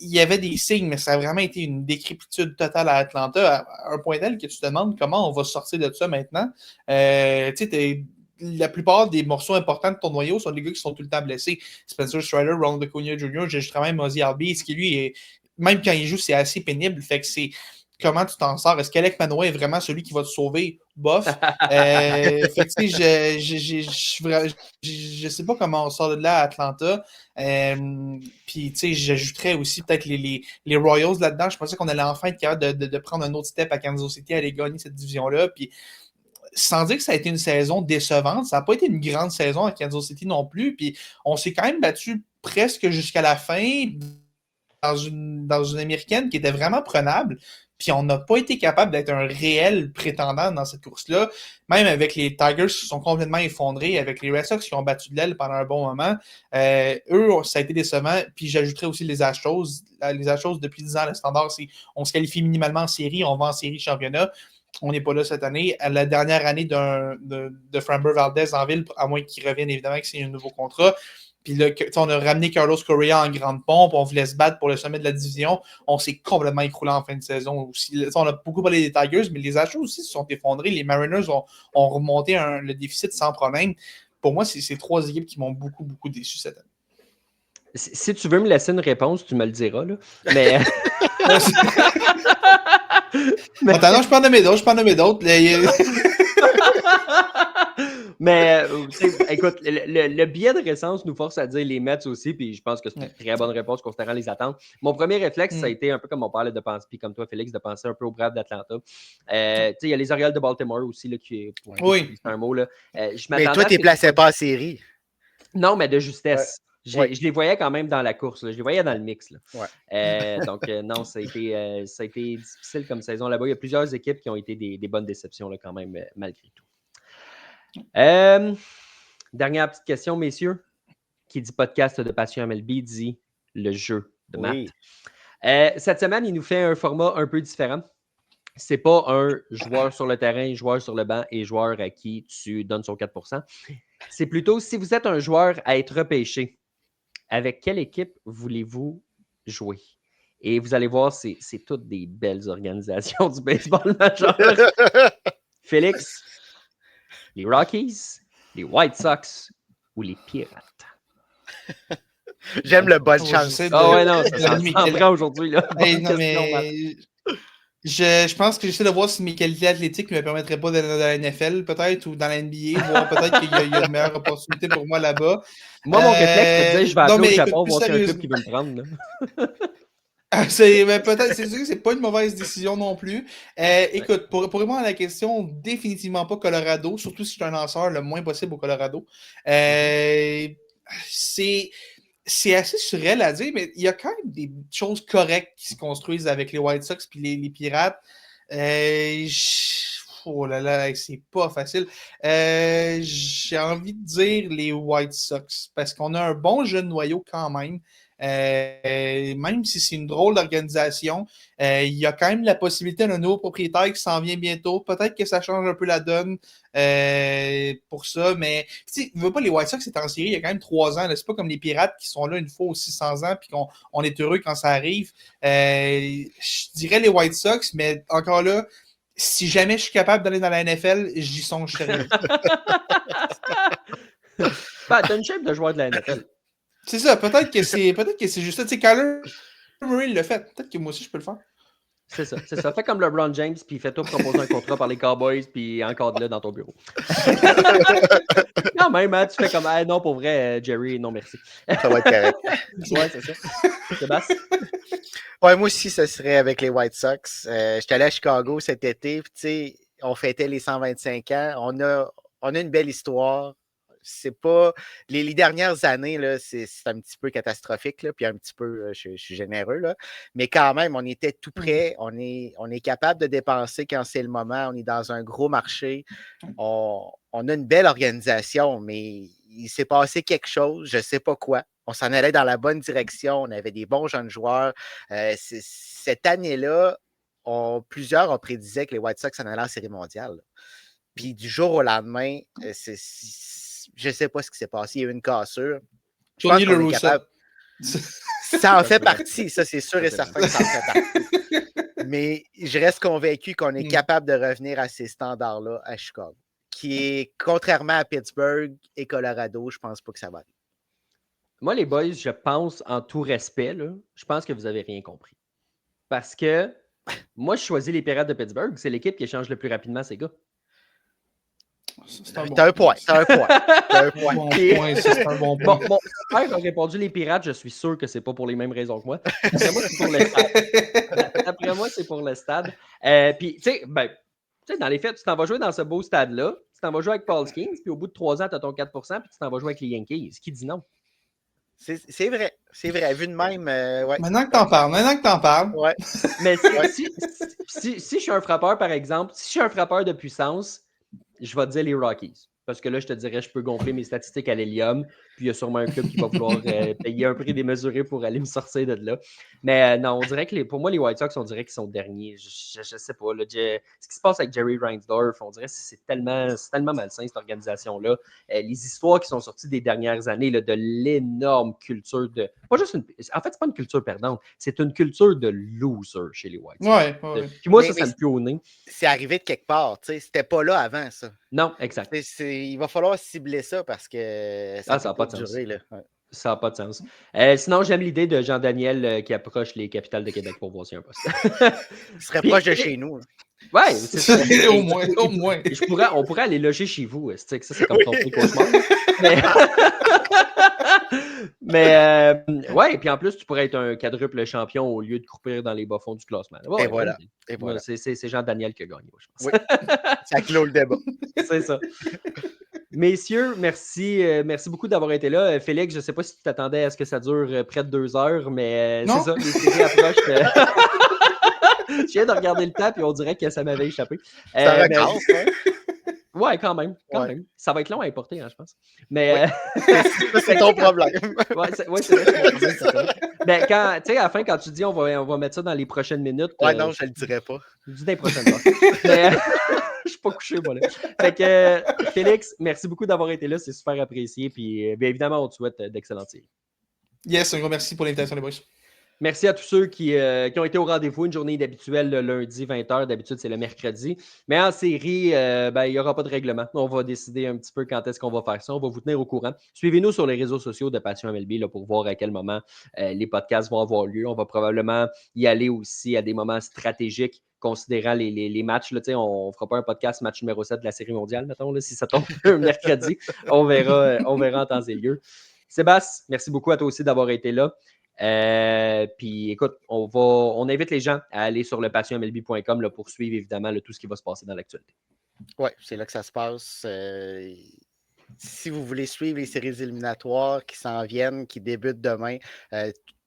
y avait des signes, mais ça a vraiment été une décrépitude totale à Atlanta, à un point tel que tu te demandes comment on va sortir de ça maintenant. La plupart des morceaux importants de ton noyau sont des gars qui sont tout le temps blessés. Spencer Strider, Ronald Acuna Jr., j'ai justement Ozzy Albies, qui lui, même quand il joue, c'est assez pénible. Fait que c'est comment tu t'en sors. Est-ce qu'Alec Manoah est vraiment celui qui va te sauver? Bof. Fait que je sais pas comment on sort de là à Atlanta. Puis, tu sais, j'ajouterais aussi peut-être les Royals là-dedans. Je pensais qu'on allait enfin être capable de prendre un autre step à Kansas City, aller gagner cette division-là. Puis, sans dire que ça a été une saison décevante, ça n'a pas été une grande saison à Kansas City non plus. Puis on s'est quand même battu presque jusqu'à la fin dans une américaine qui était vraiment prenable. Puis on n'a pas été capable d'être un réel prétendant dans cette course-là. Même avec les Tigers qui se sont complètement effondrés, avec les Red Sox qui ont battu de l'aile pendant un bon moment. Eux, ça a été décevant. Puis j'ajouterais aussi les Astros. Les Astros, depuis 10 ans, le standard, c'est on se qualifie minimalement en série, on va en série championnat. On n'est pas là cette année. À la dernière année de Framber Valdez en ville, à moins qu'il revienne évidemment que c'est un nouveau contrat. Puis là, on a ramené Carlos Correa en grande pompe, on voulait se battre pour le sommet de la division. On s'est complètement écroulé en fin de saison aussi. On a beaucoup parlé des Tigers, mais les Astros aussi se sont effondrés. Les Mariners ont remonté le déficit sans problème. Pour moi, c'est ces trois équipes qui m'ont beaucoup, beaucoup déçu cette année. Si tu veux me laisser une réponse, tu me le diras. Là. Mais... Attends, non, je peux en nommer d'autres. Mais écoute, le biais de récence nous force à dire les Mets aussi, puis je pense que c'est une très bonne réponse considérant les attentes. Mon premier réflexe, ça a été un peu comme on parlait de penser, puis comme toi, Félix, de penser un peu aux Braves d'Atlanta. Il y a les Orioles de Baltimore aussi, là, qui c'est un mot. Là. Mais toi, tu ne les plaçais pas en série. Non, mais de justesse. Je les voyais quand même dans la course. Là. Je les voyais dans le mix. Là. Donc, non, ça a été difficile comme saison là-bas. Il y a plusieurs équipes qui ont été des bonnes déceptions là, quand même, malgré tout. Dernière petite question, messieurs. Qui dit podcast de Passion MLB dit le jeu de Matt. Cette semaine, il nous fait un format un peu différent. C'est pas un joueur sur le terrain, joueur sur le banc et joueur à qui tu donnes son 4%. C'est plutôt si vous êtes un joueur à être repêché, avec quelle équipe voulez-vous jouer? Et vous allez voir, c'est toutes des belles organisations du baseball majeur. Félix, les Rockies, les White Sox ou les Pirates? J'aime le bonne chance. Non, ça s'en prend aujourd'hui. Là. Non, mais... Je pense que j'essaie de voir si mes qualités athlétiques ne me permettraient pas d'aller dans la NFL, peut-être, ou dans la NBA, voir peut-être qu'il y a une meilleure opportunité pour moi là-bas. Moi, mon réflexe, c'est de dire je vais appeler au Japon, voir s'il y a un club qui veut me prendre. Peut-être, c'est sûr que c'est pas une mauvaise décision non plus. Écoute, pour répondre à la question, définitivement pas Colorado, surtout si je suis un lanceur le moins possible au Colorado. C'est assez surréel à dire, mais il y a quand même des choses correctes qui se construisent avec les White Sox et les Pirates. Oh là là, c'est pas facile. J'ai envie de dire les White Sox parce qu'on a un bon jeune noyau quand même. Même si c'est une drôle d'organisation, il y a quand même la possibilité d'un nouveau propriétaire qui s'en vient bientôt. Peut-être que ça change un peu la donne pour ça, mais tu sais, veux pas, les White Sox, c'est en série il y a quand même 3 ans. Là. C'est pas comme les Pirates qui sont là une fois aux 600 ans puis qu'on est heureux quand ça arrive. Je dirais les White Sox, mais encore là, si jamais je suis capable d'aller dans la NFL, j'y songe sérieux. T'as une shape de joueur de la NFL. C'est ça, peut-être que c'est juste ça. Tu sais, Kyler Murray l'a fait. Peut-être que moi aussi, je peux le faire. C'est ça. Fais comme LeBron James, puis fais-toi proposer un contrat par les Cowboys, puis encadre-le dans ton bureau. Non, même, hein, tu fais comme, non, pour vrai, Jerry, non, merci. Ça va être correct. Ouais, c'est ça. Sébastien? Ouais, moi aussi, ce serait avec les White Sox. J'étais allé à Chicago cet été, puis tu sais, on fêtait les 125 ans. On a une belle histoire. C'est pas. Les dernières années, là, c'est un petit peu catastrophique, là, puis un petit peu, je suis généreux, là. Mais quand même, on était tout près. On est capable de dépenser quand c'est le moment. On est dans un gros marché. On a une belle organisation, mais il s'est passé quelque chose, je ne sais pas quoi. On s'en allait dans la bonne direction. On avait des bons jeunes joueurs. Cette année-là, plusieurs ont prédisait que les White Sox s'en allaient en Série mondiale. Puis du jour au lendemain, je ne sais pas ce qui s'est passé. Il y a eu une cassure. Je pense qu'on est capable. Ça en fait partie, ça, c'est sûr et certain que ça en fait partie. Mais je reste convaincu qu'on est capable de revenir à ces standards-là à Chicago, qui est, contrairement à Pittsburgh et Colorado, je pense pas que ça va aller. Moi, les boys, je pense, en tout respect, là, je pense que vous n'avez rien compris. Parce que moi, je choisis les Pirates de Pittsburgh. C'est l'équipe qui échange le plus rapidement ces gars. T'as un point. C'est un bon point. Mon frère a répondu les Pirates. Je suis sûr que c'est pas pour les mêmes raisons que moi. D'après moi, c'est pour le stade. D'après moi, c'est pour le stade. Puis, tu sais, dans les faits, tu t'en vas jouer dans ce beau stade-là. Tu t'en vas jouer avec Paul Skeens. Puis au bout de 3 ans, tu as ton 4 puis tu t'en vas jouer avec les Yankees. Qui dit non? C'est vrai. C'est vrai. Vu de même, ouais. Maintenant que t'en parles. Ouais. Mais si je suis un frappeur, par exemple, si je suis un frappeur de puissance, je vais te dire les Rockies. Parce que là, je te dirais, je peux gonfler mes statistiques à l'hélium, puis il y a sûrement un club qui va vouloir payer un prix démesuré pour aller me sortir de là. Mais non, on dirait que pour moi, les White Sox, on dirait qu'ils sont derniers. Je sais pas. Là, ce qui se passe avec Jerry Reinsdorf, on dirait que c'est tellement malsain, cette organisation-là. Les histoires qui sont sorties des dernières années là, de l'énorme culture de... Pas juste en fait, c'est pas une culture perdante. C'est une culture de loser chez les White Sox. Ouais. Puis moi, ça me pue au nez. C'est arrivé de quelque part. C'était pas là avant, ça. Non, exact. Il va falloir cibler ça parce que ça n'a pas de durer. sens. Là. Ouais. Ça n'a pas de sens. Sinon, j'aime l'idée de Jean-Daniel qui approche les capitales de Québec pour voir s'il y a un poste. Il serait proche de chez nous. Oui, c'est ça. Au moins. On pourrait aller loger chez vous. Ça, c'est comme ton truc cauchemar. Mais ouais, puis en plus, tu pourrais être un quadruple champion au lieu de courir dans les bas-fonds du classement. Ouais, et voilà. C'est Jean-Daniel qui a gagné, je pense. Oui. Ça clôt le débat. C'est ça. Messieurs, merci beaucoup d'avoir été là. Félix, je ne sais pas si tu t'attendais à ce que ça dure près de 2 heures, mais c'est ça, les séries approchent. Je viens de regarder le temps et on dirait que ça m'avait échappé. C'est un record, hein? Ouais, quand même. Ça va être long à importer, hein, je pense. Mais c'est ton problème. Ouais, c'est vrai. Mais quand, tu sais, à la fin, quand tu dis on va mettre ça dans les prochaines minutes. Ouais, non, je ne le dirai pas. Je dis dans les prochaines heures. Mais je suis pas couché, moi. Là. Fait que, Félix, merci beaucoup d'avoir été là. C'est super apprécié. Puis, bien évidemment, on te souhaite d'excellentes séries. Yes, un gros merci pour l'invitation, les boys. Merci à tous ceux qui ont été au rendez-vous. Une journée d'habituel le lundi, 20h. D'habitude, c'est le mercredi. Mais en série, il n'y aura pas de règlement. On va décider un petit peu quand est-ce qu'on va faire ça. On va vous tenir au courant. Suivez-nous sur les réseaux sociaux de Passion MLB là, pour voir à quel moment les podcasts vont avoir lieu. On va probablement y aller aussi à des moments stratégiques considérant les matchs. Là, on ne fera pas un podcast match numéro 7 de la Série mondiale, mettons, là, si ça tombe un mercredi. On verra en temps et lieu. Sébastien, merci beaucoup à toi aussi d'avoir été là. Puis écoute, on invite les gens à aller sur le passionmlb.com pour suivre évidemment tout ce qui va se passer dans l'actualité. Oui, c'est là que ça se passe. Si vous voulez suivre les séries éliminatoires qui s'en viennent, qui débutent demain,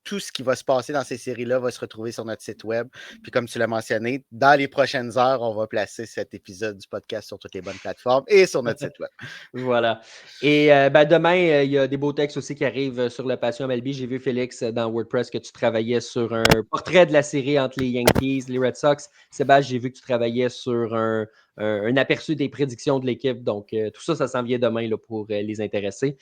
tout ce qui va se passer dans ces séries-là va se retrouver sur notre site web. Puis comme tu l'as mentionné, dans les prochaines heures, on va placer cet épisode du podcast sur toutes les bonnes plateformes et sur notre site web. Voilà. Et demain, il y a des beaux textes aussi qui arrivent sur le Passion MLB. J'ai vu, Félix, dans WordPress que tu travaillais sur un portrait de la série entre les Yankees, les Red Sox. Sébastien, j'ai vu que tu travaillais sur un aperçu des prédictions de l'équipe. Donc, tout ça s'en vient demain là, pour les intéresser.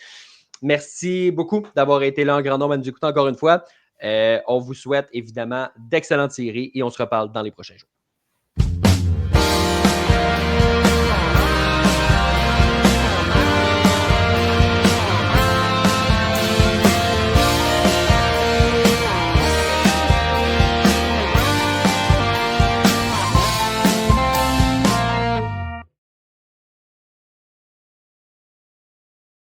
Merci beaucoup d'avoir été là en grand nombre à nous écouter encore une fois. On vous souhaite évidemment d'excellentes séries et on se reparle dans les prochains jours.